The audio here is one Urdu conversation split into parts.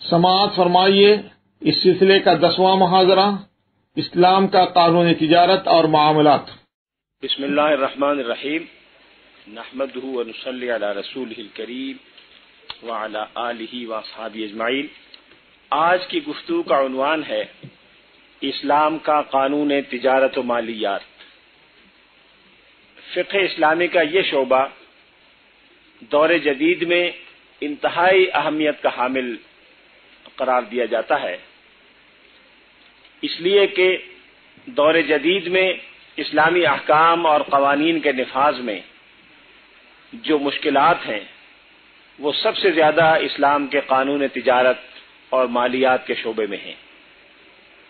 سماعت فرمائیے اس سلسلے کا 10واں محاضرہ اسلام کا قانون تجارت اور معاملات۔ بسم اللہ الرحمن الرحیم، نحمدہ ونصلی علی رسولہ الکریم وعلی آلہ واصحابہ اجمعین۔ آج کی گفتگو کا عنوان ہے اسلام کا قانون تجارت و مالیات۔ فقہ اسلامی کا یہ شعبہ دور جدید میں انتہائی اہمیت کا حامل قرار دیا جاتا ہے، اس لیے کہ دور جدید میں اسلامی احکام اور قوانین کے نفاذ میں جو مشکلات ہیں وہ سب سے زیادہ اسلام کے قانون تجارت اور مالیات کے شعبے میں ہیں۔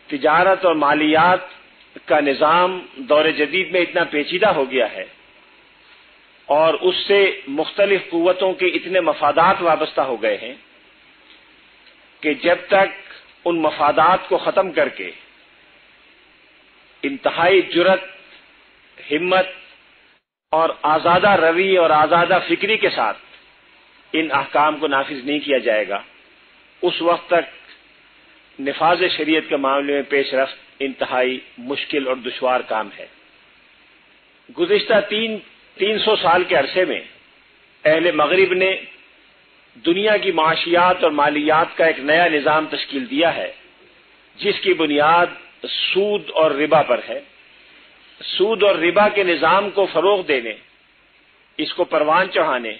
تجارت اور مالیات کا نظام دور جدید میں اتنا پیچیدہ ہو گیا ہے اور اس سے مختلف قوتوں کے اتنے مفادات وابستہ ہو گئے ہیں کہ جب تک ان مفادات کو ختم کر کے انتہائی جرأت، ہمت اور آزادہ روی اور آزادہ فکری کے ساتھ ان احکام کو نافذ نہیں کیا جائے گا، اس وقت تک نفاذ شریعت کے معاملے میں پیش رفت انتہائی مشکل اور دشوار کام ہے۔ گزشتہ 300 سال کے عرصے میں اہل مغرب نے دنیا کی معاشیات اور مالیات کا ایک نیا نظام تشکیل دیا ہے جس کی بنیاد سود اور ربا پر ہے۔ سود اور ربا کے نظام کو فروغ دینے، اس کو پروان چڑھانے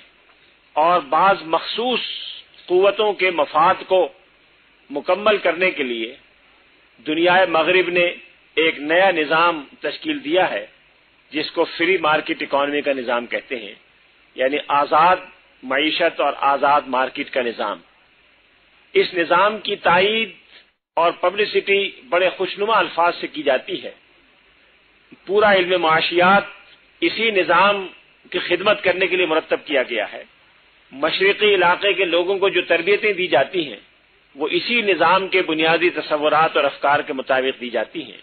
اور بعض مخصوص قوتوں کے مفاد کو مکمل کرنے کے لیے دنیا مغرب نے ایک نیا نظام تشکیل دیا ہے جس کو فری مارکیٹ اکانومی کا نظام کہتے ہیں، یعنی آزاد معیشت اور آزاد مارکیٹ کا نظام۔ اس نظام کی تائید اور پبلسٹی بڑے خوشنما الفاظ سے کی جاتی ہے۔ پورا علم معاشیات اسی نظام کی خدمت کرنے کے لیے مرتب کیا گیا ہے۔ مشرقی علاقے کے لوگوں کو جو تربیتیں دی جاتی ہیں وہ اسی نظام کے بنیادی تصورات اور افکار کے مطابق دی جاتی ہیں۔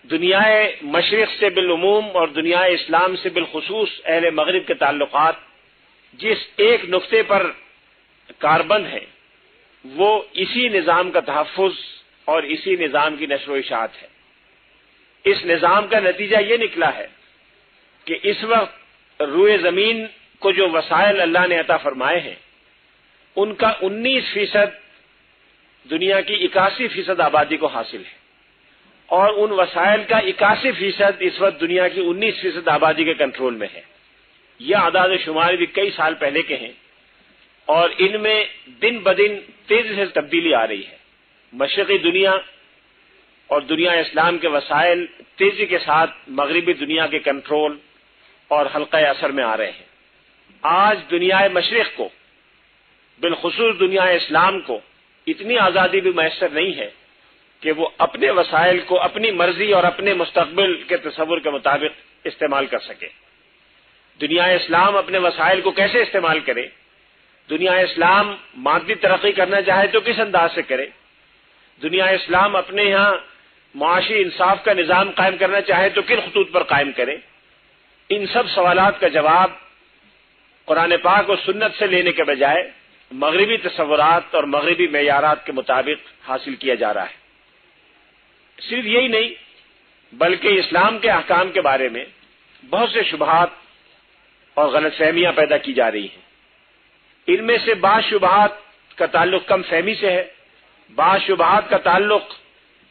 دنیا مشرق سے بالعموم اور دنیا اسلام سے بالخصوص اہل مغرب کے تعلقات جس ایک نقطے پر کاربند ہیں وہ اسی نظام کا تحفظ اور اسی نظام کی نشر و اشاعت ہے۔ اس نظام کا نتیجہ یہ نکلا ہے کہ اس وقت روئے زمین کو جو وسائل اللہ نے عطا فرمائے ہیں ان کا 19% دنیا کی 81% آبادی کو حاصل ہے، اور ان وسائل کا 81% اس وقت دنیا کی 19% آبادی کے کنٹرول میں ہے۔ یہ اعداد و شمار بھی کئی سال پہلے کے ہیں اور ان میں دن بدن تیزی سے تبدیلی آ رہی ہے۔ مشرقی دنیا اور دنیا اسلام کے وسائل تیزی کے ساتھ مغربی دنیا کے کنٹرول اور حلقہ اثر میں آ رہے ہیں۔ آج دنیا مشرق کو بالخصوص دنیا اسلام کو اتنی آزادی بھی میسر نہیں ہے کہ وہ اپنے وسائل کو اپنی مرضی اور اپنے مستقبل کے تصور کے مطابق استعمال کر سکے۔ دنیا اسلام اپنے وسائل کو کیسے استعمال کرے؟ دنیا اسلام مادی ترقی کرنا چاہے تو کس انداز سے کرے؟ دنیا اسلام اپنے یہاں معاشی انصاف کا نظام قائم کرنا چاہے تو کن خطوط پر قائم کرے؟ ان سب سوالات کا جواب قرآن پاک اور سنت سے لینے کے بجائے مغربی تصورات اور مغربی معیارات کے مطابق حاصل کیا جا رہا ہے۔ صرف یہی نہیں بلکہ اسلام کے احکام کے بارے میں بہت سے شبہات اور غلط فہمیاں پیدا کی جا رہی ہیں۔ ان میں سے بعض شبہات کا تعلق کم فہمی سے ہے، بعض شبہات کا تعلق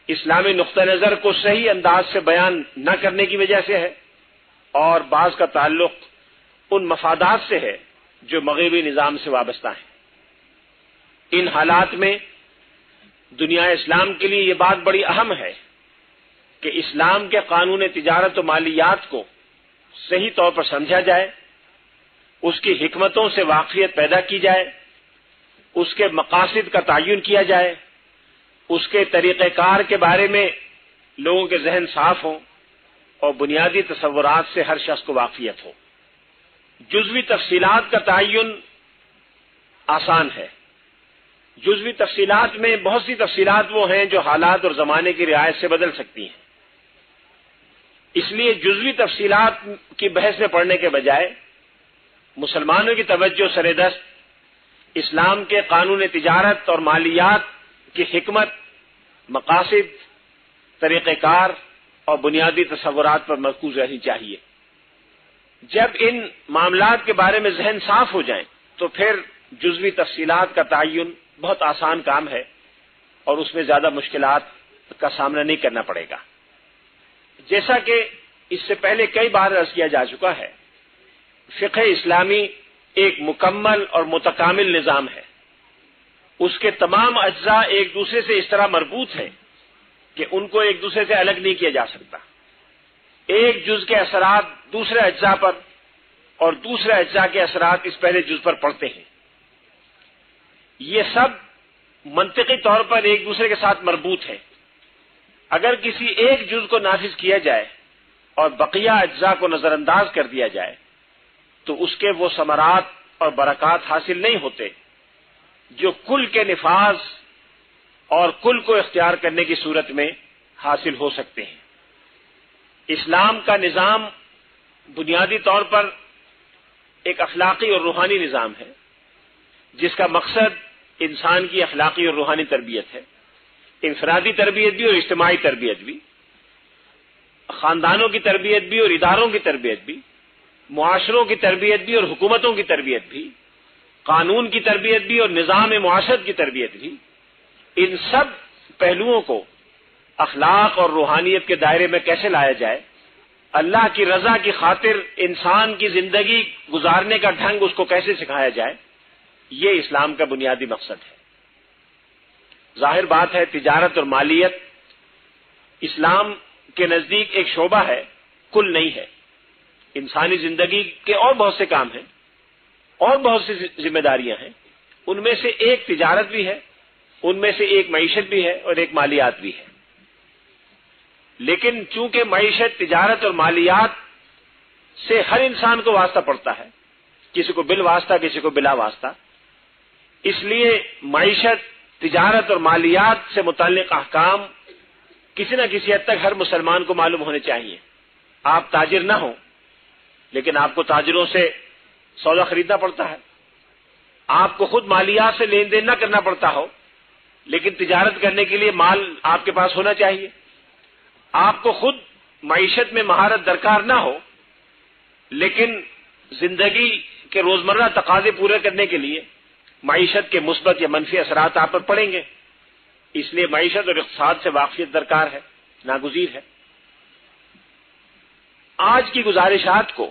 اسلامی نقطہ نظر کو صحیح انداز سے بیان نہ کرنے کی وجہ سے ہے، اور بعض کا تعلق ان مفادات سے ہے جو مغربی نظام سے وابستہ ہیں۔ ان حالات میں دنیا اسلام کے لیے یہ بات بڑی اہم ہے کہ اسلام کے قانون تجارت و مالیات کو صحیح طور پر سمجھا جائے، اس کی حکمتوں سے واقفیت پیدا کی جائے، اس کے مقاصد کا تعین کیا جائے، اس کے طریقہ کار کے بارے میں لوگوں کے ذہن صاف ہوں اور بنیادی تصورات سے ہر شخص کو واقفیت ہو۔ جزوی تفصیلات کا تعین آسان ہے۔ جزوی تفصیلات میں بہت سی تفصیلات وہ ہیں جو حالات اور زمانے کی رعایت سے بدل سکتی ہیں، اس لیے جزوی تفصیلات کی بحث میں پڑنے کے بجائے مسلمانوں کی توجہ سر دست اسلام کے قانون تجارت اور مالیات کی حکمت، مقاصد، طریقہ کار اور بنیادی تصورات پر مرکوز رہنی چاہیے۔ جب ان معاملات کے بارے میں ذہن صاف ہو جائیں تو پھر جزوی تفصیلات کا تعین بہت آسان کام ہے اور اس میں زیادہ مشکلات کا سامنا نہیں کرنا پڑے گا۔ جیسا کہ اس سے پہلے کئی بار عرض کیا جا چکا ہے، فقہ اسلامی ایک مکمل اور متکامل نظام ہے۔ اس کے تمام اجزاء ایک دوسرے سے اس طرح مربوط ہیں کہ ان کو ایک دوسرے سے الگ نہیں کیا جا سکتا۔ ایک جز کے اثرات دوسرے اجزاء پر اور دوسرے اجزاء کے اثرات اس پہلے جز پر پڑتے ہیں۔ یہ سب منطقی طور پر ایک دوسرے کے ساتھ مربوط ہیں۔ اگر کسی ایک جز کو نافذ کیا جائے اور بقیہ اجزاء کو نظر انداز کر دیا جائے تو اس کے وہ ثمرات اور برکات حاصل نہیں ہوتے جو کل کے نفاذ اور کل کو اختیار کرنے کی صورت میں حاصل ہو سکتے ہیں۔ اسلام کا نظام بنیادی طور پر ایک اخلاقی اور روحانی نظام ہے جس کا مقصد انسان کی اخلاقی اور روحانی تربیت ہے، انفرادی تربیت بھی اور اجتماعی تربیت بھی، خاندانوں کی تربیت بھی اور اداروں کی تربیت بھی، معاشروں کی تربیت بھی اور حکومتوں کی تربیت بھی، قانون کی تربیت بھی اور نظام معاشرت کی تربیت بھی۔ ان سب پہلوؤں کو اخلاق اور روحانیت کے دائرے میں کیسے لایا جائے، اللہ کی رضا کی خاطر انسان کی زندگی گزارنے کا ڈھنگ اس کو کیسے سکھایا جائے، یہ اسلام کا بنیادی مقصد ہے۔ ظاہر بات ہے تجارت اور مالیت اسلام کے نزدیک ایک شعبہ ہے، کل نہیں ہے۔ انسانی زندگی کے اور بہت سے کام ہیں اور بہت سی ذمہ داریاں ہیں، ان میں سے ایک تجارت بھی ہے، ان میں سے ایک معیشت بھی ہے اور ایک مالیات بھی ہے۔ لیکن چونکہ معیشت، تجارت اور مالیات سے ہر انسان کو واسطہ پڑتا ہے، کسی کو بالواسطہ کسی کو بلا واسطہ، اس لیے معیشت، تجارت اور مالیات سے متعلق احکام کسی نہ کسی حد تک ہر مسلمان کو معلوم ہونے چاہیے۔ آپ تاجر نہ ہوں لیکن آپ کو تاجروں سے سودا خریدنا پڑتا ہے، آپ کو خود مالیات سے لین دین نہ کرنا پڑتا ہو لیکن تجارت کرنے کے لیے مال آپ کے پاس ہونا چاہیے، آپ کو خود معیشت میں مہارت درکار نہ ہو لیکن زندگی کے روزمرہ تقاضے پورے کرنے کے لیے معیشت کے مثبت یا منفی اثرات آپ پر پڑیں گے، اس لیے معیشت اور اقتصاد سے واقفیت درکار ہے، ناگزیر ہے۔ آج کی گزارشات کو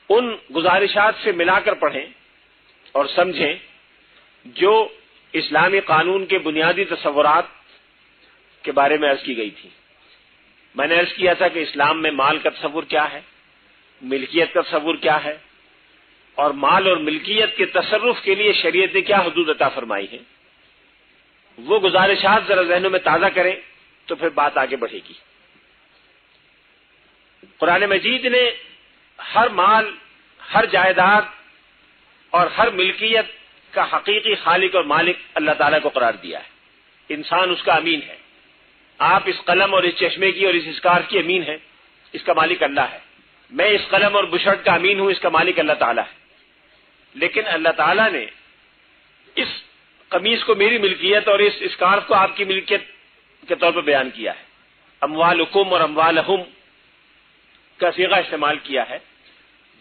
ان گزارشات سے ملا کر پڑھیں اور سمجھیں جو اسلامی قانون کے بنیادی تصورات کے بارے میں عرض کی گئی تھی۔ میں نے عرض کیا تھا کہ اسلام میں مال کا تصور کیا ہے، ملکیت کا تصور کیا ہے، اور مال اور ملکیت کے تصرف کے لیے شریعت نے کیا حدود عطا فرمائی ہیں۔ وہ گزارشات ذرا ذہنوں میں تازہ کریں تو پھر بات آگے بڑھے گی۔ قرآن مجید نے ہر مال، ہر جائیداد اور ہر ملکیت کا حقیقی خالق اور مالک اللہ تعالیٰ کو قرار دیا ہے۔ انسان اس کا امین ہے۔ آپ اس قلم اور اس چشمے کی اور اس اسکارف کی امین ہیں، اس کا مالک اللہ ہے۔ میں اس قلم اور بشرٹ کا امین ہوں، اس کا مالک اللہ تعالیٰ ہے۔ لیکن اللہ تعالیٰ نے اس قمیص کو میری ملکیت اور اس اسکارف کو آپ کی ملکیت کے طور پر بیان کیا ہے۔ اموالکم اور اموالہم کا صیغہ استعمال کیا ہے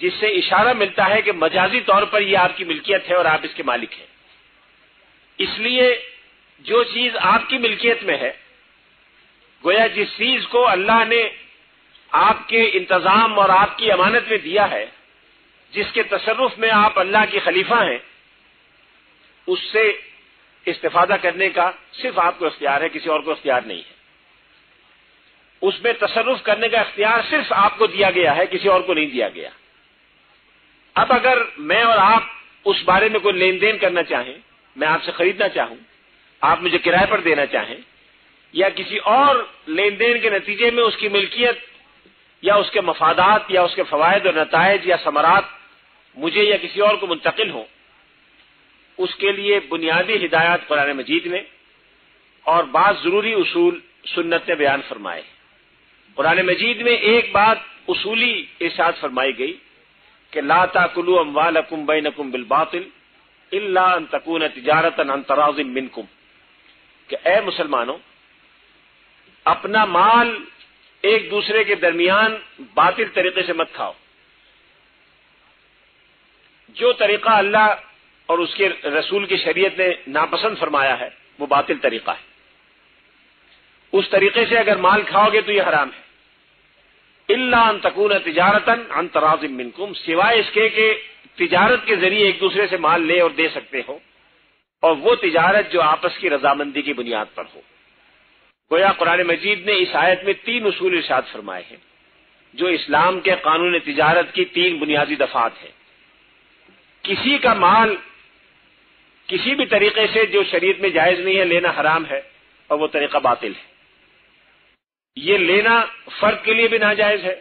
جس سے اشارہ ملتا ہے کہ مجازی طور پر یہ آپ کی ملکیت ہے اور آپ اس کے مالک ہیں۔ اس لیے جو چیز آپ کی ملکیت میں ہے، گویا جس چیز کو اللہ نے آپ کے انتظام اور آپ کی امانت میں دیا ہے، جس کے تصرف میں آپ اللہ کی خلیفہ ہیں، اس سے استفادہ کرنے کا صرف آپ کو اختیار ہے، کسی اور کو اختیار نہیں ہے۔ اس میں تصرف کرنے کا اختیار صرف آپ کو دیا گیا ہے، کسی اور کو نہیں دیا گیا۔ اب اگر میں اور آپ اس بارے میں کوئی لین دین کرنا چاہیں، میں آپ سے خریدنا چاہوں، آپ مجھے کرائے پر دینا چاہیں، یا کسی اور لین دین کے نتیجے میں اس کی ملکیت یا اس کے مفادات یا اس کے فوائد اور نتائج یا ثمرات مجھے یا کسی اور کو منتقل ہوں، اس کے لیے بنیادی ہدایات قرآن مجید نے اور بعض ضروری اصول سنت نے بیان فرمائے۔ قرآن مجید میں ایک بات اصولی ارشاد فرمائی گئی کہ لا تاکلوا اموالکم بینکم بالباطل الا ان تکون تجارتا عن تراض منکم، کہ اے مسلمانوں اپنا مال ایک دوسرے کے درمیان باطل طریقے سے مت کھاؤ. جو طریقہ اللہ اور اس کے رسول کی شریعت نے ناپسند فرمایا ہے وہ باطل طریقہ ہے. اس طریقے سے اگر مال کھاؤ گے تو یہ حرام ہے. الا ان تکون تجارتا عن تراض منکم، سوائے اس کے کہ تجارت کے ذریعے ایک دوسرے سے مال لے اور دے سکتے ہو، اور وہ تجارت جو آپس کی رضامندی کی بنیاد پر ہو. گویا قرآن مجید نے اس آیت میں 3 اصول ارشاد فرمائے ہیں جو اسلام کے قانون تجارت کی 3 بنیادی دفعات ہیں. کسی کا مال کسی بھی طریقے سے جو شریعت میں جائز نہیں ہے لینا حرام ہے، اور وہ طریقہ باطل ہے. یہ لینا فرد کے لیے بھی ناجائز ہے،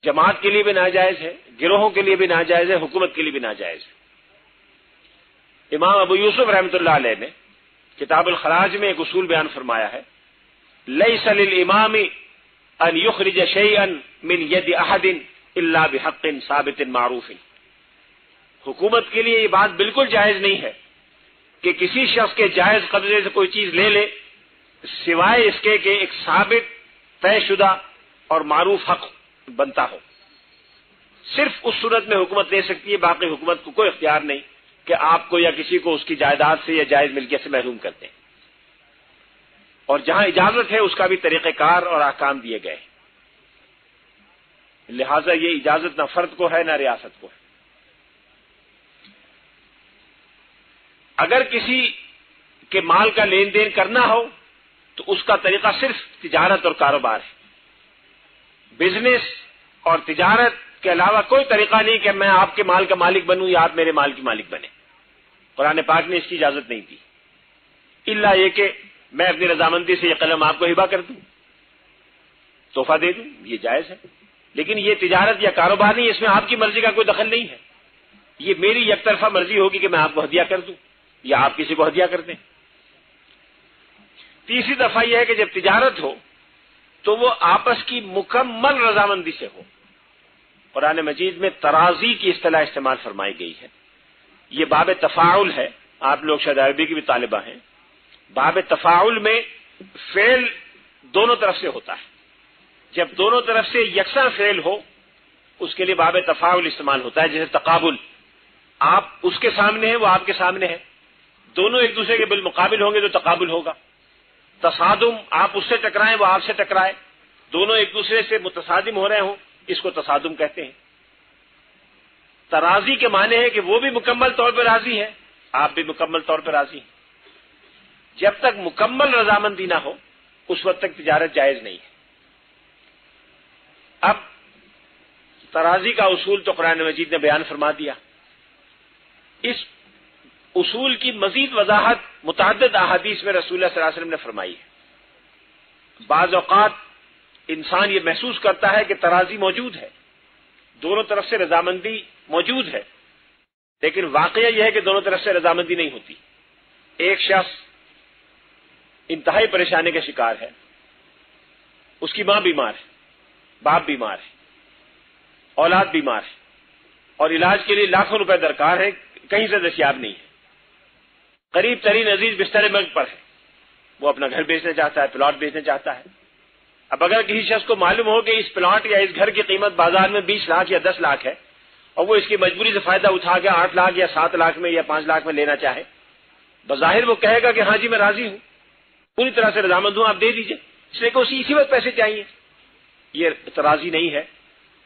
جماعت کے لیے بھی ناجائز ہے، گروہوں کے لیے بھی ناجائز ہے، حکومت کے لیے بھی ناجائز ہے. امام ابو یوسف رحمۃ اللہ علیہ نے کتاب الخراج میں ایک اصول بیان فرمایا ہے، لیس للامام ان یخرج شیئا من ید احد الا بحق ثابت معروف. حکومت کے لیے یہ بات بالکل جائز نہیں ہے کہ کسی شخص کے جائز قبضے سے کوئی چیز لے لے سوائے اس کے کہ ایک ثابت طے شدہ اور معروف حق بنتا ہو. صرف اس صورت میں حکومت لے سکتی ہے، باقی حکومت کو کوئی اختیار نہیں کہ آپ کو یا کسی کو اس کی جائیداد سے یا جائز ملکیت سے محروم کر دیں. اور جہاں اجازت ہے اس کا بھی طریقہ کار اور احکام دیے گئے. لہذا یہ اجازت نہ فرد کو ہے نہ ریاست کو ہے. اگر کسی کے مال کا لین دین کرنا ہو تو اس کا طریقہ صرف تجارت اور کاروبار ہے. بزنس اور تجارت کے علاوہ کوئی طریقہ نہیں کہ میں آپ کے مال کا مالک بنوں یا آپ میرے مال کی مالک بنے. قرآن پاک نے اس کی اجازت نہیں دی، الا یہ کہ میں اپنی رضامندی سے یہ قلم آپ کو ہبہ کر دوں، تحفہ دے دوں، یہ جائز ہے. لیکن یہ تجارت یا کاروبار نہیں، اس میں آپ کی مرضی کا کوئی دخل نہیں ہے. یہ میری یک طرفہ مرضی ہوگی کہ میں آپ کو ہدیہ کر دوں یا آپ کسی کو ہدیہ کر دیں. تیسری دفعہ یہ ہے کہ جب تجارت ہو تو وہ آپس کی مکمل رضامندی سے ہو. قرآن مجید میں ترازی کی اصطلاح استعمال فرمائی گئی ہے. یہ باب تفاعل ہے، آپ لوگ شاید عربی کی بھی طالبہ ہیں. باب تفاعل میں فعل دونوں طرف سے ہوتا ہے. جب دونوں طرف سے یکساں فعل ہو اس کے لیے باب تفاعل استعمال ہوتا ہے. جیسے تقابل، آپ اس کے سامنے ہیں وہ آپ کے سامنے ہے، دونوں ایک دوسرے کے بالمقابل ہوں گے تو تقابل ہوگا. تصادم، آپ اس سے ٹکرائیں وہ آپ سے ٹکرائے، دونوں ایک دوسرے سے متصادم ہو رہے ہوں، اس کو تصادم کہتے ہیں. ترازی کے معنی ہے کہ وہ بھی مکمل طور پر راضی ہے، آپ بھی مکمل طور پر راضی ہیں. جب تک مکمل رضامندی نہ ہو اس وقت تک تجارت جائز نہیں ہے. اب ترازی کا اصول تو قرآن مجید نے بیان فرما دیا. اس اصول کی مزید وضاحت متعدد احادیث میں رسول اللہ صلی اللہ علیہ وسلم نے فرمائی ہے. بعض اوقات انسان یہ محسوس کرتا ہے کہ ترازی موجود ہے، دونوں طرف سے رضامندی موجود ہے، لیکن واقعہ یہ ہے کہ دونوں طرف سے رضامندی نہیں ہوتی. ایک شخص انتہائی پریشانی کا شکار ہے، اس کی ماں بیمار ہے، باپ بیمار ہے، اولاد بیمار ہے، اور علاج کے لیے لاکھوں روپے درکار ہے، کہیں سے دستیاب نہیں ہے. قریب ترین عزیز بستر مرگ پر ہے، وہ اپنا گھر بیچنا چاہتا ہے، پلاٹ بیچنا چاہتا ہے. اب اگر کسی شخص کو معلوم ہو کہ اس پلاٹ یا اس گھر کی قیمت بازار میں 20 لاکھ یا 10 لاکھ ہے اور وہ اس کی مجبوری سے فائدہ اٹھا کے 8 لاکھ یا 7 لاکھ میں یا 5 لاکھ میں لینا چاہے، بظاہر وہ کہے گا کہ ہاں جی میں راضی ہوں، پوری طرح سے رضامند ہوں، آپ دے دیجئے، اس لیے کہ اسی وقت پیسے چاہیے. یہ ترازی نہیں ہے.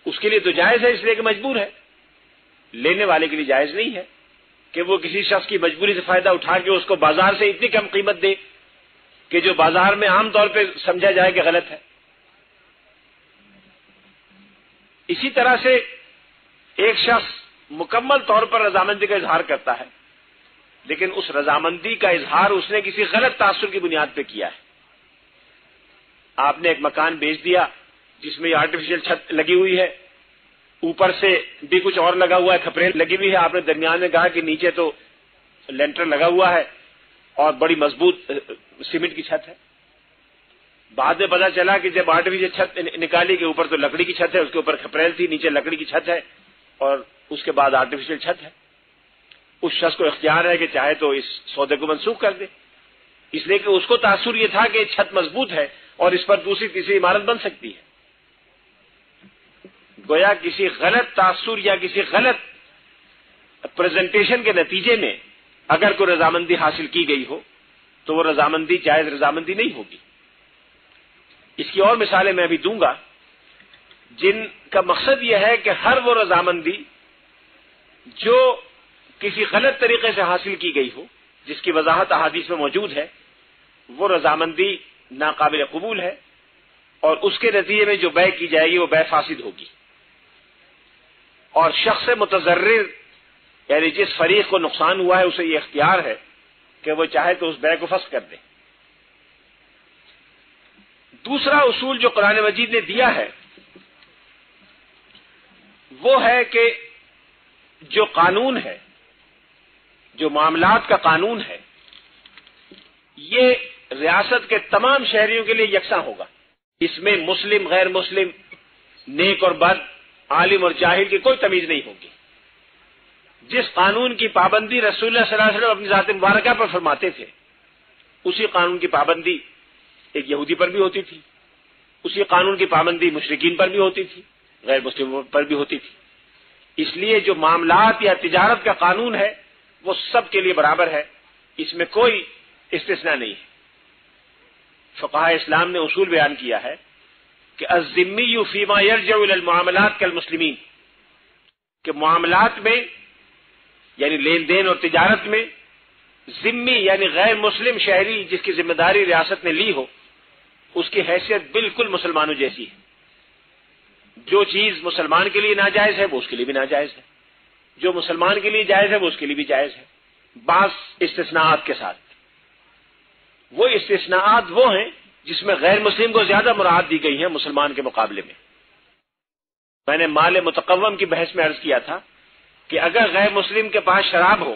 اس کے لیے تو جائز ہے اس لیے کہ مجبور ہے، لینے والے کے لیے جائز نہیں ہے کہ وہ کسی شخص کی مجبوری سے فائدہ اٹھا کے اس کو بازار سے اتنی کم قیمت دے کہ جو بازار میں عام طور پہ سمجھا جائے کہ غلط ہے. اسی طرح سے ایک شخص مکمل طور پر رضامندی کا اظہار کرتا ہے، لیکن اس رضامندی کا اظہار اس نے کسی غلط تاثر کی بنیاد پہ کیا ہے. آپ نے ایک مکان بیچ دیا جس میں یہ آرٹیفیشل چھت لگی ہوئی ہے، اوپر سے بھی کچھ اور لگا ہوا ہے، کھپرے لگی ہوئی ہے. آپ نے درمیان میں کہا کہ نیچے تو لینٹر لگا ہوا ہے اور بڑی مضبوط سیمنٹ کی چھت ہے. بعد میں پتا چلا کہ جب آرٹیفیشل چھت نکالی کہ اوپر تو لکڑی کی چھت ہے، اس کے اوپر کھپریل تھی، نیچے لکڑی کی چھت ہے اور اس کے بعد آرٹیفیشل چھت ہے. اس شخص کو اختیار ہے کہ چاہے تو اس سودے کو منسوخ کر دے، اس لیے کہ اس کو تاثر یہ تھا کہ چھت مضبوط ہے اور اس پر دوسری تیسری عمارت بن سکتی ہے۔ گویا کسی غلط تاثر یا کسی غلط پریزنٹیشن کے نتیجے میں اگر کوئی رضامندی حاصل کی گئی ہو تو وہ رضامندی جائز رضامندی نہیں ہوگی۔ اس کی اور مثالیں میں ابھی دوں گا جن کا مقصد یہ ہے کہ ہر وہ رضامندی جو کسی غلط طریقے سے حاصل کی گئی ہو، جس کی وضاحت احادیث میں موجود ہے، وہ رضامندی ناقابل قبول ہے اور اس کے نتیجے میں جو بیع کی جائے گی وہ بیع فاسد ہوگی، اور شخص متضرر یعنی جس فریق کو نقصان ہوا ہے اسے یہ اختیار ہے کہ وہ چاہے تو اس بیع کو فسخ کر دے۔ دوسرا اصول جو قرآن مجید نے دیا ہے وہ ہے کہ جو قانون ہے، جو معاملات کا قانون ہے، یہ ریاست کے تمام شہریوں کے لیے یکساں ہوگا۔ اس میں مسلم غیر مسلم، نیک اور بد، عالم اور جاہل کی کوئی تمیز نہیں ہوگی۔ جس قانون کی پابندی رسول اللہ صلی اللہ علیہ وسلم اپنی ذات مبارکہ پر فرماتے تھے، اسی قانون کی پابندی ایک یہودی پر بھی ہوتی تھی، اسی قانون کی پابندی مشرکین پر بھی ہوتی تھی، غیر مسلموں پر بھی ہوتی تھی۔ اس لیے جو معاملات یا تجارت کا قانون ہے وہ سب کے لیے برابر ہے، اس میں کوئی استثناء نہیں ہے۔ فقہاء اسلام نے اصول بیان کیا ہے کہ الذمی فیما یرجع الی المعاملات کالمسلمین، کہ معاملات میں یعنی لین دین اور تجارت میں ذمی یعنی غیر مسلم شہری جس کی ذمہ داری ریاست نے لی ہو، اس کی حیثیت بالکل مسلمانوں جیسی ہے۔ جو چیز مسلمان کے لیے ناجائز ہے وہ اس کے لیے بھی ناجائز ہے، جو مسلمان کے لیے جائز ہے وہ اس کے لیے بھی جائز ہے، بعض استثناءات کے ساتھ۔ وہ استثناءات وہ ہیں جس میں غیر مسلم کو زیادہ مراعات دی گئی ہیں مسلمان کے مقابلے میں۔ میں نے مال متقوم کی بحث میں عرض کیا تھا کہ اگر غیر مسلم کے پاس شراب ہو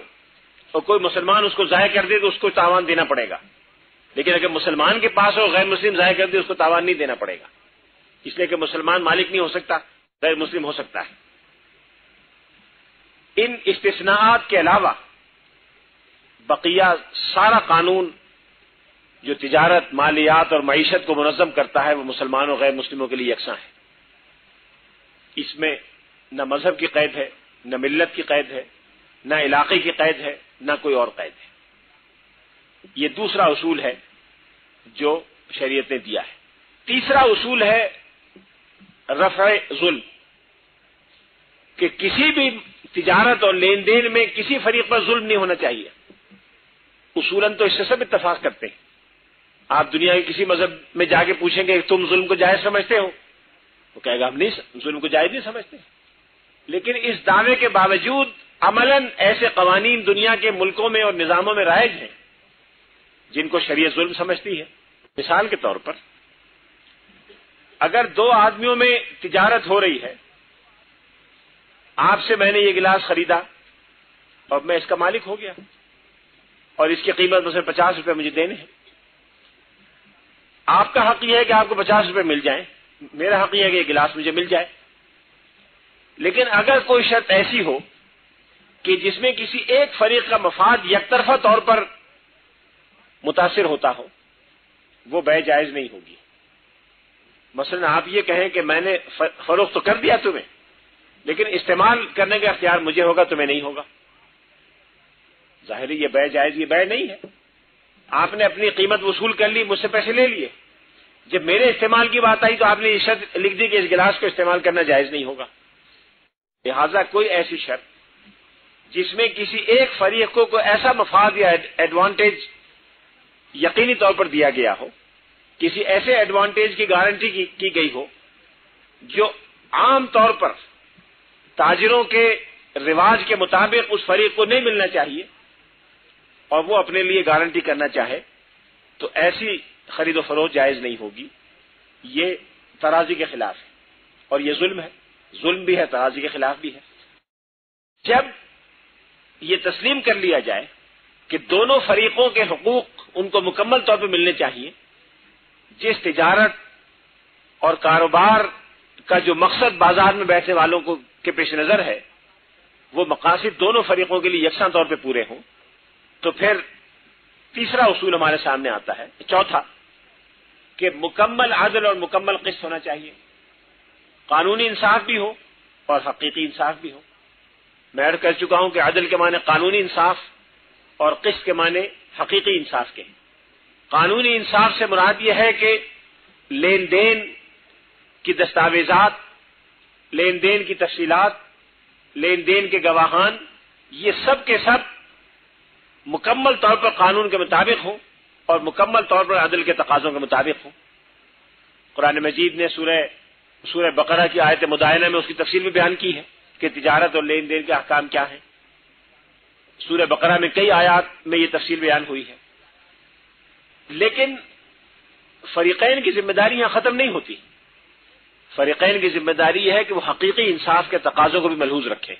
اور کوئی مسلمان اس کو ضائع کر دے تو اس کو تاوان دینا پڑے گا، لیکن اگر مسلمان کے پاس ہو غیر مسلم ضائع کر دے اس کو تاوان نہیں دینا پڑے گا، اس لیے کہ مسلمان مالک نہیں ہو سکتا، غیر مسلم ہو سکتا ہے۔ ان استثناءات کے علاوہ بقیہ سارا قانون جو تجارت، مالیات اور معیشت کو منظم کرتا ہے وہ مسلمانوں اور غیر مسلموں کے لیے یکساں ہے۔ اس میں نہ مذہب کی قید ہے، نہ ملت کی قید ہے، نہ علاقے کی قید ہے، نہ کوئی اور قید ہے۔ یہ دوسرا اصول ہے جو شریعت نے دیا ہے۔ تیسرا اصول ہے رفع ظلم، کہ کسی بھی تجارت اور لین دین میں کسی فریق پر ظلم نہیں ہونا چاہیے۔ اصولاً تو اس سے سب اتفاق کرتے ہیں۔ آپ دنیا کے کسی مذہب میں جا کے پوچھیں گے تم ظلم کو جائز سمجھتے ہو، وہ کہے گا ہم نہیں ظلم کو جائز نہیں سمجھتے، لیکن اس دعوے کے باوجود عملاً ایسے قوانین دنیا کے ملکوں میں اور نظاموں میں رائج ہیں جن کو شریعت ظلم سمجھتی ہے۔ مثال کے طور پر اگر دو آدمیوں میں تجارت ہو رہی ہے، آپ سے میں نے یہ گلاس خریدا اور میں اس کا مالک ہو گیا اور اس کی قیمت مجھے 50 روپے مجھے دینے ہیں، آپ کا حق یہ ہے کہ آپ کو 50 روپے مل جائیں، میرا حق یہ ہے کہ یہ گلاس مجھے مل جائے۔ لیکن اگر کوئی شرط ایسی ہو کہ جس میں کسی ایک فریق کا مفاد یک طرفہ طور پر متاثر ہوتا ہو، وہ بیع جائز نہیں ہوگی۔ مثلا آپ یہ کہیں کہ میں نے فروخت تو کر دیا تمہیں، لیکن استعمال کرنے کا اختیار مجھے ہوگا، تمہیں نہیں ہوگا، ظاہر یہ بیع جائز، یہ بیع نہیں ہے۔ آپ نے اپنی قیمت وصول کر لی، مجھ سے پیسے لے لیے، جب میرے استعمال کی بات آئی تو آپ نے یہ شرط لکھ دی کہ اس گلاس کو استعمال کرنا جائز نہیں ہوگا۔ لہذا کوئی ایسی شرط جس میں کسی ایک فریق کو کوئی ایسا مفاد یا ایڈوانٹیج یقینی طور پر دیا گیا ہو، کسی ایسے ایڈوانٹیج کی گارنٹی کی گئی ہو جو عام طور پر تاجروں کے رواج کے مطابق اس فریق کو نہیں ملنا چاہیے اور وہ اپنے لیے گارنٹی کرنا چاہے، تو ایسی خرید و فروخت جائز نہیں ہوگی۔ یہ ترازی کے خلاف ہے اور یہ ظلم ہے، ظلم بھی ہے، ترازی کے خلاف بھی ہے۔ جب یہ تسلیم کر لیا جائے کہ دونوں فریقوں کے حقوق ان کو مکمل طور پہ ملنے چاہیے، جس تجارت اور کاروبار کا جو مقصد بازار میں بیٹھنے والوں کو کے پیش نظر ہے، وہ مقاصد دونوں فریقوں کے لیے یکساں طور پہ پورے ہوں، تو پھر تیسرا اصول ہمارے سامنے آتا ہے، چوتھا، کہ مکمل عدل اور مکمل قسط ہونا چاہیے، قانونی انصاف بھی ہو اور حقیقی انصاف بھی ہو۔ میں عرض کر چکا ہوں کہ عدل کے معنی قانونی انصاف اور قسط کے معنی حقیقی انصاف کے ہیں۔ قانونی انصاف سے مراد یہ ہے کہ لین دین کی دستاویزات، لین دین کی تفصیلات، لین دین کے گواہان، یہ سب کے سب مکمل طور پر قانون کے مطابق ہوں اور مکمل طور پر عدل کے تقاضوں کے مطابق ہوں۔ قرآن مجید نے سورہ بقرہ کی آیت مدائنہ میں اس کی تفصیل بھی بیان کی ہے کہ تجارت اور لین دین کے احکام کیا ہیں۔ سورہ بقرہ میں کئی آیات میں یہ تفصیل بیان ہوئی ہے، لیکن فریقین کی ذمہ داری یہاں ختم نہیں ہوتی۔ فریقین کی ذمہ داری یہ ہے کہ وہ حقیقی انصاف کے تقاضوں کو بھی ملحوظ رکھیں۔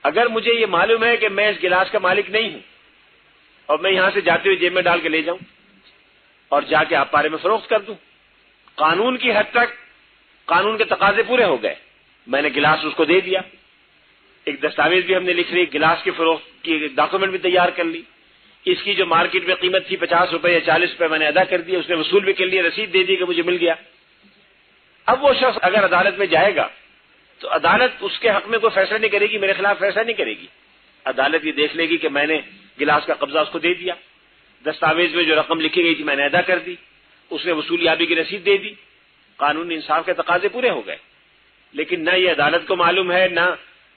اگر مجھے یہ معلوم ہے کہ میں اس گلاس کا مالک نہیں ہوں اور میں یہاں سے جاتے ہوئے جیب میں ڈال کے لے جاؤں اور جا کے آپ پارے میں فروخت کر دوں، قانون کی حد تک قانون کے تقاضے پورے ہو گئے، میں نے گلاس اس کو دے دیا، ایک دستاویز بھی ہم نے لکھ لی، گلاس کی فروخت کی ڈاکومنٹ بھی تیار کر لی، اس کی جو مارکیٹ میں قیمت تھی 50 روپے یا 40 روپے میں نے ادا کر دیا، اس نے وصول بھی کر لیا، رسید دے دی کہ مجھے مل گیا۔ اب وہ شخص اگر عدالت میں جائے گا تو عدالت اس کے حق میں کوئی فیصلہ نہیں کرے گی، میرے خلاف فیصلہ نہیں کرے گی۔ عدالت یہ دیکھ لے گی کہ میں نے گلاس کا قبضہ اس کو دے دیا، دستاویز میں جو رقم لکھی گئی تھی میں نے ادا کر دی، اس نے وصولیابی کی رسید دے دی، قانونی انصاف کے تقاضے پورے ہو گئے۔ لیکن نہ یہ عدالت کو معلوم ہے، نہ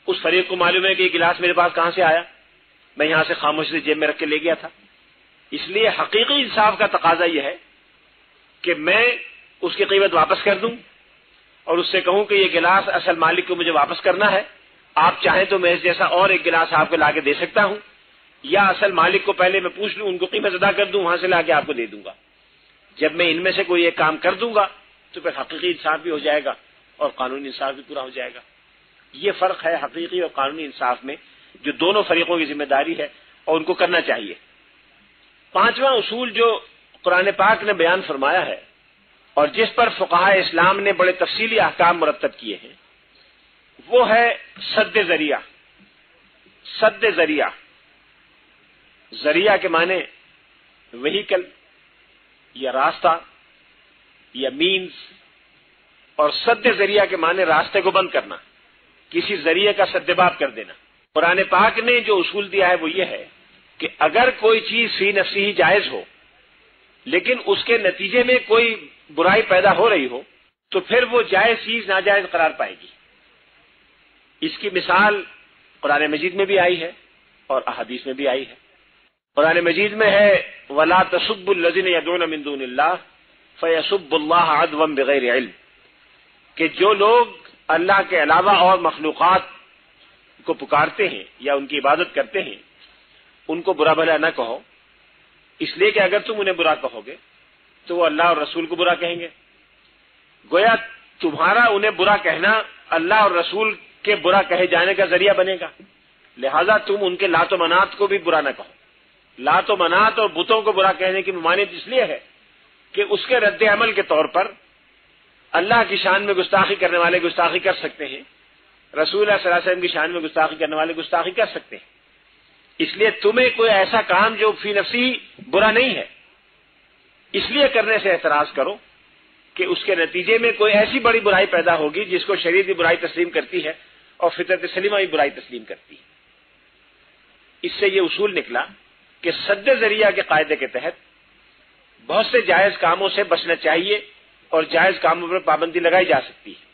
اس فریق کو معلوم ہے کہ یہ گلاس میرے پاس کہاں سے آیا، میں یہاں سے خاموشی سے جیب میں رکھ کے لے گیا تھا۔ اس لیے حقیقی انصاف کا تقاضا یہ ہے کہ میں اس کی قیمت واپس کر دوں اور اس سے کہوں کہ یہ گلاس اصل مالک کو مجھے واپس کرنا ہے، آپ چاہیں تو میں اس جیسا اور ایک گلاس آپ کو لا کے دے سکتا ہوں، یا اصل مالک کو پہلے میں پوچھ لوں، ان کو قیمت ادا کر دوں، وہاں سے لا کے آپ کو دے دوں گا۔ جب میں ان میں سے کوئی ایک کام کر دوں گا تو پھر حقیقی انصاف بھی ہو جائے گا اور قانونی انصاف بھی پورا ہو جائے گا۔ یہ فرق ہے حقیقی اور قانونی انصاف میں، جو دونوں فریقوں کی ذمہ داری ہے اور ان کو کرنا چاہیے۔ پانچواں اصول جو قرآن پاک نے بیان فرمایا ہے اور جس پر فقہاء اسلام نے بڑے تفصیلی احکام مرتب کیے ہیں، وہ ہے سد ذریعہ۔ سد ذریعہ، ذریعہ کے معنی وہیکل یا راستہ یا مینز، اور سد ذریعہ کے معنی راستے کو بند کرنا، کسی ذریعے کا سدباب کر دینا۔ قرآن پاک نے جو اصول دیا ہے وہ یہ ہے کہ اگر کوئی چیز فی نفسی ہی جائز ہو لیکن اس کے نتیجے میں کوئی برائی پیدا ہو رہی ہو تو پھر وہ جائز چیز ناجائز قرار پائے گی۔ اس کی مثال قرآن مجید میں بھی آئی ہے اور احادیث میں بھی آئی ہے۔ قرآن مجید میں ہے وَلَا تَسُبُّوا الَّذِينَ يَدْعُونَ مِن دُونِ اللَّهِ فَيَسُبُّوا اللَّهَ عَدْوًا بِغَيْرِ علم، کہ جو لوگ اللہ کے علاوہ اور مخلوقات کو پکارتے ہیں یا ان کی عبادت کرتے ہیں ان کو برا بھلا نہ کہو، اس لیے کہ اگر تم انہیں برا کہو گے تو وہ اللہ اور رسول کو برا کہیں گے۔ گویا تمہارا انہیں برا کہنا اللہ اور رسول کے برا کہے جانے کا ذریعہ بنے گا، لہذا تم ان کے لات و منات کو بھی برا نہ کہو۔ لات و منات اور بتوں کو برا کہنے کی ممانعت اس لیے ہے کہ اس کے رد عمل کے طور پر اللہ کی شان میں گستاخی کرنے والے گستاخی کر سکتے ہیں، رسول اللہ صلی اللہ علیہ وسلم کی شان میں گستاخی کرنے والے گستاخی کر سکتے ہیں۔ اس لیے تمہیں کوئی ایسا کام جو فی نفسی برا نہیں ہے، اس لیے کرنے سے احتراز کرو کہ اس کے نتیجے میں کوئی ایسی بڑی برائی پیدا ہوگی جس کو شریعت بھی برائی تسلیم کرتی ہے اور فطرت سلیمہ بھی برائی تسلیم کرتی ہے۔ اس سے یہ اصول نکلا کہ سد ذریعہ کے قاعدے کے تحت بہت سے جائز کاموں سے بچنا چاہیے اور جائز کاموں پر پابندی لگائی جا سکتی ہے۔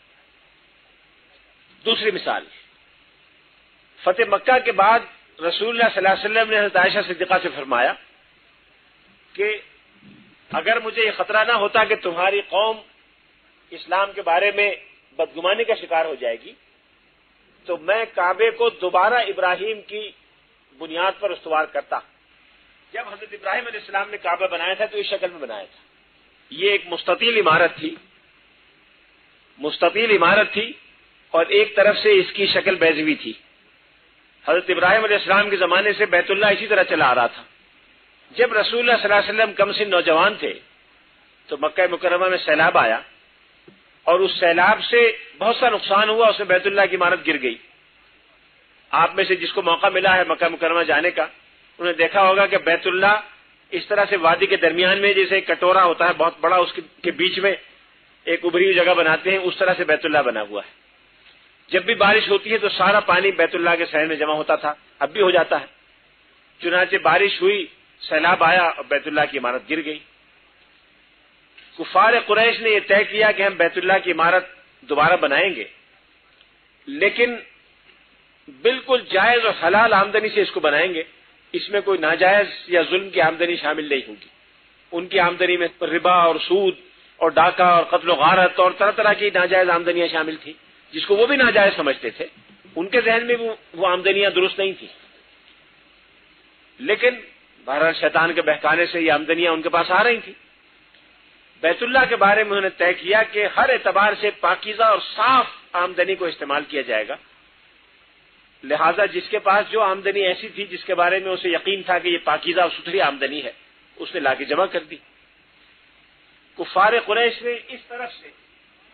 دوسری مثال، فتح مکہ کے بعد رسول اللہ صلی اللہ علیہ وسلم نے حضرت عائشہ صدیقہ سے فرمایا کہ اگر مجھے یہ خطرہ نہ ہوتا کہ تمہاری قوم اسلام کے بارے میں بدگمانی کا شکار ہو جائے گی تو میں کعبے کو دوبارہ ابراہیم کی بنیاد پر استوار کرتا۔ جب حضرت ابراہیم علیہ السلام نے کعبہ بنایا تھا تو اس شکل میں بنایا تھا۔ یہ ایک مستطیل عمارت تھی اور ایک طرف سے اس کی شکل بیضوی تھی۔ حضرت ابراہیم علیہ السلام کے زمانے سے بیت اللہ اسی طرح چلا آ رہا تھا۔ جب رسول اللہ صلی اللہ علیہ وسلم کم سن نوجوان تھے تو مکہ مکرمہ میں سیلاب آیا اور اس سیلاب سے بہت سا نقصان ہوا، اس میں بیت اللہ کی عمارت گر گئی آپ میں سے جس کو موقع ملا ہے مکہ مکرمہ جانے کا، انہوں نے دیکھا ہوگا کہ بیت اللہ اس طرح سے وادی کے درمیان میں جیسے ایک کٹورا ہوتا ہے بہت بڑا، اس کے بیچ میں ایک ابھری ہوئی جگہ بناتے ہیں، اس طرح سے بیت اللہ بنا ہوا ہے. جب بھی بارش ہوتی ہے تو سارا پانی بیت اللہ کے صحن میں جمع ہوتا تھا، اب بھی ہو جاتا ہے. چنانچہ بارش ہوئی، سیلاب آیا اور بیت اللہ کی عمارت گر گئی. کفار قریش نے یہ طے کیا کہ ہم بیت اللہ کی عمارت دوبارہ بنائیں گے، لیکن بالکل جائز اور حلال آمدنی سے اس کو بنائیں گے، اس میں کوئی ناجائز یا ظلم کی آمدنی شامل نہیں ہوگی. ان کی آمدنی میں ربا اور سود اور ڈاکہ اور قتل و غارت اور طرح طرح کی ناجائز آمدنیاں شامل تھیں، جس کو وہ بھی ناجائز سمجھتے تھے. ان کے ذہن میں وہ آمدنیاں درست نہیں تھیں، لیکن بہرحال شیطان کے بہکانے سے یہ آمدنیاں ان کے پاس آ رہی تھیں. بیت اللہ کے بارے میں انہوں نے طے کیا کہ ہر اعتبار سے پاکیزہ اور صاف آمدنی کو استعمال کیا جائے گا. لہذا جس کے پاس جو آمدنی ایسی تھی جس کے بارے میں اسے یقین تھا کہ یہ پاکیزہ اور ستھری آمدنی ہے، اس نے لا کے جمع کر دی. کفار قریش نے اس طرف سے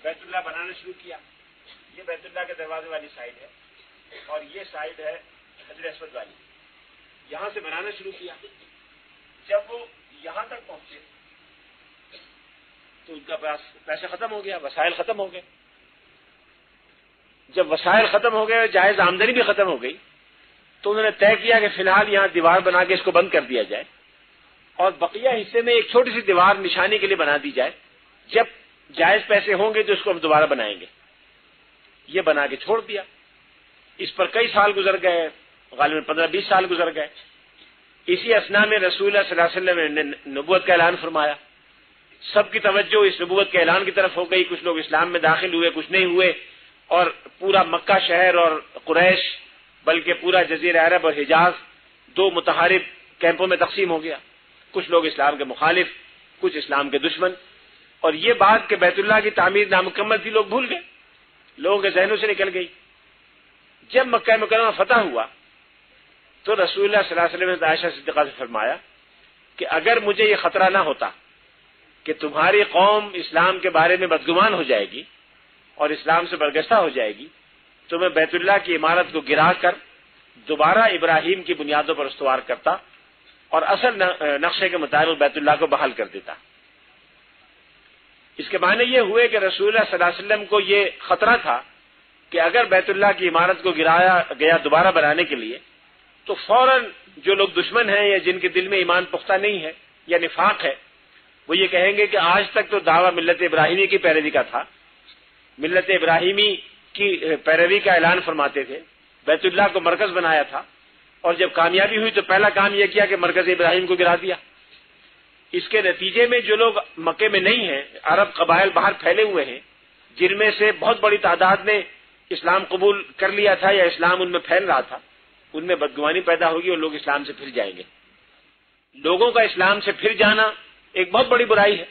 بیت اللہ بنانا شروع کیا. یہ بیت اللہ کے دروازے والی سائڈ ہے اور یہ سائڈ ہے حجر اسود والی. یہاں سے بنانا شروع کیا. جب وہ یہاں تک پہنچے تو ان کا پاس پیسے ختم ہو گیا، وسائل ختم ہو گئے. جب وسائل ختم ہو گئے، جائز آمدنی بھی ختم ہو گئی، تو انہوں نے طے کیا کہ فی الحال یہاں دیوار بنا کے اس کو بند کر دیا جائے اور بقیہ حصے میں ایک چھوٹی سی دیوار نشانی کے لیے بنا دی جائے. جب جائز پیسے ہوں گے تو اس کو ہم دوبارہ بنائیں گے. یہ بنا کے چھوڑ دیا. اس پر کئی سال گزر گئے، غالباً 15-20 سال گزر گئے. اسی اثنا میں رسول اللہ صلی اللہ علیہ وسلم نے نبوت کا اعلان فرمایا. سب کی توجہ اس نبوت کے اعلان کی طرف ہو گئی. کچھ لوگ اسلام میں داخل ہوئے، کچھ نہیں ہوئے، اور پورا مکہ شہر اور قریش بلکہ پورا جزیرہ عرب اور حجاز دو متحارب کیمپوں میں تقسیم ہو گیا. کچھ لوگ اسلام کے مخالف، کچھ اسلام کے دشمن. اور یہ بات کہ بیت اللہ کی تعمیر نامکمل تھی لوگ بھول گئے، لوگوں کے ذہنوں سے نکل گئی. جب مکہ مکرمہ فتح ہوا تو رسول اللہ صلی اللہ علیہ وسلم نے عائشہ صدیقہ سے فرمایا کہ اگر مجھے یہ خطرہ نہ ہوتا کہ تمہاری قوم اسلام کے بارے میں بدگمان ہو جائے گی اور اسلام سے برگشتہ ہو جائے گی تو میں بیت اللہ کی عمارت کو گرا کر دوبارہ ابراہیم کی بنیادوں پر استوار کرتا اور اصل نقشے کے مطابق بیت اللہ کو بحال کر دیتا. اس کے معنی یہ ہوئے کہ رسول اللہ صلی اللہ علیہ وسلم کو یہ خطرہ تھا کہ اگر بیت اللہ کی عمارت کو گرایا گیا دوبارہ بنانے کے لیے تو فوراً جو لوگ دشمن ہیں یا جن کے دل میں ایمان پختہ نہیں ہے یا نفاق ہے، وہ یہ کہیں گے کہ آج تک تو دعویٰ ملت ابراہیمی کی پیروی کا تھا، ملت ابراہیمی کی پیروی کا اعلان فرماتے تھے، بیت اللہ کو مرکز بنایا تھا، اور جب کامیابی ہوئی تو پہلا کام یہ کیا کہ مرکز ابراہیم کو گرا دیا. اس کے نتیجے میں جو لوگ مکے میں نہیں ہیں، عرب قبائل باہر پھیلے ہوئے ہیں، جن میں سے بہت بڑی تعداد نے اسلام قبول کر لیا تھا یا اسلام ان میں پھیل رہا تھا، ان میں بدگمانی پیدا ہوگی اور لوگ اسلام سے پھر جائیں گے. لوگوں کا اسلام سے پھر جانا ایک بہت بڑی برائی ہے.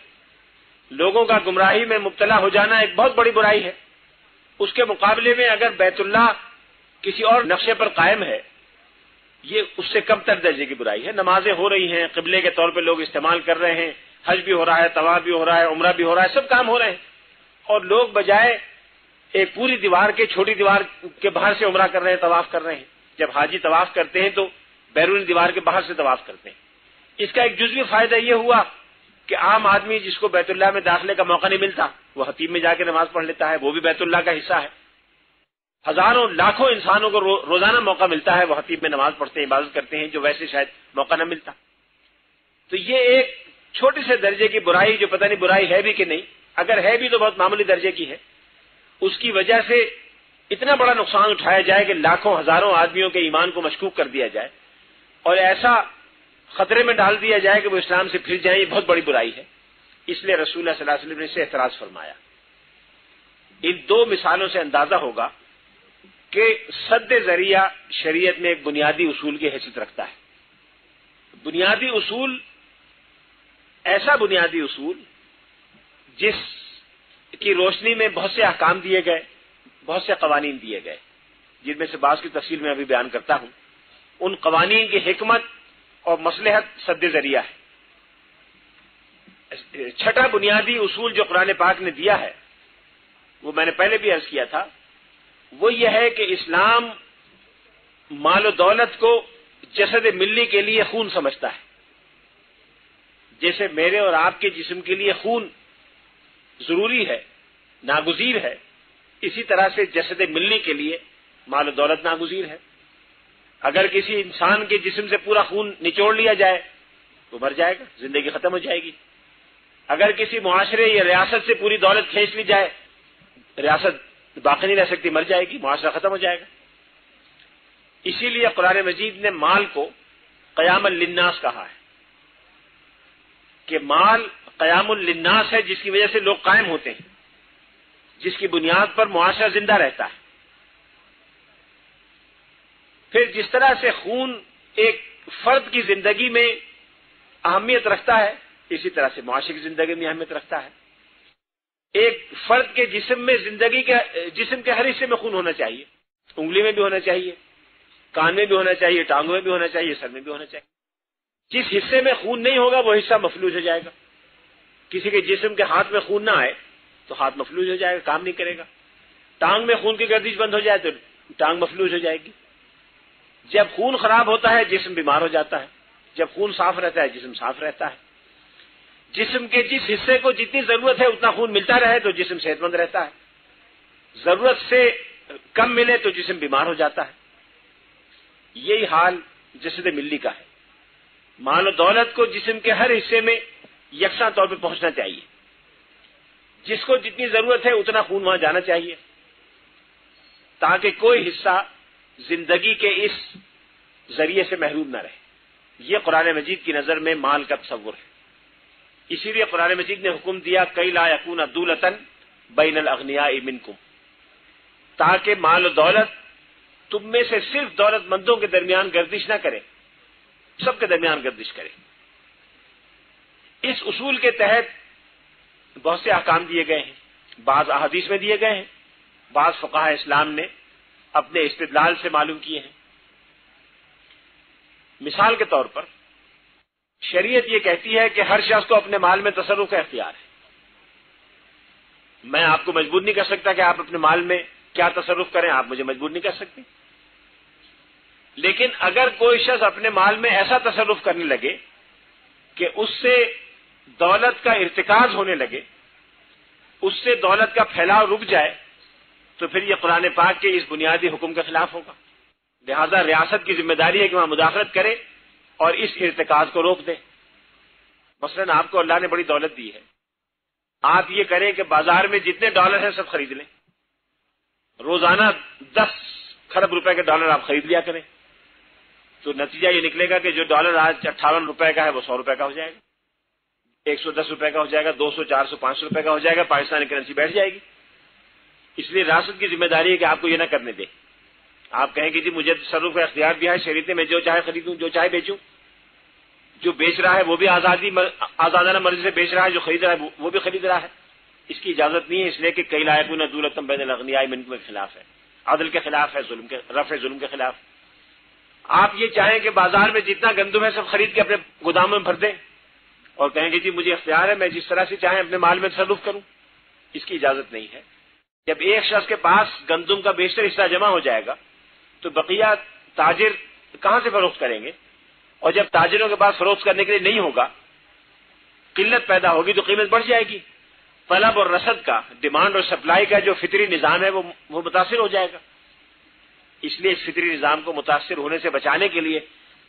لوگوں کا گمراہی میں مبتلا ہو جانا ایک بہت بڑی برائی ہے. اس کے مقابلے میں اگر بیت اللہ کسی اور نقشے پر قائم ہے، یہ اس سے کم تر درجے کی برائی ہے. نمازیں ہو رہی ہیں، قبلے کے طور پہ لوگ استعمال کر رہے ہیں، حج بھی ہو رہا ہے، طواف بھی ہو رہا ہے، عمرہ بھی ہو رہا ہے، سب کام ہو رہے ہیں، اور لوگ بجائے ایک پوری دیوار کے چھوٹی دیوار کے باہر سے عمرہ کر رہے ہیں، طواف کر رہے ہیں. جب حاجی طواف کرتے ہیں تو بیرون دیوار کے باہر سے طواف کرتے ہیں. اس کا ایک جزوی فائدہ یہ ہوا کہ عام آدمی جس کو بیت اللہ میں داخلے کا موقع نہیں ملتا، وہ حتیم میں جا کے نماز پڑھ لیتا ہے، وہ بھی بیت اللہ کا حصہ ہے. ہزاروں لاکھوں انسانوں کو روزانہ موقع ملتا ہے، وہ حتیم میں نماز پڑھتے ہیں، عبادت کرتے ہیں، جو ویسے شاید موقع نہ ملتا. تو یہ ایک چھوٹے سے درجے کی برائی، جو پتہ نہیں برائی ہے بھی کہ نہیں، اگر ہے بھی تو بہت معمولی درجے کی ہے، اس کی وجہ سے اتنا بڑا نقصان اٹھایا جائے کہ لاکھوں ہزاروں آدمیوں کے ایمان کو مشکوک کر دیا جائے اور ایسا خطرے میں ڈال دیا جائے کہ وہ اسلام سے پھر جائیں، یہ بہت بڑی برائی ہے. اس لیے رسول اللہ صلی اللہ علیہ وسلم نے اس سے اعتراض فرمایا. ان دو مثالوں سے اندازہ ہوگا کہ سد ذریعہ شریعت میں ایک بنیادی اصول کی حیثیت رکھتا ہے. بنیادی اصول، ایسا بنیادی اصول جس کی روشنی میں بہت سے احکام دیے گئے، بہت سے قوانین دیے گئے، جن میں سے بعض کی تفصیل میں ابھی بیان کرتا ہوں. ان قوانین کی حکمت اور مصلحت سد ذریعہ ہے. چھٹا بنیادی اصول جو قرآن پاک نے دیا ہے، وہ میں نے پہلے بھی عرض کیا تھا، وہ یہ ہے کہ اسلام مال و دولت کو جسد ملی کے لیے خون سمجھتا ہے. جیسے میرے اور آپ کے جسم کے لیے خون ضروری ہے، ناگزیر ہے، اسی طرح سے جسد ملی کے لیے مال و دولت ناگزیر ہے. اگر کسی انسان کے جسم سے پورا خون نچوڑ لیا جائے تو مر جائے گا، زندگی ختم ہو جائے گی. اگر کسی معاشرے یا ریاست سے پوری دولت کھینچ لی جائے، ریاست باقی نہیں رہ سکتی، مر جائے گی، معاشرہ ختم ہو جائے گا. اسی لیے قرآن مجید نے مال کو قیام للناس کہا ہے کہ مال قیام للناس ہے، جس کی وجہ سے لوگ قائم ہوتے ہیں، جس کی بنیاد پر معاشرہ زندہ رہتا ہے. پھر جس طرح سے خون ایک فرد کی زندگی میں اہمیت رکھتا ہے، اسی طرح سے معاشرے کی زندگی میں اہمیت رکھتا ہے. ایک فرد کے جسم میں جسم کے ہر حصے میں خون ہونا چاہیے. انگلی میں بھی ہونا چاہیے، کان میں بھی ہونا چاہیے، ٹانگوں میں بھی ہونا چاہیے، سر میں بھی ہونا چاہیے. جس حصے میں خون نہیں ہوگا وہ حصہ مفلوج ہو جائے گا. کسی کے جسم کے ہاتھ میں خون نہ آئے تو ہاتھ مفلوج ہو جائے گا، کام نہیں کرے گا. ٹانگ میں خون کی گردش بند ہو جائے تو ٹانگ مفلوج ہو جائے گی. جب خون خراب ہوتا ہے جسم بیمار ہو جاتا ہے، جب خون صاف رہتا ہے جسم صاف رہتا ہے. جسم کے جس حصے کو جتنی ضرورت ہے اتنا خون ملتا رہے تو جسم صحت مند رہتا ہے. ضرورت سے کم ملے تو جسم بیمار ہو جاتا ہے. یہی حال جسد ملی کا ہے. مال و دولت کو جسم کے ہر حصے میں یکساں طور پہ پہنچنا چاہیے. جس کو جتنی ضرورت ہے اتنا خون وہاں جانا چاہیے، تاکہ کوئی حصہ زندگی کے اس ذریعے سے محروم نہ رہے. یہ قرآن مجید کی نظر میں مال کا تصور ہے. اسی لیے قرآن مجید نے حکم دیا کئی لا یکون دولتن بین الاغنیاء منکم، تاکہ مال و دولت تم میں سے صرف دولت مندوں کے درمیان گردش نہ کرے، سب کے درمیان گردش کرے. اس اصول کے تحت بہت سے احکام دیے گئے ہیں، بعض احادیث میں دیے گئے ہیں، بعض فقہاء اسلام نے اپنے استدلال سے معلوم کیے ہیں. مثال کے طور پر شریعت یہ کہتی ہے کہ ہر شخص کو اپنے مال میں تصرف کا اختیار ہے. میں آپ کو مجبور نہیں کر سکتا کہ آپ اپنے مال میں کیا تصرف کریں، آپ مجھے مجبور نہیں کر سکتے. لیکن اگر کوئی شخص اپنے مال میں ایسا تصرف کرنے لگے کہ اس سے دولت کا ارتکاز ہونے لگے، اس سے دولت کا پھیلاؤ رک جائے، تو پھر یہ قرآن پاک کے اس بنیادی حکم کے خلاف ہوگا. لہذا ریاست کی ذمہ داری ہے کہ وہاں مداخلت کرے اور اس ارتکاز کو روک دے. مثلا آپ کو اللہ نے بڑی دولت دی ہے، آپ یہ کریں کہ بازار میں جتنے ڈالر ہیں سب خرید لیں. روزانہ 10 کھرب روپے کے ڈالر آپ خرید لیا کریں، تو نتیجہ یہ نکلے گا کہ جو ڈالر آج 58 روپے کا ہے وہ 100 روپے کا ہو جائے گا، 110 روپے کا ہو جائے گا، 200 400 500 روپے کا ہو جائے گا. پاکستانی کرنسی بیٹھ جائے گی. اس لیے ریاست کی ذمہ داری ہے کہ آپ کو یہ نہ کرنے دے. آپ کہیں کہ جی مجھے تصرف کا اختیار بھی ہے شریعت میں، جو چاہے خریدوں جو چاہے بیچوں. جو بیچ رہا ہے وہ بھی آزادانہ مرضی سے بیچ رہا ہے، جو خرید رہا ہے وہ بھی خرید رہا ہے. اس کی اجازت نہیں ہے، اس لیے کہ کئی لا یکون دولتن بین الاغنیاء منکم کے خلاف ہے، عدل کے خلاف ہے، رفع ظلم کے خلاف. آپ یہ چاہیں کہ بازار میں جتنا گندم ہے سب خرید کے اپنے گوداموں میں بھر دیں اور کہیں کہ جی مجھے اختیار ہے، میں جس طرح سے چاہیں اپنے مال میں تصرف کروں. اس کی اجازت نہیں ہے. جب ایک شخص کے پاس گندم کا بیشتر حصہ جمع ہو جائے گا تو بقیہ تاجر کہاں سے فروخت کریں گے؟ اور جب تاجروں کے پاس فروخت کرنے کے لیے نہیں ہوگا، قلت پیدا ہوگی تو قیمت بڑھ جائے گی. طلب اور رسد کا، ڈیمانڈ اور سپلائی کا جو فطری نظام ہے وہ متاثر ہو جائے گا. اس لیے اس فطری نظام کو متاثر ہونے سے بچانے کے لیے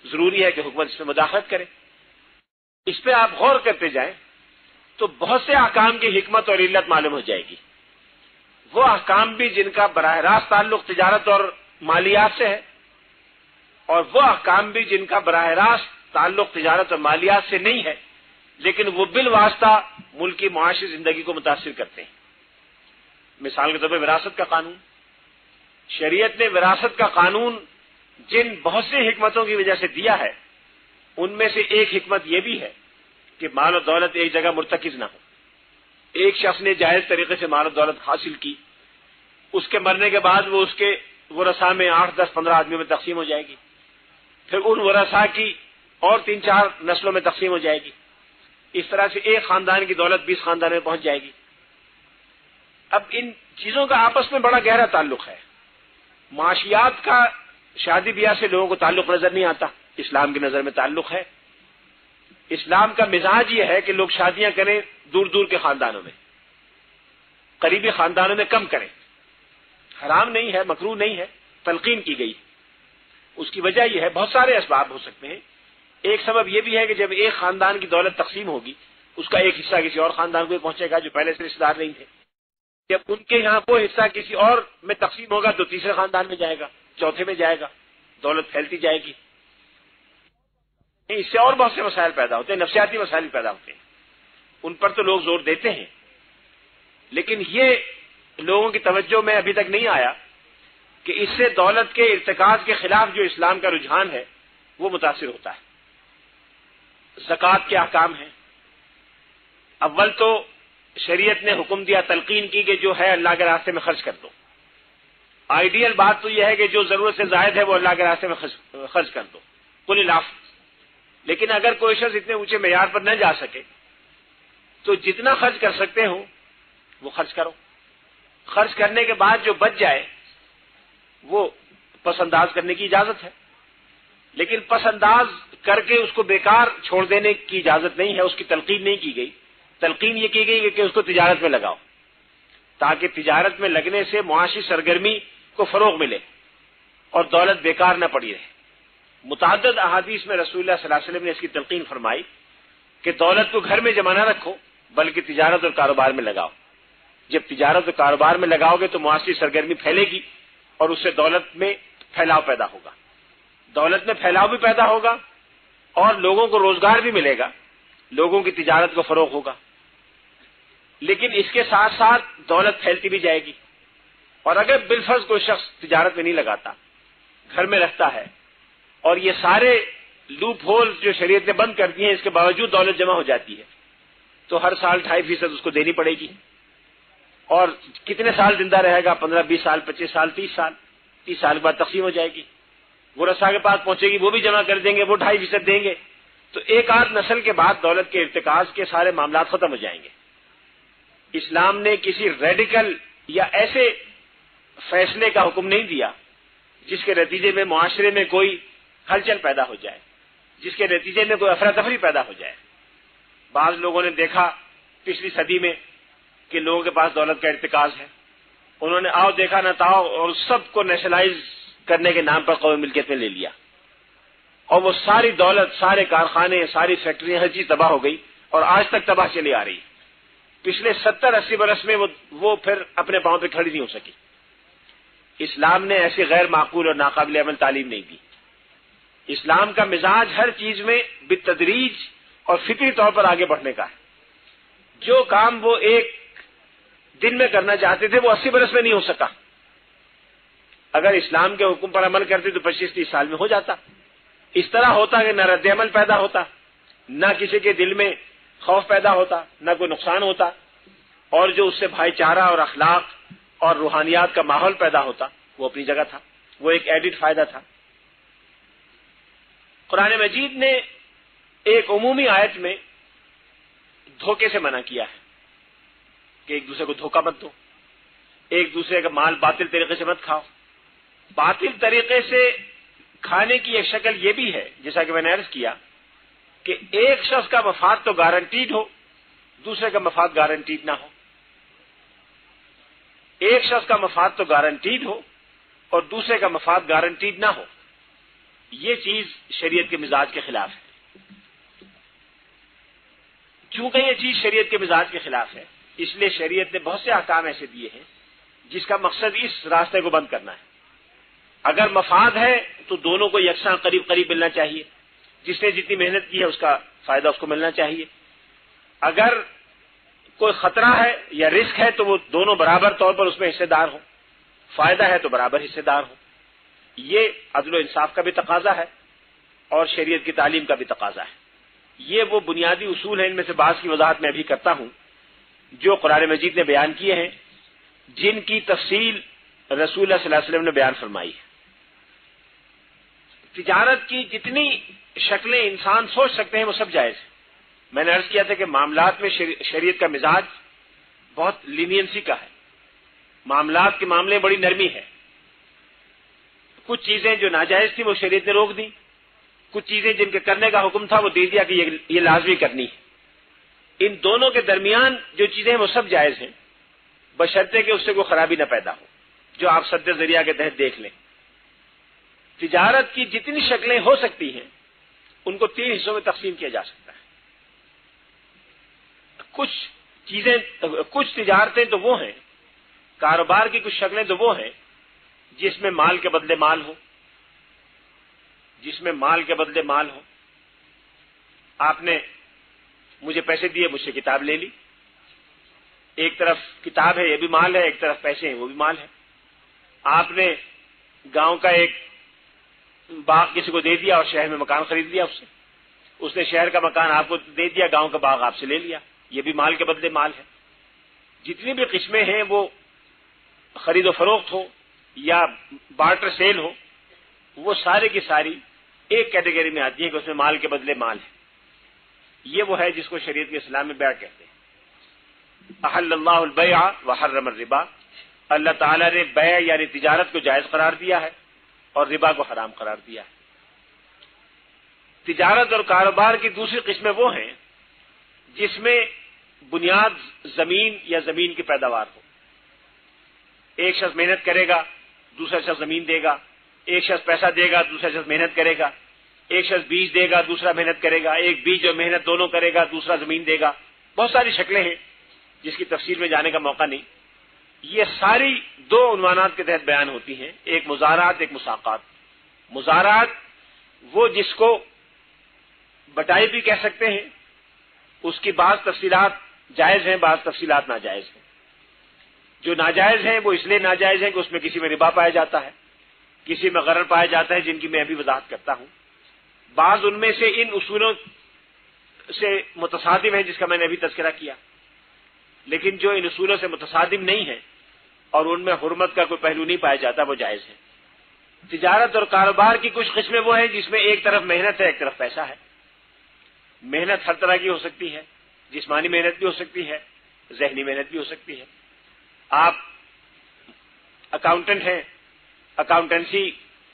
ضروری ہے کہ حکومت اس میں مداخلت کرے. اس پہ آپ غور کرتے جائیں تو بہت سے احکام کی حکمت اور علت معلوم ہو جائے گی. وہ احکام بھی جن کا براہ راست تعلق تجارت اور مالیات سے ہے، اور وہ احکام بھی جن کا براہ راست تعلق تجارت اور مالیات سے نہیں ہے، لیکن وہ بالواسطہ ملک کی معاشی زندگی کو متاثر کرتے ہیں. مثال کے طور پر وراثت کا قانون. شریعت نے وراثت کا قانون جن بہت سی حکمتوں کی وجہ سے دیا ہے، ان میں سے ایک حکمت یہ بھی ہے کہ مال و دولت ایک جگہ مرتکز نہ ہو. ایک شخص نے جائز طریقے سے مال و دولت حاصل کی، اس کے مرنے کے بعد وہ اس کے ورثاء میں 8 10 15 آدمیوں میں تقسیم ہو جائے گی. پھر ان ورثاء کی اور 3 4 نسلوں میں تقسیم ہو جائے گی. اس طرح سے ایک خاندان کی دولت 20 خاندان میں پہنچ جائے گی. اب ان چیزوں کا آپس میں بڑا گہرا تعلق ہے. معاشیات کا شادی بیاہ سے لوگوں کو تعلق نظر نہیں آتا، اسلام کی نظر میں تعلق ہے۔ اسلام کا مزاج یہ ہے کہ لوگ شادیاں کریں دور دور کے خاندانوں میں، قریبی خاندانوں میں کم کریں۔ حرام نہیں ہے، مکروہ نہیں ہے، تلقین کی گئی۔ اس کی وجہ یہ ہے، بہت سارے اسباب ہو سکتے ہیں۔ ایک سبب یہ بھی ہے کہ جب ایک خاندان کی دولت تقسیم ہوگی، اس کا ایک حصہ کسی اور خاندان کو پہنچے گا جو پہلے سے رشتے دار نہیں تھے۔ جب ان کے یہاں وہ حصہ کسی اور میں تقسیم ہوگا تو تیسرے خاندان میں جائے گا، چوتھے میں جائے گا، دولت پھیلتی جائے گی۔ اس سے اور بہت سے مسائل پیدا ہوتے ہیں، نفسیاتی مسائل پیدا ہوتے ہیں، ان پر تو لوگ زور دیتے ہیں، لیکن یہ لوگوں کی توجہ میں ابھی تک نہیں آیا کہ اس سے دولت کے ارتکاز کے خلاف جو اسلام کا رجحان ہے وہ متاثر ہوتا ہے۔ زکوٰۃ کے احکام ہیں۔ اول تو شریعت نے حکم دیا، تلقین کی کہ جو ہے اللہ کے راستے میں خرچ کر دو۔ آئیڈیل بات تو یہ ہے کہ جو ضرورت سے زائد ہے وہ اللہ کے راستے میں خرچ کر دو، کل العفو۔ لیکن اگر کوئی شخص اتنے اونچے معیار پر نہ جا سکے تو جتنا خرچ کر سکتے ہو وہ خرچ کرو۔ خرچ کرنے کے بعد جو بچ جائے وہ پس انداز کرنے کی اجازت ہے، لیکن پس انداز کر کے اس کو بیکار چھوڑ دینے کی اجازت نہیں ہے، اس کی تلقین نہیں کی گئی۔ تلقین یہ کی گئی کہ اس کو تجارت میں لگاؤ، تاکہ تجارت میں لگنے سے معاشی سرگرمی کو فروغ ملے اور دولت بیکار نہ پڑی رہے۔ متعدد احادیث میں رسول اللہ صلی اللہ علیہ وسلم نے اس کی تلقین فرمائی کہ دولت کو گھر میں جمع نہ رکھو بلکہ تجارت اور کاروبار میں لگاؤ۔ جب تجارت اور کاروبار میں لگاؤ گے تو معاشی سرگرمی پھیلے گی اور اس سے دولت میں پھیلاؤ پیدا ہوگا، دولت میں پھیلاؤ بھی پیدا ہوگا اور لوگوں کو روزگار بھی ملے گا، لوگوں کی تجارت کو فروغ ہوگا۔ لیکن اس کے ساتھ ساتھ دولت پھیلتی بھی جائے گی، اور اگر بالفرض کوئی شخص تجارت میں نہیں لگاتا، گھر میں رکھتا ہے اور یہ سارے لوپ ہول جو شریعت نے بند کر دیے ہیں اس کے باوجود دولت جمع ہو جاتی ہے تو ہر سال 2.5% اس کو دینی پڑے گی، اور کتنے سال زندہ رہے گا؟ 15 20 سال، 25 سال، 30 سال۔ 30 سال کے بعد تقسیم ہو جائے گی، ورثاء کے پاس پہنچے گی، وہ بھی جمع کر دیں گے، وہ 2.5% دیں گے، تو ایک آدھ نسل کے بعد دولت کے ارتکاز کے سارے معاملات ختم ہو جائیں گے۔ اسلام نے کسی ریڈیکل یا ایسے فیصلے کا حکم نہیں دیا جس کے نتیجے میں معاشرے میں کوئی ہلچل پیدا ہو جائے، جس کے نتیجے میں کوئی افراتفری پیدا ہو جائے۔ بعض لوگوں نے دیکھا پچھلی صدی میں کہ لوگوں کے پاس دولت کا ارتکاز ہے، انہوں نے آؤ دیکھا نہ تاؤ اور سب کو نیشنلائز کرنے کے نام پر قومی ملکیت میں لے لیا، اور وہ ساری دولت، سارے کارخانے، ساری فیکٹریاں، ہر چیز تباہ ہو گئی اور آج تک تباہ چلی آ رہی ہے۔ پچھلے 70-80 برس میں وہ پھر اپنے پاؤں پہ کھڑی نہیں ہو سکی۔ اسلام نے ایسی غیر معقول اور ناقابل عمل تعلیم نہیں دی۔ اسلام کا مزاج ہر چیز میں بالتدریج اور فطری طور پر آگے بڑھنے کا ہے۔ جو کام وہ ایک دن میں کرنا چاہتے تھے وہ 80 برس میں نہیں ہو سکا، اگر اسلام کے حکم پر عمل کرتے تو 25-30 سال میں ہو جاتا۔ اس طرح ہوتا کہ نہ رد عمل پیدا ہوتا، نہ کسی کے دل میں خوف پیدا ہوتا، نہ کوئی نقصان ہوتا، اور جو اس سے بھائی چارہ اور اخلاق اور روحانیات کا ماحول پیدا ہوتا وہ اپنی جگہ تھا، وہ ایک ایڈڈ فائدہ تھا۔ قرآن مجید نے ایک عمومی آیت میں دھوکے سے منع کیا ہے کہ ایک دوسرے کو دھوکہ مت دو، ایک دوسرے کا مال باطل طریقے سے مت کھاؤ۔ باطل طریقے سے کھانے کی ایک شکل یہ بھی ہے، جیسا کہ میں نے عرض کیا، کہ ایک شخص کا مفاد تو گارنٹیڈ ہو، دوسرے کا مفاد گارنٹیڈ نہ ہو۔ ایک شخص کا مفاد تو گارنٹیڈ ہو اور دوسرے کا مفاد گارنٹیڈ نہ ہو، یہ چیز شریعت کے مزاج کے خلاف ہے۔ چونکہ یہ چیز شریعت کے مزاج کے خلاف ہے، اس لیے شریعت نے بہت سے احکام ایسے دیے ہیں جس کا مقصد اس راستے کو بند کرنا ہے۔ اگر مفاد ہے تو دونوں کو یکساں قریب قریب ملنا چاہیے، جس نے جتنی محنت کی ہے اس کا فائدہ اس کو ملنا چاہیے۔ اگر کوئی خطرہ ہے یا رسک ہے تو وہ دونوں برابر طور پر اس میں حصے دار ہوں، فائدہ ہے تو برابر حصے دار ہوں۔ یہ عدل و انصاف کا بھی تقاضا ہے اور شریعت کی تعلیم کا بھی تقاضا ہے۔ یہ وہ بنیادی اصول ہیں، ان میں سے بعض کی وضاحت میں ابھی کرتا ہوں، جو قرآن مجید نے بیان کیے ہیں، جن کی تفصیل رسول اللہ صلی اللہ علیہ وسلم نے بیان فرمائی ہے۔ تجارت کی جتنی شکلیں انسان سوچ سکتے ہیں وہ سب جائز ہیں۔ میں نے عرض کیا تھا کہ معاملات میں شریعت کا مزاج بہت لینینسی کا ہے، معاملات کے معاملے میں بڑی نرمی ہے۔ کچھ چیزیں جو ناجائز تھیں وہ شریعت نے روک دی، کچھ چیزیں جن کے کرنے کا حکم تھا وہ دے دیا کہ یہ لازمی کرنی ہے۔ ان دونوں کے درمیان جو چیزیں ہیں وہ سب جائز ہیں، بشرطے کہ اس سے کوئی خرابی نہ پیدا ہو، جو آپ سد ذریعہ کے تحت دیکھ لیں۔ تجارت کی جتنی شکلیں ہو سکتی ہیں ان کو 3 حصوں میں تقسیم کیا جا سکتا ہے۔ کچھ تجارتیں تو وہ ہیں، کاروبار کی کچھ شکلیں تو وہ ہیں جس میں مال کے بدلے مال ہو، آپ نے مجھے پیسے دیے، مجھ سے کتاب لے لی، ایک طرف کتاب ہے یہ بھی مال ہے، ایک طرف پیسے ہیں وہ بھی مال ہے۔ آپ نے گاؤں کا ایک باغ کسی کو دے دیا اور شہر میں مکان خرید لیا اس نے شہر کا مکان آپ کو دے دیا، گاؤں کا باغ آپ سے لے لیا، یہ بھی مال کے بدلے مال ہے۔ جتنی بھی قسمیں ہیں وہ خرید و فروخت ہو یا بارٹر سیل ہو، وہ سارے کی ساری ایک کیٹیگری میں آتی ہے کہ اس میں مال کے بدلے مال ہے۔ یہ وہ ہے جس کو شریعت کے اسلام میں بیع کہتے ہیں۔ احل اللہ البیع وحرم الربا، اللہ تعالیٰ نے بیع یعنی تجارت کو جائز قرار دیا ہے اور ربا کو حرام قرار دیا ہے۔ تجارت اور کاروبار کی دوسری قسمیں وہ ہیں جس میں بنیاد زمین یا زمین کی پیداوار ہو۔ ایک شخص محنت کرے گا، دوسرا شخص زمین دے گا، ایک شخص پیسہ دے گا، دوسرا شخص محنت کرے گا، ایک شخص بیج دے گا، دوسرا محنت کرے گا، ایک بیج اور محنت دونوں کرے گا، دوسرا زمین دے گا۔ بہت ساری شکلیں ہیں جس کی تفصیل میں جانے کا موقع نہیں۔ یہ ساری 2 عنوانات کے تحت بیان ہوتی ہیں، ایک مزارعات، ایک مساقات۔ مزارعات وہ جس کو بٹائی بھی کہہ سکتے ہیں، اس کی بعض تفصیلات جائز ہیں، بعض تفصیلات ناجائز ہیں۔ جو ناجائز ہیں وہ اس لیے ناجائز ہیں کہ اس میں کسی میں ربا پایا جاتا ہے، کسی میں غرر پایا جاتا ہے، جن کی میں ابھی وضاحت کرتا ہوں۔ بعض ان میں سے ان اصولوں سے متصادم ہیں جس کا میں نے ابھی تذکرہ کیا، لیکن جو ان اصولوں سے متصادم نہیں ہے اور ان میں حرمت کا کوئی پہلو نہیں پایا جاتا وہ جائز ہے۔ تجارت اور کاروبار کی کچھ قسمیں وہ ہیں جس میں ایک طرف محنت ہے، ایک طرف پیسہ ہے۔ محنت ہر طرح کی ہو سکتی ہے، جسمانی محنت بھی ہو سکتی ہے، ذہنی محنت بھی ہو سکتی ہے۔ آپ اکاؤنٹنٹ ہیں، اکاؤنٹنسی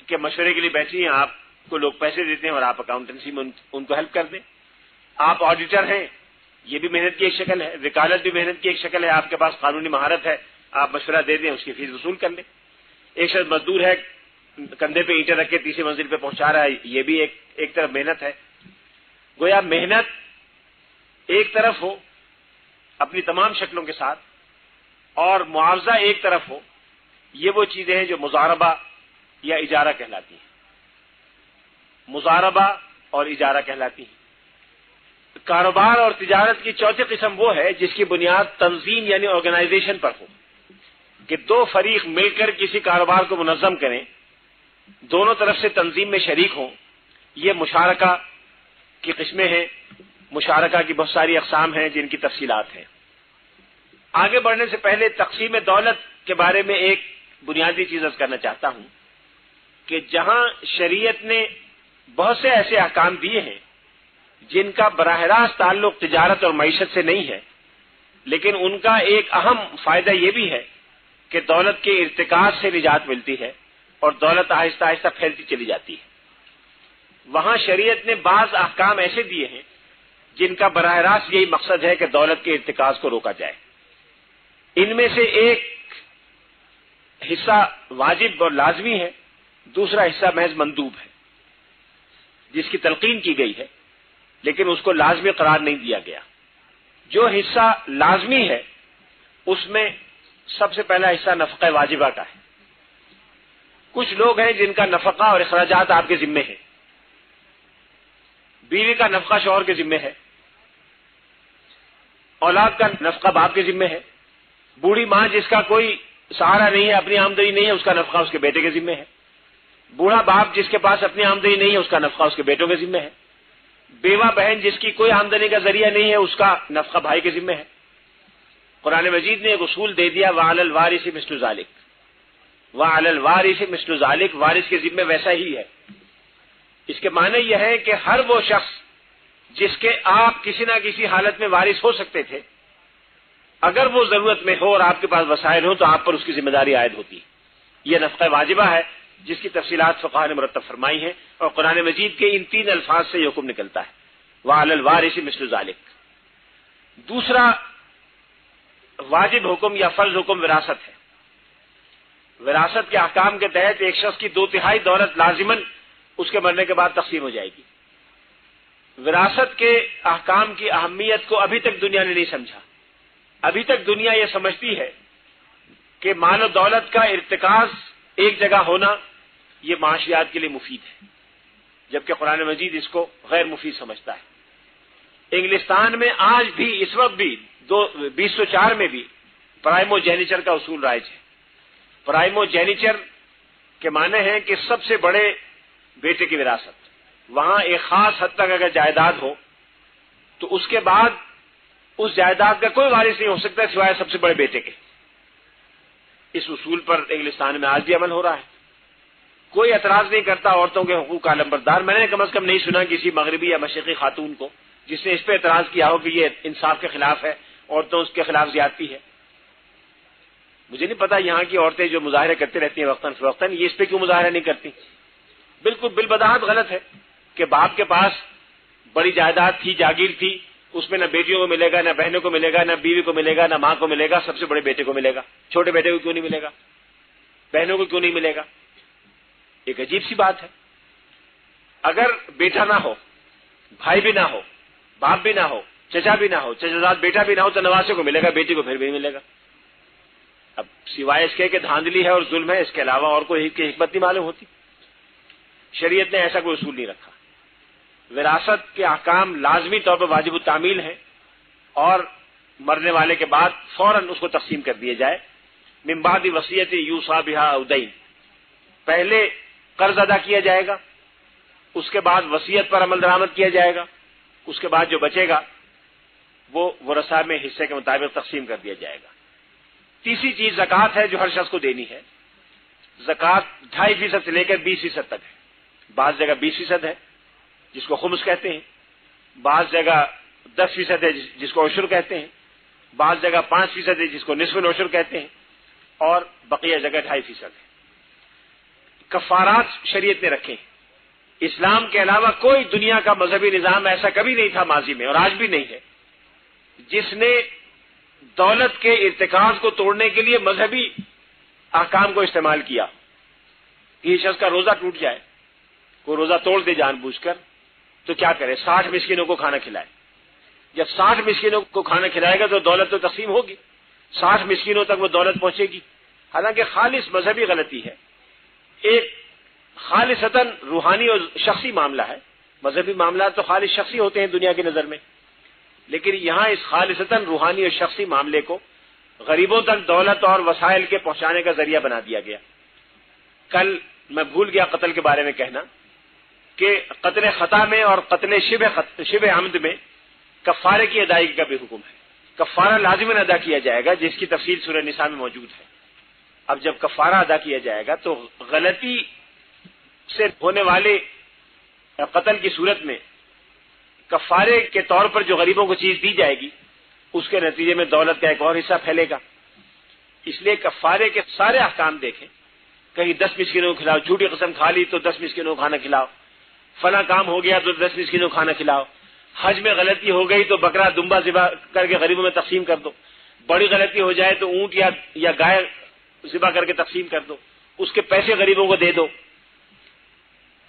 کے مشورے کے لیے بیٹھی ہیں، آپ کو لوگ پیسے دیتے ہیں اور آپ اکاؤنٹنسی میں ان کو ہیلپ کر دیں۔ آپ آڈیٹر ہیں، یہ بھی محنت کی ایک شکل ہے، وکالت بھی محنت کی ایک شکل ہے، آپ کے پاس قانونی مہارت ہے، آپ مشورہ دے دیں، اس کی فیس وصول کر لیں۔ ایک شخص مزدور ہے، کندھے پہ اینٹیں رکھ کے 3ری منزل پہ پہنچا رہا ہے، یہ بھی ایک طرف محنت ہے۔ گویا محنت ایک طرف ہو اپنی تمام شکلوں کے ساتھ اور معاوضہ ایک طرف ہو، یہ وہ چیزیں ہیں جو مضاربہ یا اجارہ کہلاتی ہیں۔ مضاربہ اور اجارہ کہلاتی ہیں۔ کاروبار اور تجارت کی چوتھی قسم وہ ہے جس کی بنیاد تنظیم یعنی آرگنائزیشن پر ہو، کہ 2 فریق مل کر کسی کاروبار کو منظم کریں، دونوں طرف سے تنظیم میں شریک ہوں۔ یہ مشارکہ کی قسمیں ہیں، مشارکہ کی بہت ساری اقسام ہیں جن کی تفصیلات ہیں۔ آگے بڑھنے سے پہلے تقسیم دولت کے بارے میں ایک بنیادی چیز عرض کرنا چاہتا ہوں کہ جہاں شریعت نے بہت سے ایسے احکام دیے ہیں جن کا براہ راست تعلق تجارت اور معیشت سے نہیں ہے، لیکن ان کا ایک اہم فائدہ یہ بھی ہے کہ دولت کے ارتکاز سے نجات ملتی ہے اور دولت آہستہ آہستہ پھیلتی چلی جاتی ہے۔ وہاں شریعت نے بعض احکام ایسے دیے ہیں جن کا براہ راست یہی مقصد ہے کہ دولت کے ارتکاز کو روکا جائے۔ ان میں سے ایک حصہ واجب اور لازمی ہے، دوسرا حصہ محض مندوب ہے جس کی تلقین کی گئی ہے، لیکن اس کو لازمی قرار نہیں دیا گیا۔ جو حصہ لازمی ہے اس میں سب سے پہلا حصہ نفقہ واجبہ کا ہے۔ کچھ لوگ ہیں جن کا نفقہ اور اخراجات آپ کے ذمے ہیں۔ بیوی کا نفقہ شوہر کے ذمے ہے، اولاد کا نفقہ باپ کے ذمے ہے، بوڑھی ماں جس کا کوئی سہارا نہیں ہے، اپنی آمدنی نہیں ہے، اس کا نفقہ اس کے بیٹے کے ذمے ہے، بوڑھا باپ جس کے پاس اپنی آمدنی نہیں ہے، اس کا نفقہ اس کے بیٹوں کے ذمے ہے، بیوہ بہن جس کی کوئی آمدنی کا ذریعہ نہیں ہے، اس کا نفقہ بھائی کے ذمے ہے۔ قرآن مجید نے ایک اصول دے دیا، وَعَلَى الْوَارِثِ مِثْلُ ذَلِكَ، وَعَلَى الْوَارِثِ مِثْلُ ذَلِكَ، وارث کے ذمے ویسا ہی ہے۔ اس کے معنی یہ ہے کہ ہر وہ شخص جس کے آپ کسی نہ کسی حالت میں وارث ہو سکتے تھے، اگر وہ ضرورت میں ہو اور آپ کے پاس وسائل ہو تو آپ پر اس کی ذمہ داری عائد ہوتی ہے۔ یہ نفقہ واجبہ ہے جس کی تفصیلات فقہاء نے مرتب فرمائی ہیں، اور قرآن مجید کے ان 3 الفاظ سے یہ حکم نکلتا ہے، وَعَلَى الْوَارِثِ مِثْلُ ذَلِكَ۔ دوسرا واجب حکم یا فرض حکم وراثت ہے۔ وراثت کے احکام کے تحت ایک شخص کی 2/3 دولت لازماً اس کے مرنے کے بعد تقسیم ہو جائے گی۔ وراثت کے احکام کی اہمیت کو ابھی تک دنیا نے نہیں سمجھا۔ ابھی تک دنیا یہ سمجھتی ہے کہ مال و دولت کا ارتکاز ایک جگہ ہونا یہ معاشیات کے لیے مفید ہے، جبکہ قرآن مجید اس کو غیر مفید سمجھتا ہے۔ انگلستان میں آج بھی، اس وقت بھی 2004 میں بھی پرائمو جینیچر کا اصول رائج ہے۔ پرائمو جینیچر کے معنی ہے کہ سب سے بڑے بیٹے کی وراثت۔ وہاں ایک خاص حد تک اگر جائیداد ہو تو اس کے بعد اس جائیداد کا کوئی وارث نہیں ہو سکتا سوائے سب سے بڑے بیٹے کے۔ اس اصول پر انگلستان میں آج بھی عمل ہو رہا ہے۔ کوئی اعتراض نہیں کرتا عورتوں کے حقوق کا علمبردار۔ میں نے کم از کم نہیں سنا کسی مغربی یا مشرقی خاتون کو جس نے اس پہ اعتراض کیا ہو کہ یہ انصاف کے خلاف ہے، عورتوں اس کے خلاف زیادتی ہے۔ مجھے نہیں پتا یہاں کی عورتیں جو مظاہرے کرتی رہتی ہیں وقتاً فوقتاً، یہ اس پہ کیوں مظاہرہ نہیں کرتی۔ بالکل بالبداہت غلط ہے کہ باپ کے پاس بڑی جائیداد تھی، جاگیر تھی، اس میں نہ بیٹیوں کو ملے گا، نہ بہنوں کو ملے گا، نہ بیوی کو ملے گا، نہ ماں کو ملے گا، سب سے بڑے بیٹے کو ملے گا۔ چھوٹے بیٹے کو کیوں نہیں ملے گا؟ بہنوں کو کیوں نہیں ملے گا؟ ایک عجیب سی بات ہے۔ اگر بیٹا نہ ہو، بھائی بھی نہ ہو، باپ بھی نہ ہو، چچا بھی نہ ہو، چچا زاد بیٹا بھی نہ ہو تو نواسے کو ملے گا، بیٹی کو پھر بھی ملے گا۔ اب سوائے اس کے کہ دھاندلی ہے اور ظلم ہے، اس کے علاوہ اور کوئی حکمت نہیں معلوم ہوتی۔ شریعت نے ایسا کوئی اصول نہیں رکھا۔ وراثت کے احکام لازمی طور پر واجب التعمیل ہیں، اور مرنے والے کے بعد فوراً اس کو تقسیم کر دیا جائے۔ من بعد وصیت یوصی بها او دین، پہلے قرض ادا کیا جائے گا، اس کے بعد وصیت پر عمل درآمد کیا جائے گا، اس کے بعد جو بچے گا وہ ورثاء میں حصے کے مطابق تقسیم کر دیا جائے گا۔ تیسری چیز زکوٰۃ ہے جو ہر شخص کو دینی ہے۔ زکوٰۃ 2.5% سے لے کر 20% تک ہے۔ بعض جگہ 20% ہے جس کو خمس کہتے ہیں، بعض جگہ 10% ہے جس کو عشر کہتے ہیں، بعض جگہ 5% ہے جس کو نصف العشر کہتے ہیں، اور بقیہ جگہ 2.5% ہے۔ کفارات شریعت نے رکھے ہیں۔ اسلام کے علاوہ کوئی دنیا کا مذہبی نظام ایسا کبھی نہیں تھا ماضی میں، اور آج بھی نہیں ہے، جس نے دولت کے ارتکاز کو توڑنے کے لیے مذہبی احکام کو استعمال کیا۔ یہ شخص کا روزہ ٹوٹ جائے، کوئی روزہ توڑ دے جان بوجھ کر، تو کیا کرے؟ 60 مسکینوں کو کھانا کھلائے۔ جب 60 مسکینوں کو کھانا کھلائے گا تو دولت تو تقسیم ہوگی، 60 مسکینوں تک وہ دولت پہنچے گی۔ حالانکہ خالص مذہبی غلطی ہے، ایک خالصتاً روحانی اور شخصی معاملہ ہے۔ مذہبی معاملات تو خالص شخصی ہوتے ہیں دنیا کی نظر میں، لیکن یہاں اس خالصتاً روحانی اور شخصی معاملے کو غریبوں تک دولت اور وسائل کے پہنچانے کا ذریعہ بنا دیا گیا۔ کل میں بھول گیا قتل کے بارے میں کہنا کہ قتل خطا میں اور قتل شبہ عمد میں کفارے کی ادائیگی کا بھی حکم ہے۔ کفارہ لازماً ادا کیا جائے گا، جس کی تفصیل سورہ نساء میں موجود ہے۔ اب جب کفارہ ادا کیا جائے گا تو غلطی سے ہونے والے قتل کی صورت میں کفارے کے طور پر جو غریبوں کو چیز دی جائے گی، اس کے نتیجے میں دولت کا ایک اور حصہ پھیلے گا۔ اس لیے کفارے کے سارے احکام دیکھیں، کہیں 10 مسکینوں کو کھلاؤ، جھوٹی قسم کھا لی تو 10 مسکینوں کو کھانا کھلاؤ، فلاں کام ہو گیا تو 10 مسکینوں کو کھانا کھلاؤ، حج میں غلطی ہو گئی تو بکرا دمبا ذبح کر کے غریبوں میں تقسیم کر دو، بڑی غلطی ہو جائے تو اونٹ یا گائے ذبح کر کے تقسیم کر دو، اس کے پیسے غریبوں کو دے دو۔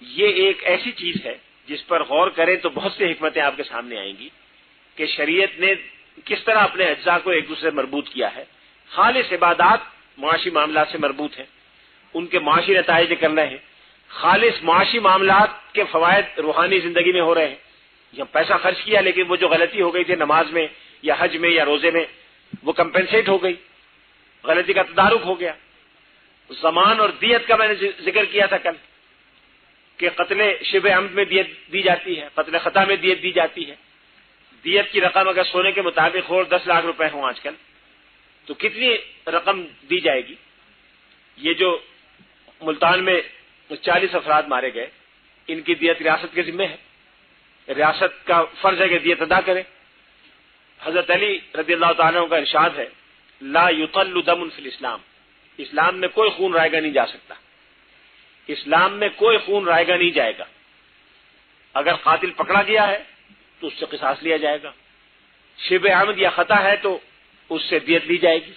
یہ ایک ایسی چیز ہے جس پر غور کریں تو بہت سی حکمتیں آپ کے سامنے آئیں گی کہ شریعت نے کس طرح اپنے اجزاء کو ایک دوسرے سے مربوط کیا ہے۔ خالص عبادات معاشی معاملات سے مربوط ہیں، ان کے معاشی نتائج نکل رہے ہیں۔ خالص معاشی معاملات کے فوائد روحانی زندگی میں ہو رہے ہیں۔ یہ پیسہ خرچ کیا لیکن وہ جو غلطی ہو گئی تھی نماز میں یا حج میں یا روزے میں، وہ کمپنسیٹ ہو گئی، غلطی کا تدارک ہو گیا۔ زمان اور دیت کا میں نے ذکر کیا تھا کل کہ قتل شبہ عمد میں دیت دی جاتی ہے، قتل خطا میں دیت دی جاتی ہے۔ دیت کی رقم اگر سونے کے مطابق ہو 10 لاکھ روپے ہوں آج کل، تو کتنی رقم دی جائے گی؟ یہ جو ملتان میں 40 افراد مارے گئے، ان کی دیت ریاست کے ذمہ ہے، ریاست کا فرض ہے کہ دیت ادا کرے۔ حضرت علی رضی اللہ تعالیٰ عنہ کا ارشاد ہے، لا یطل دم فی الاسلام، اسلام میں کوئی خون رائے گا نہیں جا سکتا۔ اسلام میں کوئی خون رائے گا نہیں جائے گا. اگر قاتل پکڑا گیا ہے تو اس سے قصاص لیا جائے گا. شبہ عمد یا خطا ہے تو اس سے دیت لی جائے گی.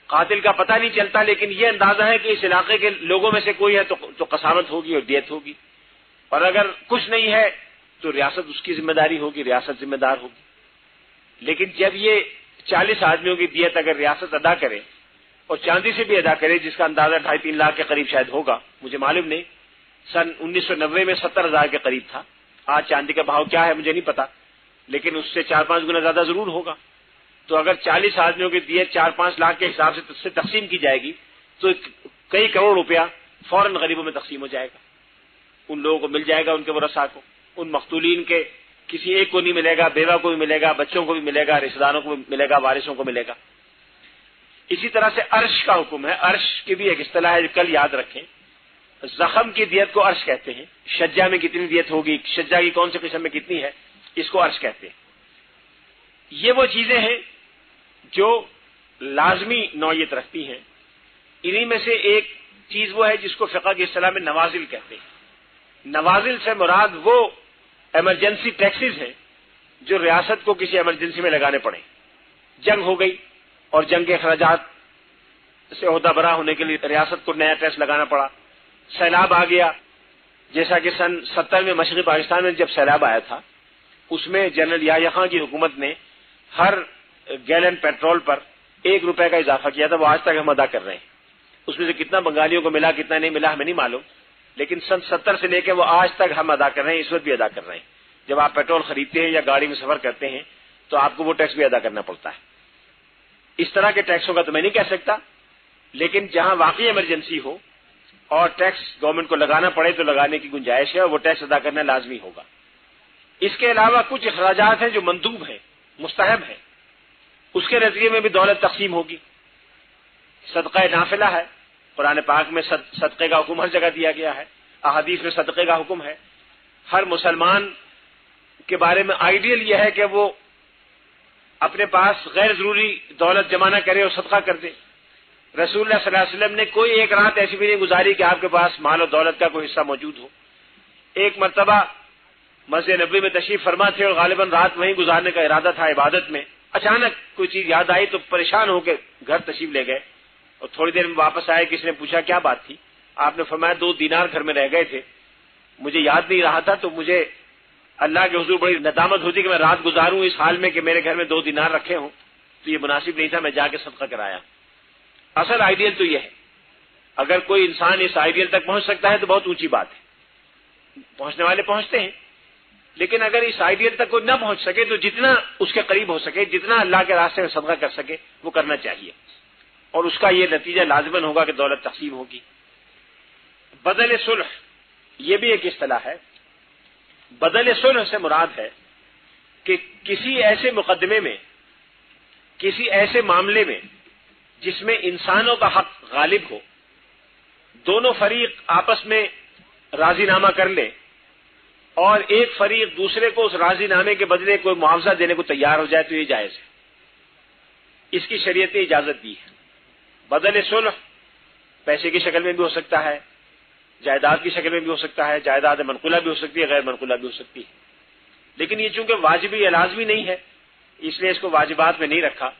قاتل کا پتہ نہیں چلتا لیکن یہ اندازہ ہے کہ اس علاقے کے لوگوں میں سے کوئی ہے تو قصاص ہوگی اور دیت ہوگی. اور اگر کچھ نہیں ہے تو ریاست اس کی ذمہ داری ہوگی، ریاست ذمہ دار ہوگی. لیکن جب یہ 40 آدمیوں کی دیت اگر ریاست ادا کرے اور چاندی سے بھی ادا کرے جس کا اندازہ 2.5-3 لاکھ کے قریب شاید ہوگا، مجھے معلوم نہیں، سن 1990 میں 70,000 کے قریب تھا. آج چاندی کا بھاؤ کیا ہے مجھے نہیں پتا، لیکن اس سے 4-5 گنا زیادہ ضرور ہوگا. تو اگر 40 آدمیوں کی دیت 4-5 لاکھ کے حساب سے تقسیم کی جائے گی تو کئی کروڑ روپیہ فوراً غریبوں میں تقسیم ہو جائے گا. ان لوگوں کو مل جائے گا، ان کے ورثاء کو. ان مقتولین کے کسی ایک کو نہیں ملے گا، بیوہ کو بھی ملے گا، بچوں کو بھی ملے گا، رشتہ داروں کو بھی ملے گا، وارثوں کو ملے گا. اسی طرح سے عرش کا حکم ہے. عرش کی بھی ایک اصطلاح ہے جو کل یاد رکھیں. زخم کی دیت کو عرش کہتے ہیں. شجع میں کتنی دیت ہوگی، شجع کی کون سی قسم میں کتنی ہے، اس کو عرش کہتے ہیں. یہ وہ چیزیں ہیں جو لازمی نوعیت رکھتی ہیں. انہی میں سے ایک چیز وہ ہے جس کو فقہ کی اصطلاح میں نوازل کہتے ہیں. نوازل سے مراد وہ ایمرجنسی ٹیکسز ہیں جو ریاست کو کسی ایمرجنسی میں لگانے پڑے. جنگ ہو گئی اور جنگ کے اخراجات سے عہدہ برا ہونے کے لیے ریاست کو نیا ٹیکس لگانا پڑا. سیلاب آ گیا، جیسا کہ سن 70 میں مشرقی پاکستان میں جب سیلاب آیا تھا، اس میں جنرل یحییٰ خان کی حکومت نے ہر گیلن پیٹرول پر 1 روپے کا اضافہ کیا تھا. وہ آج تک ہم ادا کر رہے ہیں. اس میں سے کتنا بنگالیوں کو ملا کتنا نہیں ملا ہمیں نہیں معلوم، لیکن سن 70 سے لے کے وہ آج تک ہم ادا کر رہے ہیں، اس وقت بھی ادا کر رہے ہیں. جب آپ پیٹرول خریدتے ہیں یا گاڑی میں سفر کرتے ہیں تو آپ کو وہ ٹیکس بھی ادا کرنا پڑتا ہے. اس طرح کے ٹیکسوں کا تو میں نہیں کہہ سکتا، لیکن جہاں واقعی ایمرجنسی ہو اور ٹیکس گورنمنٹ کو لگانا پڑے تو لگانے کی گنجائش ہے اور وہ ٹیکس ادا کرنا لازمی ہوگا. اس کے علاوہ کچھ اخراجات ہیں جو مندوب ہیں، مستحب ہیں، اس کے نظریے میں بھی دولت تقسیم ہوگی. صدقہ نافلہ ہے، قرآن پاک میں صدقے کا حکم ہر جگہ دیا گیا ہے، احادیث میں صدقے کا حکم ہے. ہر مسلمان کے بارے میں آئیڈیل یہ ہے کہ وہ اپنے پاس غیر ضروری دولت جمع نہ کرے اور صدقہ کر دے. رسول اللہ صلی اللہ علیہ وسلم نے کوئی ایک رات ایسی بھی نہیں گزاری کہ آپ کے پاس مال و دولت کا کوئی حصہ موجود ہو. ایک مرتبہ مسجد نبوی میں تشریف فرما تھے اور غالباً رات وہیں گزارنے کا ارادہ تھا عبادت میں. اچانک کوئی چیز یاد آئی تو پریشان ہو کے گھر تشریف لے گئے اور تھوڑی دیر میں واپس آئے. کسی نے پوچھا کیا بات تھی؟ آپ نے فرمایا 2 دینار گھر میں رہ گئے تھے، مجھے یاد نہیں رہا تھا، تو مجھے اللہ کے حضور بڑی ندامت ہوتی کہ میں رات گزاروں اس حال میں کہ میرے گھر میں 2 دینار رکھے ہوں، تو یہ مناسب نہیں تھا، میں جا کے صدقہ کرایا. اصل آئیڈیل تو یہ ہے. اگر کوئی انسان اس آئیڈیل تک پہنچ سکتا ہے تو بہت اونچی بات ہے. پہنچنے والے پہنچتے ہیں، لیکن اگر اس آئیڈیل تک کوئی نہ پہنچ سکے تو جتنا اس کے قریب ہو سکے، جتنا اللہ کے راستے میں صدقہ کر سکے وہ کرنا چاہیے، اور اس کا یہ نتیجہ لازماً ہوگا کہ دولت تقسیم ہوگی. بدل صلح یہ بھی ایک اصطلاح ہے. بدل صلح سے مراد ہے کہ کسی ایسے مقدمے میں، کسی ایسے معاملے میں جس میں انسانوں کا حق غالب ہو، دونوں فریق آپس میں راضی نامہ کر لیں اور ایک فریق دوسرے کو اس راضی نامے کے بدلے کوئی معاوضہ دینے کو تیار ہو جائے تو یہ جائز ہے. اس کی شریعت نے اجازت دی ہے. بدل صلح پیسے کی شکل میں بھی ہو سکتا ہے، جائیداد کی شکل میں بھی ہو سکتا ہے، جائیداد منقولہ بھی ہو سکتی ہے، غیر منقولہ بھی ہو سکتی ہے. لیکن یہ چونکہ واجبی یا لازمی نہیں ہے اس لیے اس کو واجبات میں نہیں رکھا،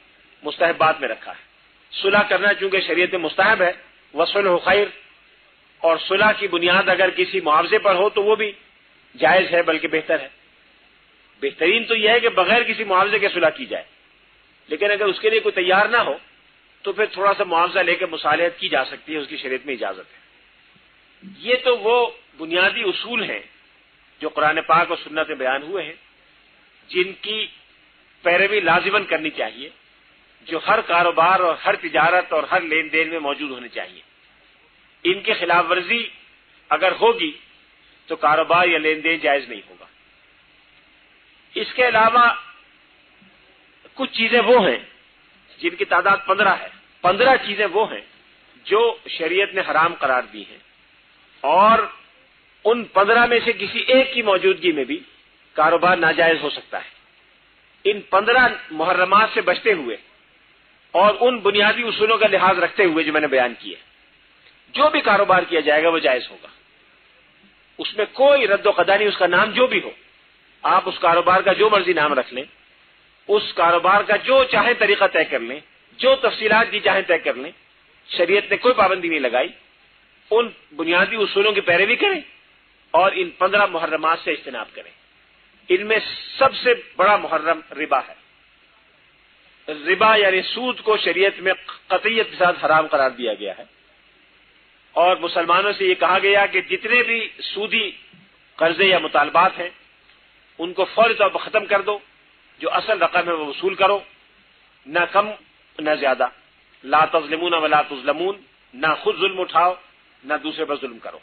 مستحبات میں رکھا ہے. صلح کرنا چونکہ شریعت میں مستحب ہے، وصلح خیر، اور صلح کی بنیاد اگر کسی معاوضے پر ہو تو وہ بھی جائز ہے بلکہ بہتر ہے. بہترین تو یہ ہے کہ بغیر کسی معاوضے کے صلح کی جائے، لیکن اگر اس کے لیے کوئی تیار نہ ہو تو پھر تھوڑا سا معاوضہ لے کے مصالحت کی جا سکتی ہے، اس کی شریعت میں اجازت ہے. یہ تو وہ بنیادی اصول ہیں جو قرآن پاک اور سنت میں بیان ہوئے ہیں، جن کی پیروی لازماً کرنی چاہیے، جو ہر کاروبار اور ہر تجارت اور ہر لین دین میں موجود ہونے چاہیے. ان کی خلاف ورزی اگر ہوگی تو کاروبار یا لین دین جائز نہیں ہوگا. اس کے علاوہ کچھ چیزیں وہ ہیں جن کی تعداد 15 ہے. 15 چیزیں وہ ہیں جو شریعت نے حرام قرار دی ہیں، اور ان 15 میں سے کسی ایک کی موجودگی میں بھی کاروبار ناجائز ہو سکتا ہے. ان 15 محرمات سے بچتے ہوئے اور ان بنیادی اصولوں کا لحاظ رکھتے ہوئے جو میں نے بیان کیے، جو بھی کاروبار کیا جائے گا وہ جائز ہوگا. اس میں کوئی رد و قدا نہیں، اس کا نام جو بھی ہو، آپ اس کاروبار کا جو مرضی نام رکھ لیں، اس کاروبار کا جو چاہیں طریقہ طے کر لیں، جو تفصیلات دی چاہیں طے کر لیں، شریعت نے کوئی پابندی نہیں لگائی، ان بنیادی اصولوں کی پیروی کریں اور ان 15 محرمات سے اجتناب کریں۔ ان میں سب سے بڑا محرم ربا ہے۔ ربا یعنی سود کو شریعت میں قطعیت کے ساتھ حرام قرار دیا گیا ہے، اور مسلمانوں سے یہ کہا گیا کہ جتنے بھی سودی قرضے یا مطالبات ہیں ان کو فوری طور پر ختم کر دو، جو اصل رقم ہے وہ وصول کرو، نہ کم نہ زیادہ، لا تظلمون ولا تظلمون، نہ خود ظلم اٹھاؤ نہ دوسرے پر ظلم کرو،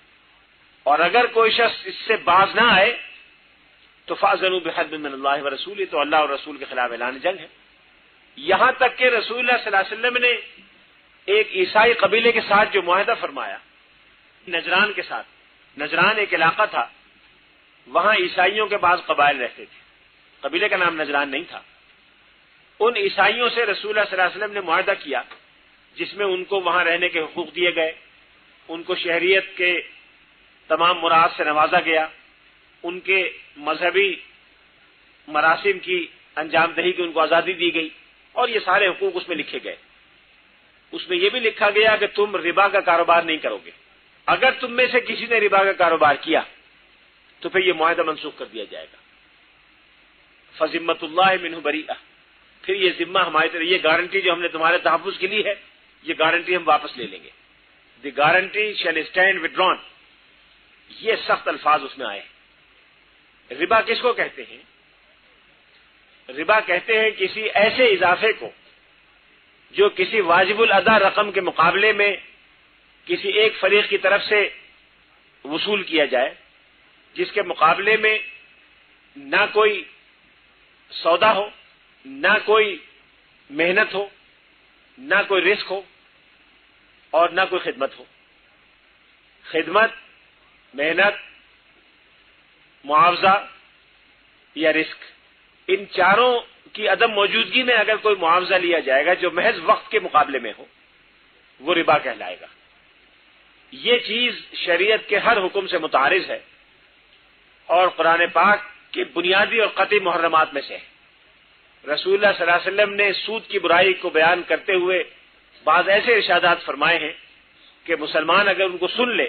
اور اگر کوئی شخص اس سے باز نہ آئے تو فاذنوا بحرب من اللہ ورسولہ، تو اللہ اور رسول کے خلاف اعلان جنگ ہے۔ یہاں تک کہ رسول اللہ صلی اللہ علیہ وسلم نے ایک عیسائی قبیلے کے ساتھ جو معاہدہ فرمایا، نجران کے ساتھ، نجران ایک علاقہ تھا، وہاں عیسائیوں کے بعض قبائل رہتے تھے، قبیلے کا نام نجران نہیں تھا۔ ان عیسائیوں سے رسول اللہ صلی اللہ علیہ وسلم نے معاہدہ کیا جس میں ان کو وہاں رہنے کے حقوق دیے گئے، ان کو شہریت کے تمام مراد سے نوازا گیا، ان کے مذہبی مراسم کی انجام دہی کی ان کو آزادی دی گئی، اور یہ سارے حقوق اس میں لکھے گئے۔ اس میں یہ بھی لکھا گیا کہ تم ربا کا کاروبار نہیں کرو گے، اگر تم میں سے کسی نے ربا کا کاروبار کیا تو پھر یہ معاہدہ منسوخ کر دیا جائے گا۔ فذمۃ اللہ منہ بریئہ، پھر یہ ذمہ ہماری طرف، یہ گارنٹی جو ہم نے تمہارے تحفظ کے لی ہے، یہ گارنٹی ہم واپس لے لیں گے۔ دی گارنٹی شیل اسٹینڈ وڈران، یہ سخت الفاظ اس میں آئے ہیں۔ ربا کس کو کہتے ہیں؟ ربا کہتے ہیں کسی ایسے اضافے کو جو کسی واجب الادا رقم کے مقابلے میں کسی ایک فریق کی طرف سے وصول کیا جائے، جس کے مقابلے میں نہ کوئی سودا ہو، نہ کوئی محنت ہو، نہ کوئی رزق ہو، اور نہ کوئی خدمت ہو۔ خدمت، محنت، معاوضہ یا رزق، ان چاروں کی عدم موجودگی میں اگر کوئی معاوضہ لیا جائے گا جو محض وقت کے مقابلے میں ہو، وہ ربا کہلائے گا۔ یہ چیز شریعت کے ہر حکم سے متعارض ہے اور قرآن پاک کے بنیادی اور قطعی محرمات میں سے ہے۔ رسول اللہ صلی اللہ علیہ وسلم نے سود کی برائی کو بیان کرتے ہوئے بعض ایسے ارشادات فرمائے ہیں کہ مسلمان اگر ان کو سن لے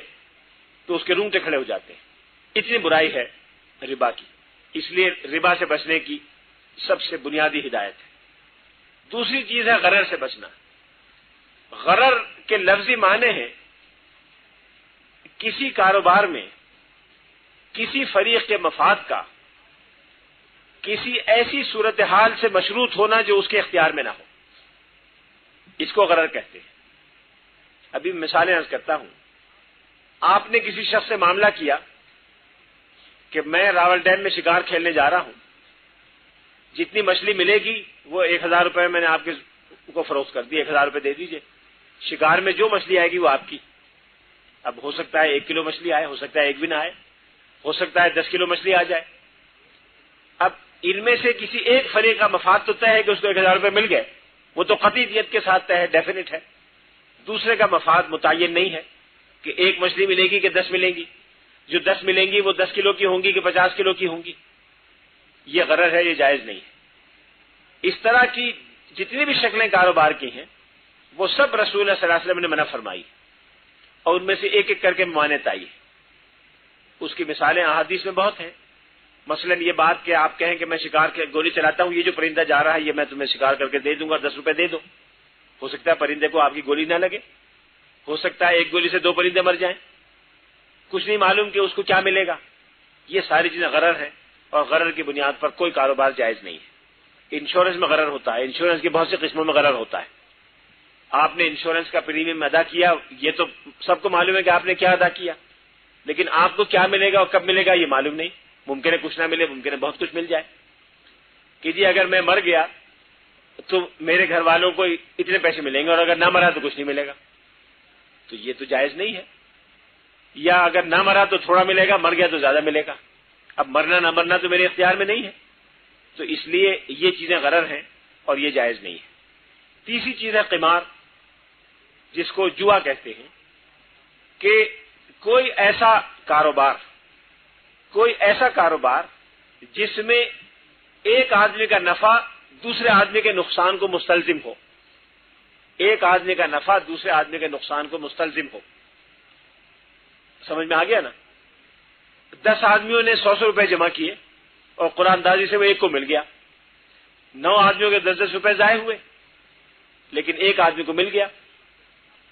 تو اس کے رونگٹے کھڑے ہو جاتے ہیں، اتنی برائی ہے ربا کی۔ اس لیے ربا سے بچنے کی سب سے بنیادی ہدایت ہے۔ دوسری چیز ہے غرر سے بچنا۔ غرر کے لفظی معنی ہیں کسی کاروبار میں کسی فریق کے مفاد کا کسی ایسی صورتحال سے مشروط ہونا جو اس کے اختیار میں نہ ہو، اس کو غرر کہتے ہیں۔ ابھی مثالیں عرض کرتا ہوں۔ آپ نے کسی شخص سے معاملہ کیا کہ میں راول ڈیم میں شکار کھیلنے جا رہا ہوں، جتنی مچھلی ملے گی وہ 1000 روپے میں نے آپ کو فروخت کر دی، 1000 روپے دے دیجئے، شکار میں جو مچھلی آئے گی وہ آپ کی۔ اب ہو سکتا ہے 1 کلو مچھلی آئے، ہو سکتا ہے 1 بھی نہ آئے، ہو سکتا ہے 10 کلو مچھلی آ جائے۔ اب ان میں سے کسی ایک فریق کا مفاد تو طے ہے کہ اس کو 1000 روپے مل گئے، وہ تو قطعیت کے ساتھ طے ہے، ڈیفینٹ ہے۔ دوسرے کا مفاد متعین نہیں ہے کہ 1 مچھلی ملے گی کہ 10 ملیں گی، جو 10 ملیں گی وہ 10 کلو کی ہوں گی کہ 50 کلو کی ہوں گی۔ یہ غرر ہے، یہ جائز نہیں ہے۔ اس طرح کی جتنی بھی شکلیں کاروبار کی ہیں وہ سب رسول اللہ صلی اللہ علیہ وسلم نے منع فرمائی، اور ان میں سے ایک ایک کر کے ممانعت آئی ہے۔ اس کی مثالیں احادیث میں بہت ہیں۔ مثلا یہ بات کہ آپ کہیں کہ میں شکار کے گولی چلاتا ہوں، یہ جو پرندہ جا رہا ہے یہ میں تمہیں شکار کر کے دے دوں گا، 10 روپے دے دو۔ ہو سکتا ہے پرندے کو آپ کی گولی نہ لگے، ہو سکتا ہے ایک گولی سے 2 پرندے مر جائیں، کچھ نہیں معلوم کہ اس کو کیا ملے گا۔ یہ ساری چیزیں غرر ہیں، اور غرر کی بنیاد پر کوئی کاروبار جائز نہیں ہے۔ انشورنس میں غرر ہوتا ہے، انشورنس کی بہت سی قسموں میں غرر ہوتا ہے۔ آپ نے انشورنس کا پریمیم ادا کیا، یہ تو سب کو معلوم ہے کہ آپ نے کیا ادا کیا، لیکن آپ کو کیا ملے گا اور کب ملے گا یہ معلوم نہیں۔ ممکن ہے کچھ نہ ملے، ممکن ہے بہت کچھ مل جائے کہ جی اگر میں مر گیا تو میرے گھر والوں کو اتنے پیسے ملیں گے، اور اگر نہ مرا تو کچھ نہیں ملے گا، تو یہ تو جائز نہیں ہے۔ یا اگر نہ مرا تو تھوڑا ملے گا، مر گیا تو زیادہ ملے گا۔ اب مرنا نہ مرنا تو میرے اختیار میں نہیں ہے، تو اس لیے یہ چیزیں غرر ہیں اور یہ جائز نہیں ہے۔ تیسری چیز ہے قمار، جس کو جوا کہتے ہیں، کہ کوئی ایسا کاروبار کوئی ایسا کاروبار جس میں ایک آدمی کا نفع دوسرے آدمی کے نقصان کو مستلزم ہو، ایک آدمی کا نفع دوسرے آدمی کے نقصان کو مستلزم ہو. سمجھ میں آ گیا نا؟ 10 آدمیوں نے 100 روپے جمع کیے اور قرآن دازی سے وہ ایک کو مل گیا. 9 آدمیوں کے 10 روپے ضائع ہوئے، لیکن ایک آدمی کو مل گیا.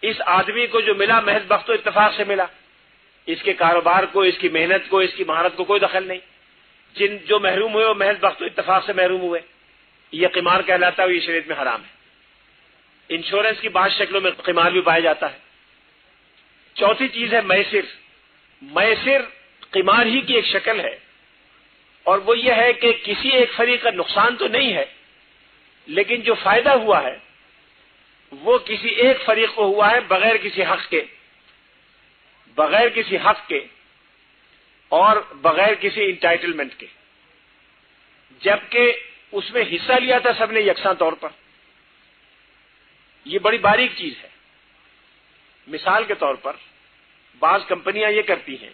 اس آدمی کو جو ملا محض بخت و اتفاق سے ملا، اس کے کاروبار کو، اس کی محنت کو، اس کی مہارت کو کوئی دخل نہیں. جو محروم ہوئے وہ محض بخت و اتفاق سے محروم ہوئے. یہ قمار کہلاتا ہے، یہ شریعت میں حرام ہے. انشورنس کی بعض شکلوں میں قمار بھی پایا جاتا ہے. چوتھی چیز ہے میسر. میسر قمار ہی کی ایک شکل ہے، اور وہ یہ ہے کہ کسی ایک فریق کا نقصان تو نہیں ہے، لیکن جو فائدہ ہوا ہے وہ کسی ایک فریق کو ہوا ہے بغیر کسی حق کے، بغیر کسی حق کے اور بغیر کسی انٹائٹلمنٹ کے، جبکہ اس میں حصہ لیا تھا سب نے یکساں طور پر. یہ بڑی باریک چیز ہے. مثال کے طور پر بعض کمپنیاں یہ کرتی ہیں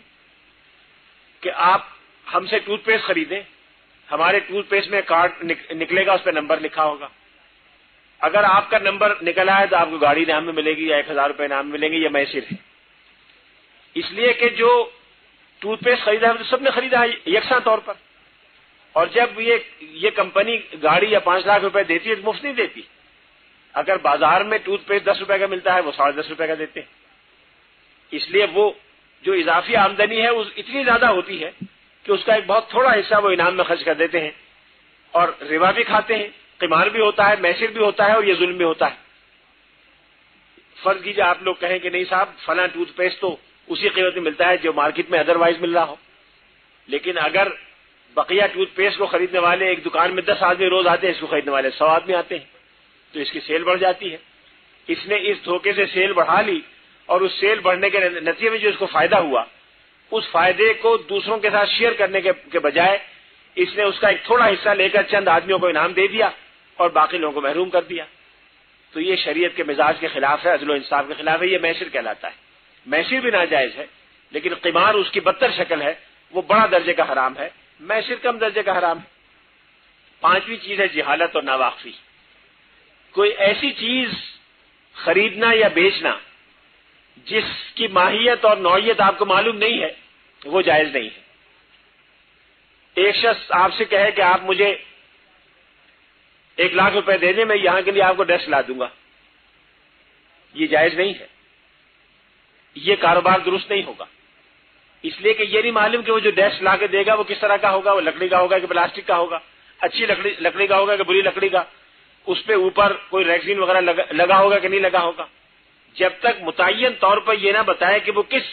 کہ آپ ہم سے ٹوتھ پیسٹ خریدیں، ہمارے ٹوتھ پیسٹ میں کارڈ نکلے گا، اس پہ نمبر لکھا ہوگا. اگر آپ کا نمبر نکل آئے تو آپ کو گاڑی انعام میں ملے گی یا 1000 روپے انعام میں ملیں گے. یہ میسر ہے. اس لیے کہ جو ٹوتھ پیسٹ خریدا ہے سب نے خریدا ہے یکساں طور پر، اور جب یہ کمپنی گاڑی یا 5 لاکھ روپے دیتی ہے تو مفت نہیں دیتی. اگر بازار میں ٹوتھ پیسٹ 10 روپے کا ملتا ہے وہ 10.5 روپے کا دیتے ہیں. اس لیے وہ جو اضافی آمدنی ہے اتنی زیادہ ہوتی ہے کہ اس کا ایک بہت تھوڑا حصہ وہ انعام میں خرچ کر دیتے ہیں، اور ربا بھی کھاتے ہیں. قمار بھی ہوتا ہے، میسر بھی ہوتا ہے، اور یہ ظلم بھی ہوتا ہے. فرض کیجیے آپ لوگ کہیں کہ نہیں صاحب فلاں ٹوتھ پیسٹ تو اسی قیمت میں ملتا ہے جو مارکیٹ میں ادروائز مل رہا ہو، لیکن اگر بقیہ ٹوتھ پیسٹ کو خریدنے والے ایک دکان میں 10 آدمی روز آتے ہیں، اس کو خریدنے والے 100 آدمی آتے ہیں، تو اس کی سیل بڑھ جاتی ہے. اس نے اس دھوکے سے سیل بڑھا لی، اور اس سیل بڑھنے کے نتیجے میں جو اس کو فائدہ ہوا، اس فائدے کو دوسروں کے ساتھ شیئر کرنے کے بجائے اس نے اس کا ایک تھوڑا حصہ لے کر چند آدمیوں کو انعام دے دیا اور باقی لوگوں کو محروم کر دیا. تو یہ شریعت کے مزاج کے خلاف ہے، عدل و انصاف کے خلاف ہے. یہ میسر کہلاتا ہے. میسر بھی ناجائز ہے، لیکن قمار اس کی بدتر شکل ہے، وہ بڑا درجے کا حرام ہے. میسر کم درجے کا حرام ہے. 5ویں چیز ہے جہالت اور ناواقفی. کوئی ایسی چیز خریدنا یا بیچنا جس کی ماہیت اور نوعیت آپ کو معلوم نہیں ہے وہ جائز نہیں ہے. ایک شخص آپ سے کہے کہ آپ مجھے 1 لاکھ روپے دے دیں، میں یہاں کے لیے آپ کو ڈیسک لا دوں گا، یہ جائز نہیں ہے. یہ کاروبار درست نہیں ہوگا، اس لیے کہ یہ نہیں معلوم کہ وہ جو ڈیسک لا کے دے گا وہ کس طرح کا ہوگا، وہ لکڑی کا ہوگا کہ پلاسٹک کا ہوگا، اچھی لکڑی کا ہوگا کہ بری لکڑی کا، اس پہ اوپر کوئی ریکسین وغیرہ لگا ہوگا کہ نہیں لگا ہوگا. جب تک متعین طور پر یہ نہ بتائے کہ وہ کس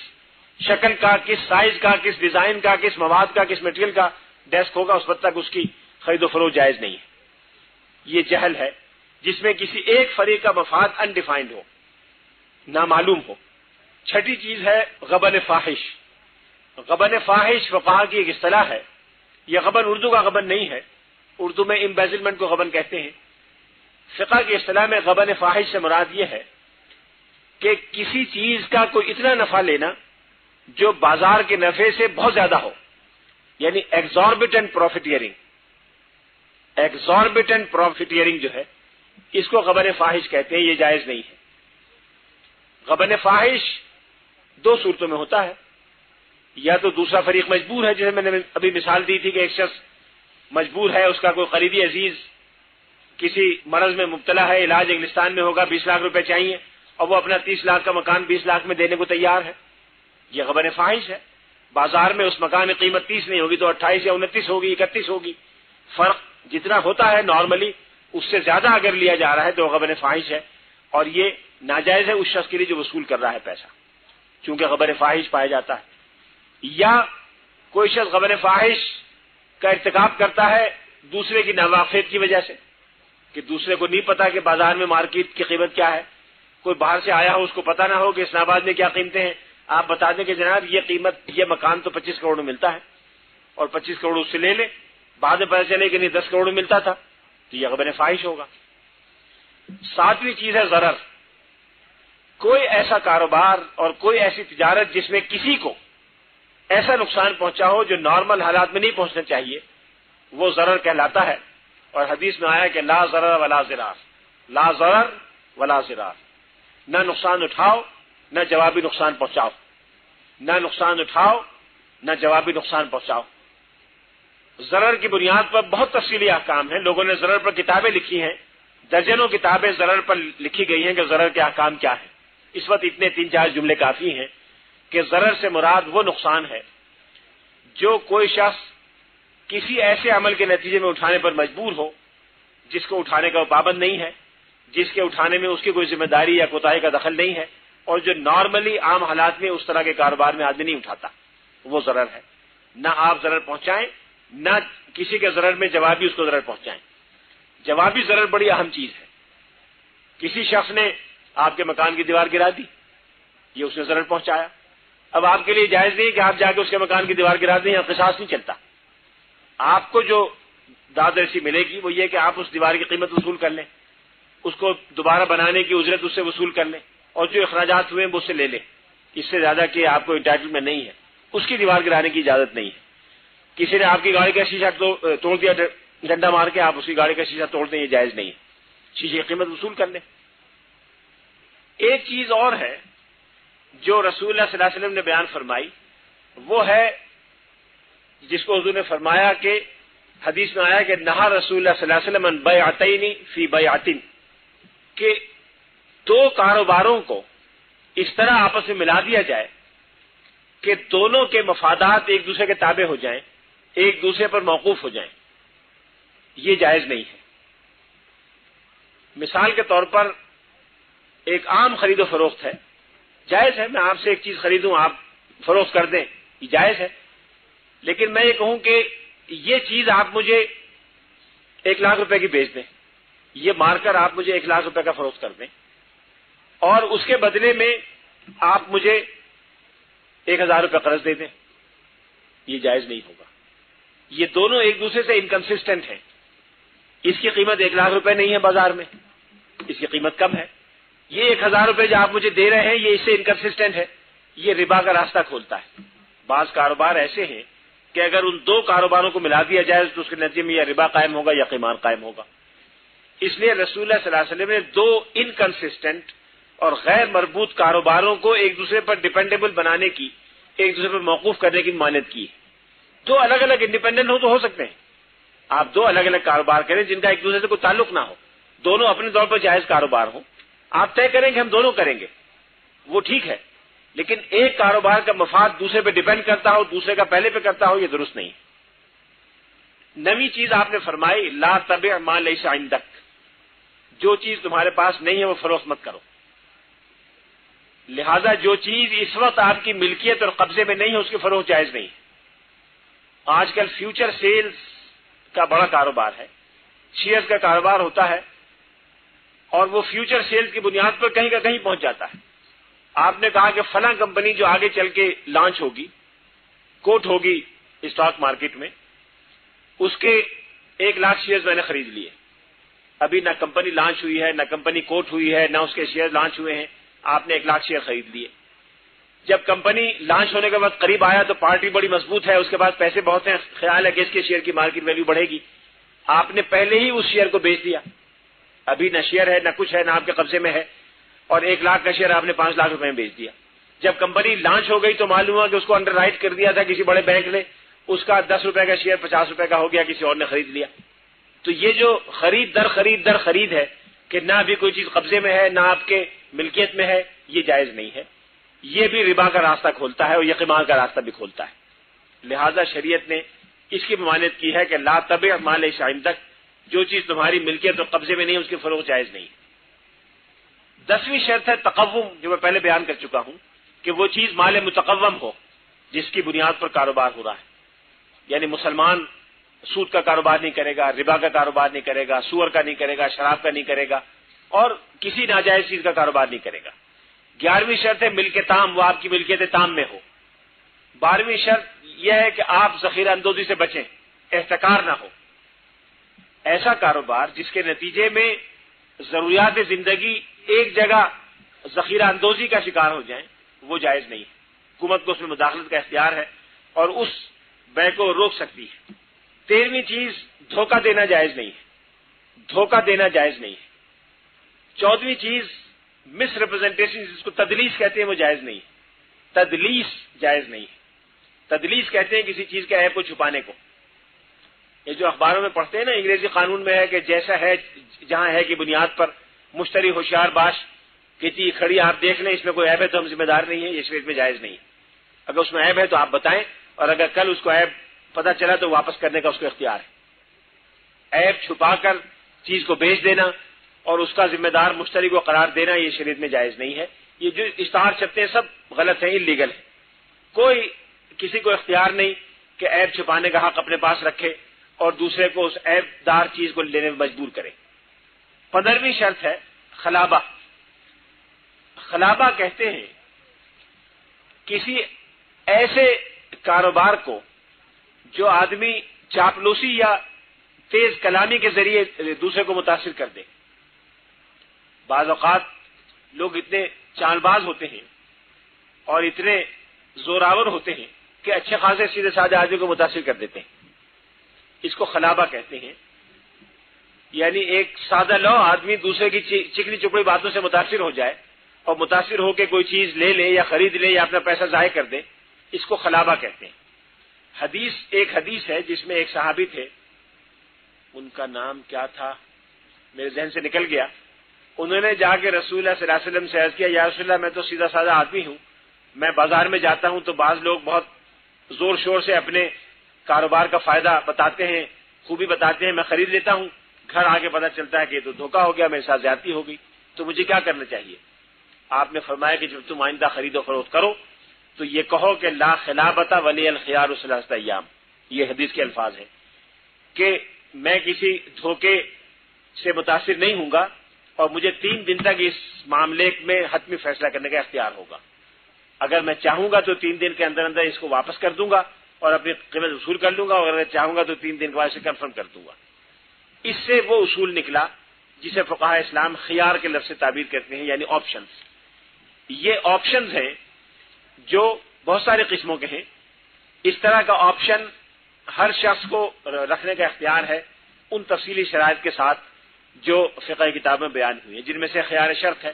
شکل کا، کس سائز کا، کس ڈیزائن کا، کس مواد کا، کس مٹیریل کا ڈیسک ہوگا، اس وقت تک اس کی خرید و فروخت جائز نہیں ہے. یہ جہل ہے جس میں کسی ایک فریق کا مفاد انڈیفائنڈ ہو، نامعلوم ہو. 6ٹھی چیز ہے غبن فاحش. غبن فاحش فقہا کی ایک اصطلاح ہے. یہ غبن اردو کا غبن نہیں ہے، اردو میں امبیزلمنٹ کو غبن کہتے ہیں. فقہ کی اصطلاح میں غبن فاحش سے مراد یہ ہے کہ کسی چیز کا کوئی اتنا نفع لینا جو بازار کے نفع سے بہت زیادہ ہو، یعنی ایگزاربیٹنٹ پروفیٹیئرنگ. ایگزاربیٹنٹ پروفیٹیئرنگ جو ہے اس کو غبن فاحش کہتے ہیں. یہ جائز نہیں ہے. غبن فاحش 2 صورتوں میں ہوتا ہے. یا تو دوسرا فریق مجبور ہے، جیسے میں نے ابھی مثال دی تھی کہ ایک شخص مجبور ہے، اس کا کوئی قریبی عزیز کسی مرض میں مبتلا ہے، علاج انگلستان میں ہوگا، 20 لاکھ روپے چاہیے، اور وہ اپنا 30 لاکھ کا مکان 20 لاکھ میں دینے کو تیار ہے. یہ غبن فاحش ہے. بازار میں اس مکان کی قیمت 30 نہیں ہوگی تو 28 یا 29 ہوگی، 31 ہوگی. فرق جتنا ہوتا ہے نارملی اس سے زیادہ اگر لیا جا رہا ہے تو غبن فاحش ہے، اور یہ ناجائز ہے اس شخص کے لیے جو وصول کر رہا ہے پیسہ، چونکہ غبن فاحش پایا جاتا ہے. یا کوئی شخص غبن فاحش کا ارتکاب کرتا ہے دوسرے کی ناواقفیت کی وجہ سے، کہ دوسرے کو نہیں پتا کہ بازار میں مارکیٹ کی قیمت کیا ہے. کوئی باہر سے آیا ہو، اس کو پتا نہ ہو کہ اسلام آباد میں کیا قیمتیں ہیں. آپ بتا دیں کہ جناب یہ قیمت، یہ مکان تو 25 کروڑ میں ملتا ہے، اور 25 کروڑ اس سے لے لیں. بعد میں پتا چلے کہ نہیں 10 کروڑ میں ملتا تھا، تو یہ غبن فاحش ہوگا. 7ویں چیز ہے ضرر. کوئی ایسا کاروبار اور کوئی ایسی تجارت جس میں کسی کو ایسا نقصان پہنچا ہو جو نارمل حالات میں نہیں پہنچنا چاہیے، وہ ضرر کہلاتا ہے. اور حدیث میں آیا کہ لا ضرر ولا ضرار، لا ضرر ولا ضرار، نہ نقصان اٹھاؤ نہ جوابی نقصان پہنچاؤ، نہ نقصان اٹھاؤ نہ جوابی نقصان پہنچاؤ. ضرر کی بنیاد پر بہت تفصیلی احکام ہیں. لوگوں نے ضرر پر کتابیں لکھی ہیں، درجنوں کتابیں ضرر پر لکھی گئی ہیں کہ ضرر کے احکام کیا ہیں. اس وقت اتنے 3-4 جملے کافی ہیں کہ ضرر سے مراد وہ نقصان ہے جو کوئی شخص کسی ایسے عمل کے نتیجے میں اٹھانے پر مجبور ہو جس کو اٹھانے کا وہ پابند نہیں ہے، جس کے اٹھانے میں اس کی کوئی ذمہ داری یا کوتاہی کا دخل نہیں ہے، اور جو نارملی عام حالات میں اس طرح کے کاروبار میں آدمی نہیں اٹھاتا، وہ ضرر ہے. نہ آپ ضرر پہنچائیں نہ کسی کے ضرر میں جوابی اس کو ضرر پہنچائیں. جوابی ضرر بڑی اہم چیز ہے. کسی شخص نے آپ کے مکان کی دیوار گرا دی، یہ اس نے ضرر پہنچایا. اب آپ کے لیے جائز نہیں کہ آپ جا کے اس کے مکان کی دیوار گرا دیں، یا قصاص نہیں چلتا. آپ کو جو داد رسی ملے گی وہ یہ کہ آپ اس دیوار کی قیمت وصول کر لیں، اس کو دوبارہ بنانے کی اجرت اس سے وصول کر لیں، اور جو اخراجات ہوئے ہیں وہ اس سے لے لیں. اس سے زیادہ کہ آپ کو انٹائٹلمنٹ نہیں ہے، اس کی دیوار گرانے کی اجازت نہیں ہے. کسی نے آپ کی گاڑی کا شیشہ توڑ دیا ڈنڈا مار کے، آپ اس کی گاڑی کا شیشہ توڑ دیں، یہ جائز نہیں ہے. شیشے کی قیمت وصول کر لیں. ایک چیز اور ہے جو رسول اللہ صلی اللہ علیہ وسلم نے بیان فرمائی، وہ ہے جس کو حضور نے فرمایا کہ حدیث میں آیا کہ نہا رسول اللہ صلی اللہ علیہ وسلم عن بیعتین فی بیعتن، کہ 2 کاروباروں کو اس طرح آپس میں ملا دیا جائے کہ دونوں کے مفادات ایک دوسرے کے تابع ہو جائیں، ایک دوسرے پر موقوف ہو جائیں. یہ جائز نہیں ہے. مثال کے طور پر ایک عام خرید و فروخت ہے، جائز ہے میں آپ سے ایک چیز خریدوں، آپ فروخت کر دیں، یہ جائز ہے. لیکن میں یہ کہوں کہ یہ چیز آپ مجھے 1 لاکھ روپے کی بیچ دیں، یہ مار کر آپ مجھے 1 لاکھ روپے کا فروخت کر دیں، اور اس کے بدلے میں آپ مجھے 1000 روپے قرض دے دیں، یہ جائز نہیں ہوگا. یہ دونوں ایک دوسرے سے انکنسسٹنٹ ہیں. اس کی قیمت 1 لاکھ روپے نہیں ہے بازار میں، اس کی قیمت کم ہے. یہ 1000 روپے جو آپ مجھے دے رہے ہیں یہ اس سے انکنسسٹنٹ ہے، یہ ربا کا راستہ کھولتا ہے. بعض کاروبار ایسے ہیں کہ اگر ان 2 کاروباروں کو ملا دیا جائے تو اس کے نتیجے میں یا ربا قائم ہوگا یا قمار قائم ہوگا. اس لیے رسول اللہ صلی اللہ علیہ وسلم نے 2 انکنسسٹنٹ اور غیر مربوط کاروباروں کو ایک دوسرے پر ڈیپینڈیبل بنانے کی، ایک دوسرے پر موقوف کرنے کی ممانعت کی. 2 الگ الگ انڈیپینڈنٹ ہو تو ہو سکتے ہیں، آپ 2 الگ الگ کاروبار کریں جن کا ایک دوسرے سے کوئی تعلق نہ ہو، دونوں اپنے طور پر جائز کاروبار ہوں، آپ طے کریں کہ ہم دونوں کریں گے، وہ ٹھیک ہے. لیکن ایک کاروبار کا مفاد دوسرے پہ ڈیپینڈ کرتا ہو، دوسرے کا پہلے پہ کرتا ہو، یہ درست نہیں. نویں چیز آپ نے فرمائی لا تبع ما لیس عندک، جو چیز تمہارے پاس نہیں ہے وہ فروخت مت کرو. لہذا جو چیز اس وقت آپ کی ملکیت اور قبضے میں نہیں ہے اس کی فروخت جائز نہیں. آج کل فیوچر سیلز کا بڑا کاروبار ہے، شیئرز کا کاروبار ہوتا ہے، اور وہ فیوچر سیلز کی بنیاد پر کہیں کا کہیں پہنچ جاتا ہے. آپ نے کہا کہ فلاں کمپنی جو آگے چل کے لانچ ہوگی، کوٹ ہوگی اسٹاک مارکیٹ میں، اس کے 1 لاکھ شیئرز میں نے خرید لیے. ابھی نہ کمپنی لانچ ہوئی ہے، نہ کمپنی کوٹ ہوئی ہے، نہ اس کے شیئر لانچ ہوئے ہیں، آپ نے 1 لاکھ شیئر خرید لیے. جب کمپنی لانچ ہونے کے وقت قریب آیا تو پارٹی بڑی مضبوط ہے، اس کے پاس پیسے بہت ہیں، خیال ہے کہ اس کے شیئر کی مارکیٹ ویلیو بڑھے گی. آپ نے پہلے ہی اس شیئر کو بیچ دیا. ابھی نہ شیئر ہے نہ کچھ ہے، نہ آپ کے قبضے میں ہے، اور 1 لاکھ کا شیئر آپ نے 5 لاکھ روپے میں بیچ دیا. جب کمپنی لانچ ہو گئی تو معلوم ہوا کہ اس کو انڈر رائٹ کر دیا تھا کسی بڑے بینک نے، اس کا 10 روپے کا شیئر 50 روپے کا ہو گیا، کسی اور نے خرید لیا. تو یہ جو خرید در خرید ہے کہ نہ ابھی کوئی چیز قبضے میں ہے نہ آپ کے ملکیت میں ہے، یہ جائز نہیں ہے. یہ بھی ربا کا راستہ کھولتا ہے اور یہ قمار کا راستہ بھی کھولتا ہے. لہذا شریعت نے اس کی ممانعت کی ہے کہ لا تبع ما لیس عندک، جو چیز تمہاری ملکیت اور قبضے میں نہیں ہے اس کی فروخت جائز نہیں. 10ویں شرط ہے تقوم، جو میں پہلے بیان کر چکا ہوں کہ وہ چیز مال متقوم ہو جس کی بنیاد پر کاروبار ہو رہا ہے. یعنی مسلمان سود کا کاروبار نہیں کرے گا، ربا کا کاروبار نہیں کرے گا، سور کا نہیں کرے گا، شراب کا نہیں کرے گا، اور کسی ناجائز چیز کا کاروبار نہیں کرے گا. 11ویں شرط ہے ملک تام، وہ آپ کی ملکیت تام میں ہو. 12ویں شرط یہ ہے کہ آپ ذخیرہ اندوزی سے بچیں، احتکار نہ ہو. ایسا کاروبار جس کے نتیجے میں ضروریات زندگی ایک جگہ ذخیرہ اندوزی کا شکار ہو جائیں وہ جائز نہیں ہے. حکومت کو اس میں مداخلت کا اختیار ہے، اور اس بے کو روک سکتی ہے۔ 13ویں چیز دھوکہ دینا جائز نہیں ہے، دھوکہ دینا جائز نہیں ہے۔ 14ویں چیز مس ریپرزینٹیشن، جس کو تدلیس کہتے ہیں، وہ جائز نہیں ہے، تدلیس جائز نہیں ہے۔ تدلیس کہتے ہیں کسی چیز کے عیب کو چھپانے کو۔ یہ جو اخباروں میں پڑھتے ہیں نا، انگریزی قانون میں ہے کہ جیسا ہے جہاں ہے کی بنیاد پر مشتری ہوشیار باش کی چیز کھڑی آپ دیکھ لیں، اس میں کوئی عیب ہے تو ہم ذمہ دار نہیں ہیں، یہ شریعت میں جائز نہیں ہے۔ اگر اس میں عیب ہے تو آپ بتائیں، اور اگر کل اس کو عیب پتہ چلا تو واپس کرنے کا اس کو اختیار ہے۔ عیب چھپا کر چیز کو بیچ دینا اور اس کا ذمہ دار مشتری کو قرار دینا، یہ شریعت میں جائز نہیں ہے۔ یہ جو اشتہار چھپتے ہیں سب غلط ہیں، اللیگل ہے۔ کوئی کسی کو اختیار نہیں کہ عیب چھپانے کا حق اپنے پاس رکھے اور دوسرے کو اس عیب دار چیز کو لینے میں مجبور کرے۔ 15ویں شرط ہے خلابہ۔ خلابہ کہتے ہیں کسی ایسے کاروبار کو جو آدمی چاپلوسی یا تیز کلامی کے ذریعے دوسرے کو متاثر کر دے۔ بعض اوقات لوگ اتنے چال باز ہوتے ہیں اور اتنے زوراور ہوتے ہیں کہ اچھے خاصے سیدھے سادے آدمی کو متاثر کر دیتے ہیں، اس کو خلابہ کہتے ہیں۔ یعنی ایک سادہ لو آدمی دوسرے کی چکنی چپڑی باتوں سے متاثر ہو جائے اور متاثر ہو کے کوئی چیز لے لے یا خرید لے یا اپنا پیسہ ضائع کر دے، اس کو خلابہ کہتے ہیں۔ ایک حدیث ہے جس میں ایک صحابی تھے، ان کا نام کیا تھا میرے ذہن سے نکل گیا، انہوں نے جا کے رسول اللہ صلی اللہ علیہ وسلم سے عرض کیا، یا رسول اللہ میں تو سیدھا سادہ آدمی ہوں، میں بازار میں جاتا ہوں تو بعض لوگ بہت زور شور سے اپنے کاروبار کا فائدہ بتاتے ہیں، خوبی بتاتے ہیں، میں خرید لیتا ہوں، گھر آ کے پتہ چلتا ہے کہ یہ تو دھوکہ ہو گیا، میرے ساتھ زیادتی ہو گئی، تو مجھے کیا کرنا چاہیے؟ آپ نے فرمایا کہ جب تم آئندہ خرید و فروخت کرو تو یہ کہو کہ لا خلابۃ ولی الخیار ثلاثۃ ایام، یہ حدیث کے الفاظ ہیں کہ میں کسی دھوکے سے متاثر نہیں ہوں گا اور مجھے 3 دن تک اس معاملے میں حتمی فیصلہ کرنے کا اختیار ہوگا۔ اگر میں چاہوں گا تو 3 دن کے اندر اندر اس کو واپس کر دوں گا اور اپنی قیمت وصول کر لوں گا، اور اگر چاہوں گا تو 3 دن کے بعد اسے کنفرم کر دوں گا۔ اس سے وہ اصول نکلا جسے فقہاء اسلام خیار کے لفظ سے تعبیر کرتے ہیں، یعنی آپشنز۔ یہ آپشنز ہیں جو بہت سارے قسموں کے ہیں۔ اس طرح کا آپشن ہر شخص کو رکھنے کا اختیار ہے ان تفصیلی شرائط کے ساتھ جو فقہ کتابوں میں بیان ہوئی ہیں، جن میں سے خیار شرط ہے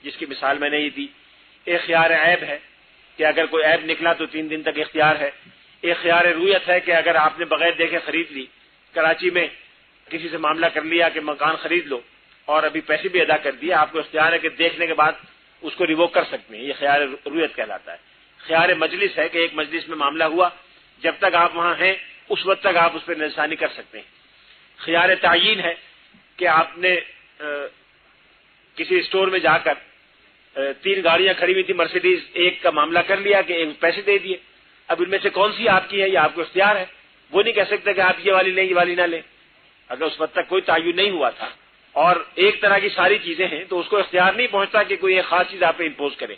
جس کی مثال میں نے یہ دی، ایک خیار عیب ہے کہ اگر کوئی عیب نکلا تو 3 دن تک اختیار ہے، ایک خیار رویت ہے کہ اگر آپ نے بغیر دیکھے خرید لی، کراچی میں کسی سے معاملہ کر لیا کہ مکان خرید لو اور ابھی پیسے بھی ادا کر دیے، آپ کو اختیار ہے کہ دیکھنے کے بعد اس کو ریووک کر سکتے ہیں، یہ خیار رویت کہلاتا ہے۔ خیار مجلس ہے کہ ایک مجلس میں معاملہ ہوا، جب تک آپ وہاں ہیں اس وقت تک آپ اس پہ نظرثانی کر سکتے ہیں۔ خیار تعیین ہے کہ آپ نے کسی اسٹور میں جا کر 3 گاڑیاں کھڑی ہوئی تھی مرسیڈیز، ایک کا معاملہ کر لیا کہ ایک پیسے دے دیے، اب ان میں سے کون سی آپ کی ہے یہ آپ کو اختیار ہے، وہ نہیں کہہ سکتے کہ آپ یہ والی لیں یہ والی نہ لیں۔ اگر اس وقت تک کوئی تعین نہیں ہوا تھا اور ایک طرح کی ساری چیزیں ہیں تو اس کو اختیار نہیں پہنچتا کہ کوئی ایک خاص چیز آپ پہ امپوز کرے،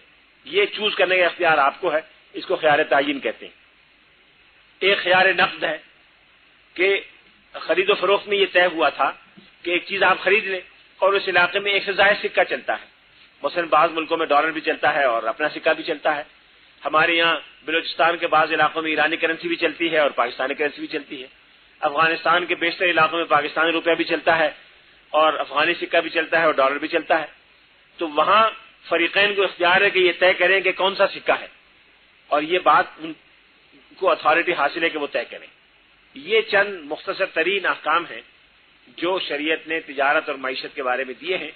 یہ چوز کرنے کا اختیار آپ کو ہے، اس کو خیار تعین کہتے ہیں۔ ایک خیار نقد ہے کہ خرید و فروخت میں یہ طے ہوا تھا کہ ایک چیز آپ خرید لیں اور اس علاقے میں ایک سے زائد سکہ چلتا ہے، مثلا بعض ملکوں میں ڈالر بھی چلتا ہے اور اپنا سکہ بھی چلتا ہے، ہمارے یہاں بلوچستان کے بعض علاقوں میں ایرانی کرنسی بھی چلتی ہے اور پاکستانی کرنسی بھی چلتی ہے، افغانستان کے بیشتر علاقوں میں پاکستانی روپیہ بھی چلتا ہے اور افغانی سکہ بھی چلتا ہے اور ڈالر بھی چلتا ہے، تو وہاں فریقین کو اختیار ہے کہ یہ طے کریں کہ کون سا سکہ ہے، اور یہ بات ان کو اتھارٹی حاصل ہے کہ وہ طے کریں۔ یہ چند مختصر ترین احکام ہیں جو شریعت نے تجارت اور معیشت کے بارے میں دیے ہیں،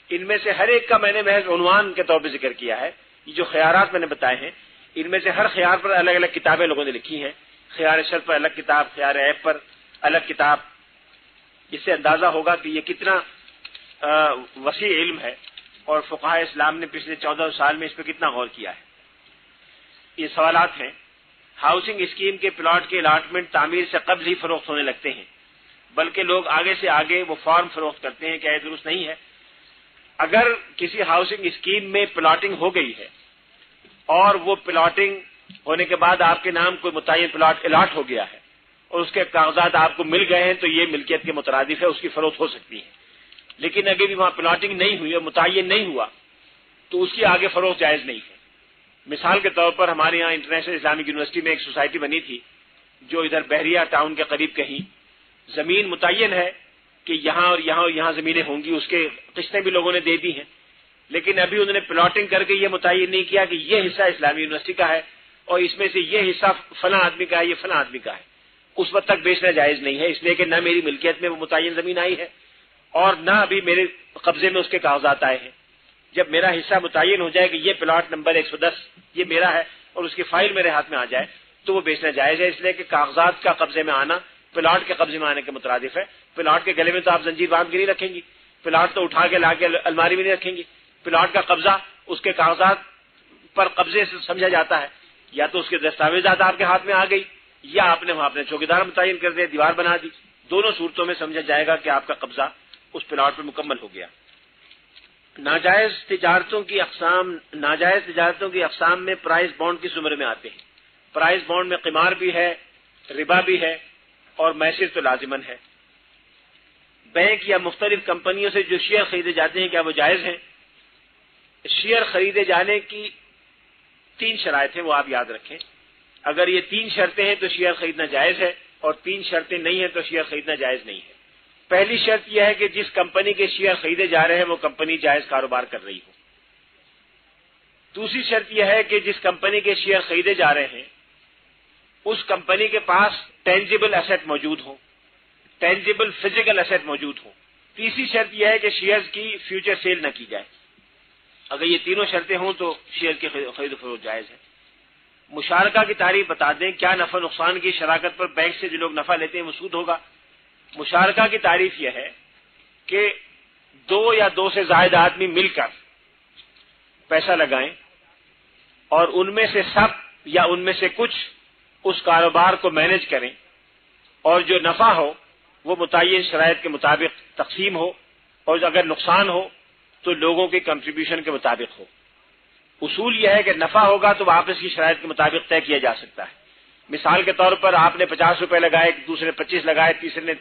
ان میں سے ہر ایک کا میں نے محض عنوان کے طور پہ ذکر کیا ہے۔ یہ جو خیارات میں نے بتائے ہیں ان میں سے ہر خیار پر الگ الگ کتابیں لوگوں نے لکھی ہیں، خیار شرط پر الگ کتاب، خیار عیب پر الگ کتاب۔ اس سے اندازہ ہوگا کہ یہ کتنا وسیع علم ہے اور فقہاء اسلام نے پچھلے 14 سال میں اس پہ کتنا غور کیا ہے۔ یہ سوالات ہیں۔ ہاؤسنگ اسکیم کے پلاٹ کے الاٹمنٹ تعمیر سے قبل ہی فروخت ہونے لگتے ہیں، بلکہ لوگ آگے سے آگے وہ فارم فروخت کرتے ہیں، کیا یہ درست نہیں ہے؟ اگر کسی ہاؤسنگ اسکیم میں پلاٹنگ ہو گئی ہے اور وہ پلاٹنگ ہونے کے بعد آپ کے نام کوئی متعین پلاٹ الاٹ ہو گیا ہے اور اس کے کاغذات آپ کو مل گئے ہیں تو یہ ملکیت کے مترادف ہے، اس کی فروخت ہو سکتی ہے۔ لیکن اگر بھی وہاں پلاٹنگ نہیں ہوئی اور متعین نہیں ہوا تو اس کی آگے فروخت جائز نہیں ہے۔ مثال کے طور پر ہمارے یہاں انٹرنیشنل اسلامک یونیورسٹی میں ایک سوسائٹی بنی تھی جو ادھر بحریہ ٹاؤن کے قریب کہیں زمین متعین ہے کہ یہاں اور یہاں اور یہاں زمینیں ہوں گی، اس کے قسطیں بھی لوگوں نے دے دی ہیں، لیکن ابھی انہوں نے پلاٹنگ کر کے یہ متعین نہیں کیا کہ یہ حصہ اسلامی یونیورسٹی کا ہے اور اس میں سے یہ حصہ فلاں آدمی کا ہے، یہ فلاں آدمی کا ہے۔ اس وقت تک بیچنا جائز نہیں ہے، اس لیے کہ نہ میری ملکیت میں وہ متعین زمین آئی ہے اور نہ ابھی میرے قبضے میں اس کے کاغذات آئے ہیں۔ جب میرا حصہ متعین ہو جائے کہ یہ پلاٹ نمبر 110 یہ میرا ہے اور اس کی فائل میرے ہاتھ میں آ جائے تو وہ بیچنا جائز ہے، اس لیے کہ کاغذات کا قبضے میں آنا پلاٹ کے قبضے میں آنے کے مترادف ہے۔ پلاٹ کے گلے میں تو آپ زنجیر باندھ کے نہیں رکھیں گی، پلاٹ تو اٹھا کے لا کے الماری میں نہیں رکھیں گی۔ پلاٹ کا قبضہ اس کے کاغذات پر قبضے سے سمجھا جاتا ہے، یا تو اس کے دستاویزات آپ کے ہاتھ میں آ گئی یا آپ نے وہاں اپنے چوکیدار متعین کر دیا، دیوار بنا دی، دونوں صورتوں میں سمجھا جائے گا کہ آپ کا قبضہ اس پلاٹ پر مکمل ہو گیا۔ ناجائز تجارتوں کی اقسام میں پرائز بانڈ کی زمرے میں آتے ہیں۔ پرائز بانڈ میں قمار بھی ہے، ربا بھی ہے اور میسر تو لازمن ہے۔ بینک یا مختلف کمپنیوں سے جو شیئر خریدے جاتے ہیں کیا وہ جائز ہیں؟ شیئر خریدے جانے کی 3 شرائط ہیں، وہ آپ یاد رکھیں۔ اگر یہ 3 شرطیں ہیں تو شیئر خریدنا جائز ہے اور 3 شرطیں نہیں ہیں تو شیئر خریدنا جائز نہیں ہے۔ پہلی شرط یہ ہے کہ جس کمپنی کے شیئر خریدے جا رہے ہیں وہ کمپنی جائز کاروبار کر رہی ہو۔ دوسری شرط یہ ہے کہ جس کمپنی کے شیئر خریدے جا رہے ہیں اس کمپنی کے پاس ٹینجیبل ایسٹ موجود ہو، ٹینجیبل فزیکل ایسٹ موجود ہو۔ تیسری شرط یہ ہے کہ شیئرز کی فیوچر سیل نہ کی جائے۔ اگر یہ تینوں شرطیں ہوں تو شیئر کی خرید و فروخت جائز ہے۔ مشارکہ کی تعریف بتا دیں، کیا نفع نقصان کی شراکت پر بینک سے جو لوگ نفع لیتے ہیں وہ سود ہوگا؟ مشارکہ کی تعریف یہ ہے کہ 2 یا 2 سے زائد آدمی مل کر پیسہ لگائیں اور ان میں سے سب یا ان میں سے کچھ اس کاروبار کو مینج کریں اور جو نفع ہو وہ متعین شرائط کے مطابق تقسیم ہو اور اگر نقصان ہو تو لوگوں کے کنٹریبیوشن کے مطابق ہو۔ اصول یہ ہے کہ نفع ہوگا تو واپس کی شرائط کے مطابق طے کیا جا سکتا ہے۔ مثال کے طور پر آپ نے 50 روپے لگائے، دوسرے نے 25 لگائے، تیسرے نے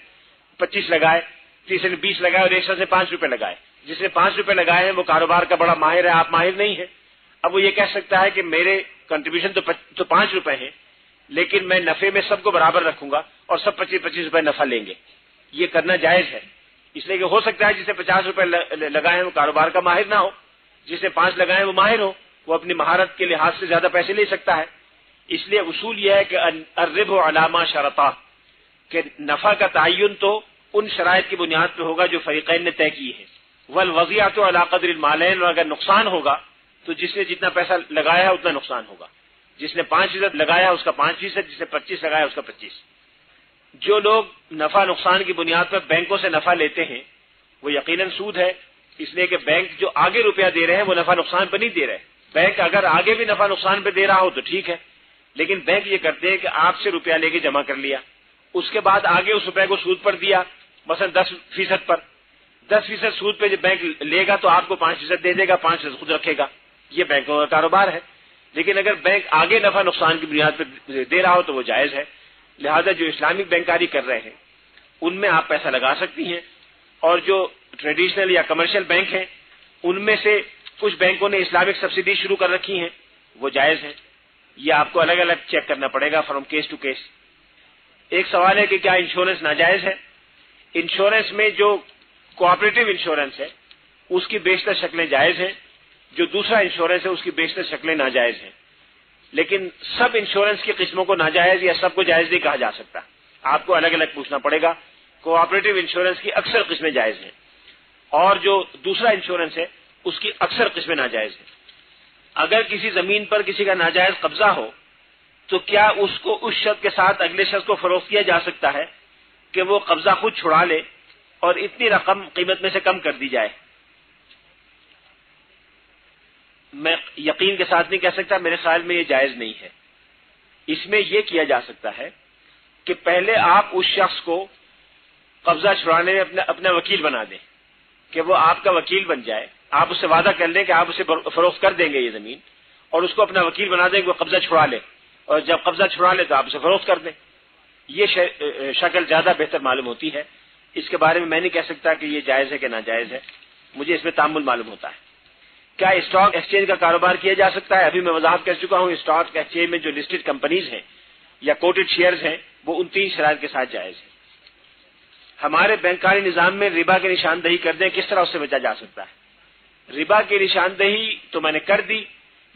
25 لگائے، تیسرے نے 20 لگائے اور ایک شخص نے 5 روپے لگائے۔ جس نے 5 روپے لگائے ہیں وہ کاروبار کا بڑا ماہر ہے، آپ ماہر نہیں ہیں۔ اب وہ یہ کہہ سکتا ہے کہ میرے کنٹریبیوشن تو 5 روپے ہیں لیکن میں نفع میں سب کو برابر رکھوں گا اور سب 25 روپے نفع لیں گے۔ یہ کرنا جائز ہے، اس لیے کہ ہو سکتا ہے جس نے 50 روپے لگائے ہیں وہ کاروبار کا ماہر نہ ہو، جس نے 5 لگائے ہیں وہ ماہر ہو، وہ اپنی مہارت کے لحاظ سے زیادہ پیسے لے سکتا ہے۔ اس لیے اصول یہ ہے کہ الربح علی ما شرطا، کہ نفع کا تعین تو ان شرائط کی بنیاد پہ ہوگا جو فریقین نے طے کی ہے۔ والوضیعۃ علی قدر المالین، اور اگر نقصان ہوگا تو جس نے جتنا پیسہ لگایا ہے اتنا نقصان ہوگا۔ جس نے 5% لگایا اس کا 5%، جس نے 25 لگایا اس کا 25۔ جو لوگ نفع نقصان کی بنیاد پر بینکوں سے نفع لیتے ہیں وہ یقیناً سود ہے، اس لیے کہ بینک جو آگے روپیہ دے رہے ہیں وہ نفع نقصان پہ نہیں دے رہے۔ بینک اگر آگے بھی نفع نقصان پہ دے رہا ہو تو ٹھیک ہے، لیکن بینک یہ کرتے ہیں کہ آپ سے روپیہ لے کے جمع کر لیا، اس کے بعد آگے اس روپے کو سود پر دیا، مثلا 10% پر، 10% سود پہ جب بینک لے گا تو آپ کو 5% دے دے گا، 5% خود رکھے گا۔ یہ بینکوں کا کاروبار ہے، لیکن اگر بینک آگے نفع نقصان کی بنیاد پہ دے رہا ہو تو وہ جائز ہے۔ لہذا جو اسلامک بینکاری کر رہے ہیں ان میں آپ پیسہ لگا سکتی ہیں، اور جو ٹریڈیشنل یا کمرشل بینک ہیں ان میں سے کچھ بینکوں نے اسلامک سبسڈی شروع کر رکھی ہیں، وہ جائز ہیں۔ یہ آپ کو الگ الگ چیک کرنا پڑے گا فرام کیس ٹو کیس۔ ایک سوال ہے کہ کیا انشورنس ناجائز ہے؟ انشورنس میں جو کوآپریٹو انشورنس ہے اس کی بیشتر شکلیں جائز ہیں، جو دوسرا انشورنس ہے اس کی بیشتر شکلیں ناجائز ہیں، لیکن سب انشورنس کی قسموں کو ناجائز یا سب کو جائز نہیں کہا جا سکتا، آپ کو الگ الگ پوچھنا پڑے گا۔ کوآپریٹو انشورنس کی اکثر قسمیں جائز ہیں اور جو دوسرا انشورنس ہے اس کی اکثر قسمیں ناجائز ہیں۔ اگر کسی زمین پر کسی کا ناجائز قبضہ ہو تو کیا اس کو اس شخص کے ساتھ اگلے شخص کو فروخت کیا جا سکتا ہے کہ وہ قبضہ خود چھڑا لے اور اتنی رقم قیمت میں سے کم کر دی جائے؟ میں یقین کے ساتھ نہیں کہہ سکتا، میرے خیال میں یہ جائز نہیں ہے۔ اس میں یہ کیا جا سکتا ہے کہ پہلے آپ اس شخص کو قبضہ چھڑانے میں اپنا وکیل بنا دیں، کہ وہ آپ کا وکیل بن جائے، آپ اس سے وعدہ کر لیں کہ آپ اسے فروخت کر دیں گے یہ زمین، اور اس کو اپنا وکیل بنا دیں کہ وہ قبضہ چھڑا لے، اور جب قبضہ چھڑا لے تو آپ اسے فروخت کر دیں۔ یہ شکل زیادہ بہتر معلوم ہوتی ہے۔ اس کے بارے میں نہیں کہہ سکتا کہ یہ جائز ہے کہ ناجائز ہے، مجھے اس میں تامل معلوم ہوتا ہے۔ کیا اسٹاک ایکسچینج کا کاروبار کیا جا سکتا ہے؟ ابھی میں وضاحت کر چکا ہوں، اسٹاک ایکسچینج میں جو لسٹڈ کمپنیز ہیں یا کوٹڈ شیئرز ہیں وہ 29 شرائط کے ساتھ جائز ہے۔ ہمارے بینکاری نظام میں ربا کی نشاندہی کر دیں، کس طرح اس سے بچا جا سکتا ہے؟ ربا کی نشاندہی تو میں نے کر دی،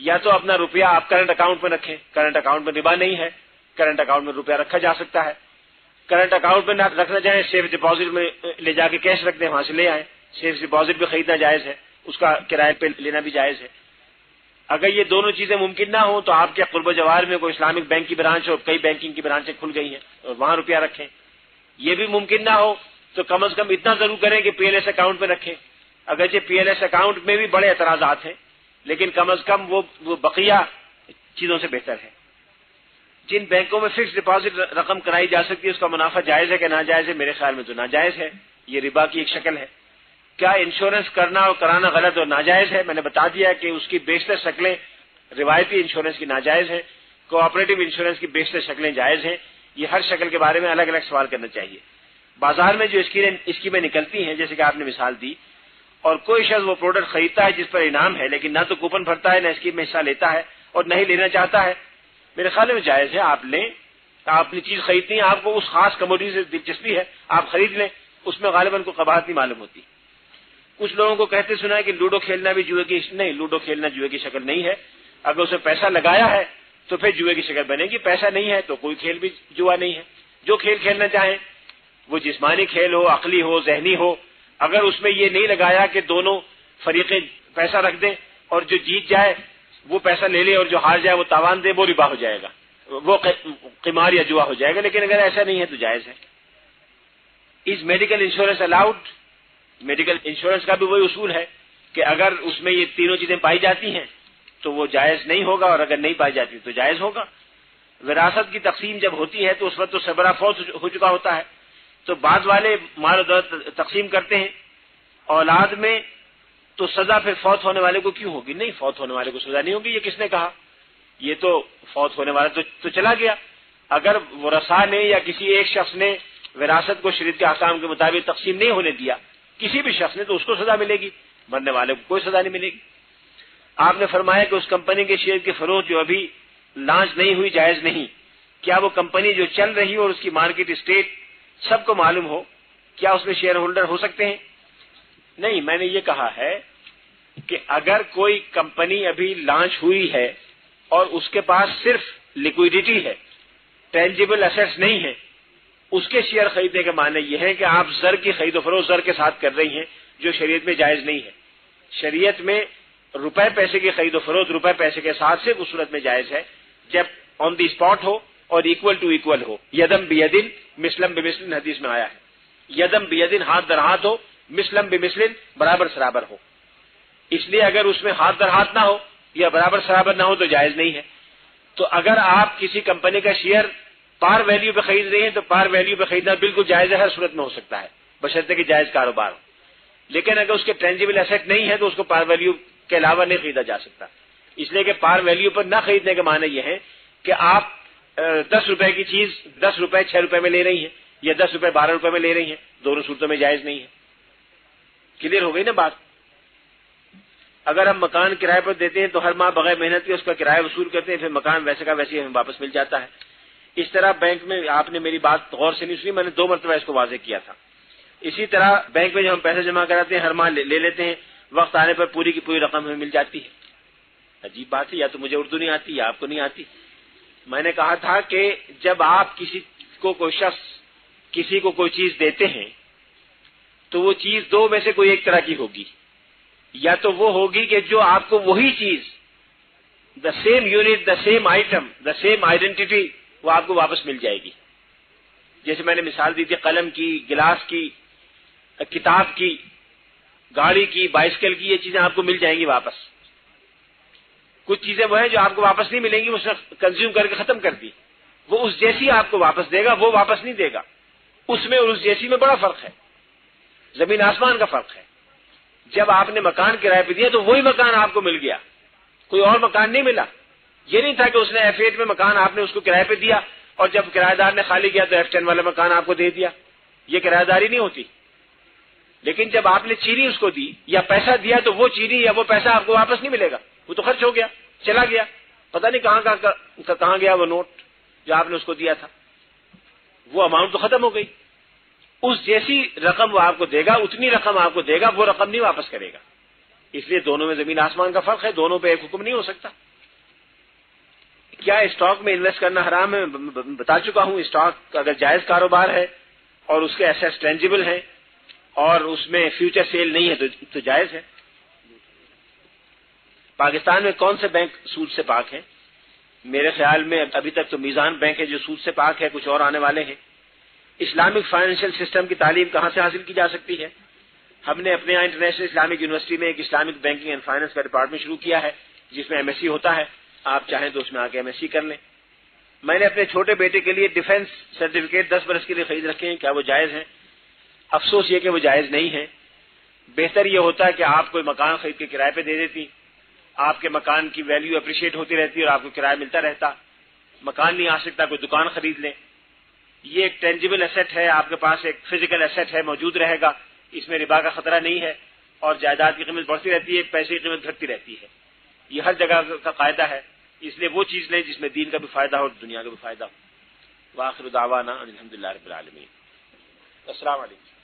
یا تو اپنا روپیہ آپ کرنٹ اکاؤنٹ میں رکھیں، کرنٹ اکاؤنٹ میں ربا نہیں ہے، کرنٹ اکاؤنٹ میں روپیہ رکھا جا سکتا ہے۔ کرنٹ اکاؤنٹ میں نہ رکھنا چاہیں، سیف ڈپازٹ میں لے جا کے کیش رکھ دیں، وہاں سے لے آئیں۔ سیف ڈپازٹ بھی خریدنا جائز ہے، اس کا کرائے پہ لینا بھی جائز ہے۔ اگر یہ دونوں چیزیں ممکن نہ ہوں تو آپ کے قرب و جوار میں کوئی اسلامک بینک کی برانچ اور کئی بینکنگ کی برانچیں کھل گئی ہیں اور وہاں روپیہ رکھیں۔ یہ بھی ممکن نہ ہو تو کم از کم اتنا ضرور کریں کہ پی ایل ایس اکاؤنٹ میں رکھیں۔ اگرچہ پی ایل ایس اکاؤنٹ میں بھی بڑے اعتراضات ہیں، لیکن کم از کم وہ بقیہ چیزوں سے بہتر ہے۔ جن بینکوں میں فکس ڈپازٹ رقم کرائی جا سکتی ہے، اس کا منافع جائز ہے کہ ناجائز ہے؟ میرے خیال میں تو ناجائز ہے، یہ ربا کی ایک شکل ہے۔ کیا انشورنس کرنا اور کرانا غلط اور ناجائز ہے؟ میں نے بتا دیا کہ اس کی بیشتر شکلیں روایتی انشورنس کی ناجائز ہیں، کوآپریٹو انشورنس کی بیشتر شکلیں جائز ہیں۔ یہ ہر شکل کے بارے میں الگ الگ سوال کرنا چاہیے۔ بازار میں جو اسکیمیں نکلتی ہیں، جیسے کہ آپ نے مثال دی، اور کوئی شخص وہ پروڈکٹ خریدتا ہے جس پر انعام ہے، لیکن نہ تو کوپن بھرتا ہے، نہ اسکیم میں حصہ لیتا ہے اور نہ ہی لینا چاہتا ہے، میرے خیال میں جائز ہے آپ لیں۔ آپ اپنی چیز خریدتی ہیں، آپ کو اس خاص کموڈٹی سے دلچسپی ہے، آپ خرید لیں، اس میں غالباً کو قباحت نہیں معلوم ہوتی۔ کچھ لوگوں کو کہتے سنا ہے کہ لوڈو کھیلنا بھی جوئے کی، نہیں، لوڈو کھیلنا جوئے کی شکل نہیں ہے۔ اگر اسے پیسہ لگایا ہے تو پھر جوئے کی شکل بنے گی، پیسہ نہیں ہے تو کوئی کھیل بھی جوا نہیں ہے۔ جو کھیل کھیلنا چاہیں، وہ جسمانی کھیل ہو، عقلی ہو، ذہنی ہو، اگر اس میں یہ نہیں لگایا کہ دونوں فریقیں پیسہ رکھ دیں اور جو جیت جائے وہ پیسہ لے لے اور جو ہار جائے وہ تاوان دے، وہ ربا ہو جائے گا، وہ قمار یا جوا ہو جائے گا۔ لیکن اگر ایسا نہیں ہے تو جائز ہے۔ Is medical insurance allowed? Medical insurance کا بھی وہی اصول ہے کہ اگر اس میں یہ تینوں چیزیں پائی جاتی ہیں تو وہ جائز نہیں ہوگا، اور اگر نہیں پائی جاتی تو جائز ہوگا۔ وراثت کی تقسیم جب ہوتی ہے تو اس وقت تو سربراہ فوت ہو چکا ہوتا ہے، تو بعد والے مال و دولت تقسیم کرتے ہیں اولاد میں، تو سزا پھر فوت ہونے والے کو کیوں ہوگی؟ نہیں، فوت ہونے والے کو سزا نہیں ہوگی۔ یہ کس نے کہا؟ یہ تو فوت ہونے والا تو چلا گیا۔ اگر ورثاء نے یا کسی ایک شخص نے وراثت کو شریعت کے احکام کے مطابق تقسیم نہیں ہونے دیا، کسی بھی شخص نے، تو اس کو سزا ملے گی، مرنے والے کو کوئی سزا نہیں ملے گی۔ آپ نے فرمایا کہ اس کمپنی کے شیئر کی فروخت جو ابھی لانچ نہیں ہوئی جائز نہیں، کیا وہ کمپنی جو چل رہی ہو اور اس کی مارکیٹ اسٹیٹ سب کو معلوم ہو، کیا اس میں شیئر ہولڈر ہو سکتے ہیں؟ نہیں، میں نے یہ کہا ہے کہ اگر کوئی کمپنی ابھی لانچ ہوئی ہے اور اس کے پاس صرف لیکوئڈیٹی ہے، ٹینجیبل ایسیٹس نہیں ہے، اس کے شیئر خریدنے کے معنی یہ ہے کہ آپ زر کی خرید و فروخت زر کے ساتھ کر رہی ہیں، جو شریعت میں جائز نہیں ہے۔ شریعت میں روپے پیسے کی خرید و فروخت روپے پیسے کے ساتھ صرف اس صورت میں جائز ہے جب آن دی اسپاٹ ہو اور ایکول ٹو ایکول ہو۔ یدم بیدن مثلم بمثل حدیث میں آیا ہے، یدم بیدن ہاتھ در ہاتھ ہو، مثلم بمثل برابر سرابر ہو۔ اس لیے اگر اس میں ہاتھ در ہاتھ نہ ہو یا برابر سرابر نہ ہو تو جائز نہیں ہے۔ تو اگر آپ کسی کمپنی کا شیئر پار ویلیو پہ خرید رہی ہیں تو پار ویلیو پہ خریدنا بالکل جائز ہے، ہر صورت میں ہو سکتا ہے بشرطے کہ جائز کاروبار ہو۔ لیکن اگر اس کے ٹینجیبل ایسیٹ نہیں ہے تو اس کو پار ویلیو کے علاوہ نہیں خریدا جا سکتا، اس لیے کہ پار ویلیو پر نہ خریدنے کے معنی یہ ہے کہ آپ 10 روپے کی چیز 10 روپے 6 روپے میں لے رہی ہیں یا 10 روپے 12 روپے میں لے رہی ہیں، دونوں صورتوں میں جائز نہیں ہے۔ کلیئر ہو گئی نا بات؟ اگر ہم مکان کرائے پر دیتے ہیں تو ہر ماہ بغیر محنت کے اس کا کرایہ وصول کرتے ہیں، پھر مکان ویسے کا ویسے ہمیں واپس مل جاتا ہے۔ اس طرح بینک میں، آپ نے میری بات غور سے نہیں سنی، میں نے 2 مرتبہ اس کو واضح کیا تھا۔ اسی طرح بینک میں جب ہم پیسے جمع کراتے ہیں ہر ماہ لے لیتے ہیں، وقت آنے پر پوری کی پوری رقم ہمیں مل جاتی ہے۔ عجیب بات ہے، یا تو مجھے اردو نہیں آتی یا آپ کو نہیں آتی۔ میں نے کہا تھا کہ جب آپ کسی کو کوئی شخص کسی کو کوئی چیز دیتے ہیں تو وہ چیز 2 میں سے کوئی ایک طرح کی ہوگی، یا تو وہ ہوگی کہ جو آپ کو وہی چیز، the same unit, the same item, the same identity, وہ آپ کو واپس مل جائے گی۔ جیسے میں نے مثال دی تھی قلم کی، گلاس کی، کتاب کی، گاڑی کی، بائسکل کی، یہ چیزیں آپ کو مل جائیں گی واپس۔ کچھ چیزیں وہ ہیں جو آپ کو واپس نہیں ملیں گی، اس نے کنزیوم کر کے ختم کر دی، وہ اس جیسی آپ کو واپس دے گا، وہ واپس نہیں دے گا۔ اس میں اور اس جیسی میں بڑا فرق ہے، زمین آسمان کا فرق ہے۔ جب آپ نے مکان کرائے پہ دیا تو وہی مکان آپ کو مل گیا، کوئی اور مکان نہیں ملا۔ یہ نہیں تھا کہ اس نے F8 میں مکان آپ نے اس کو کرائے پہ دیا اور جب کرایہ دار نے خالی کیا تو F10 والا مکان آپ کو دے دیا، یہ کرایہ داری نہیں ہوتی۔ لیکن جب آپ نے چینی اس کو دی یا پیسہ دیا تو وہ چینی یا وہ پیسہ آپ کو واپس نہیں ملے گا، وہ تو خرچ ہو گیا، چلا گیا، پتہ نہیں کہاں گیا وہ نوٹ جو آپ نے اس کو دیا تھا، وہ اماؤنٹ تو ختم ہو گئی۔ اس جیسی رقم وہ آپ کو دے گا، اتنی رقم آپ کو دے گا، وہ رقم نہیں واپس کرے گا۔ اس لیے دونوں میں زمین آسمان کا فرق ہے، دونوں پہ ایک حکم نہیں ہو سکتا۔ کیا اسٹاک میں انویسٹ کرنا حرام ہے؟ بتا چکا ہوں، اسٹاک اگر جائز کاروبار ہے اور اس کے ایسیٹس ٹینجیبل ہیں اور اس میں فیوچر سیل نہیں ہے تو جائز ہے۔ پاکستان میں کون سے بینک سود سے پاک ہیں؟ میرے خیال میں ابھی تک تو میزان بینک ہے جو سود سے پاک ہے، کچھ اور آنے والے ہیں۔ اسلامک فائنینشیل سسٹم کی تعلیم کہاں سے حاصل کی جا سکتی ہے؟ ہم نے اپنے یہاں انٹرنیشنل اسلامک یونیورسٹی میں ایک اسلامک بینکنگ اینڈ فائنانس کا ڈپارٹمنٹ شروع کیا ہے جس میں ایم ایس سی ہوتا ہے، آپ چاہیں تو اس میں آ کے ایم ایس سی کر لیں۔ میں نے اپنے چھوٹے بیٹے کے لیے ڈیفنس سرٹیفکیٹ 10 برس کے لیے خرید رکھے ہیں، کیا وہ جائز ہیں؟ افسوس یہ کہ وہ جائز نہیں ہیں۔ بہتر یہ ہوتا ہے کہ آپ کوئی مکان خرید کے کرائے پہ دے دیتی، آپ کے مکان کی ویلیو اپریشیٹ ہوتی رہتی اور آپ کو کرایہ ملتا رہتا۔ مکان نہیں آ سکتا، کوئی دکان خرید لیں۔ یہ ایک ٹینجیبل ایسٹ ہے، آپ کے پاس ایک فزیکل ایسٹ ہے، موجود رہے گا، اس میں ربا کا خطرہ نہیں ہے، اور جائیداد کی قیمت بڑھتی رہتی ہے، پیسے کی قیمت گھٹتی رہتی ہے۔ یہ ہر جگہ کا قاعدہ ہے، اس لیے وہ چیز لیں جس میں دین کا بھی فائدہ ہو اور دنیا کا بھی فائدہ ہو۔ وآخر دعوانا ان الحمد للہ رب العالمین۔ السلام علیکم۔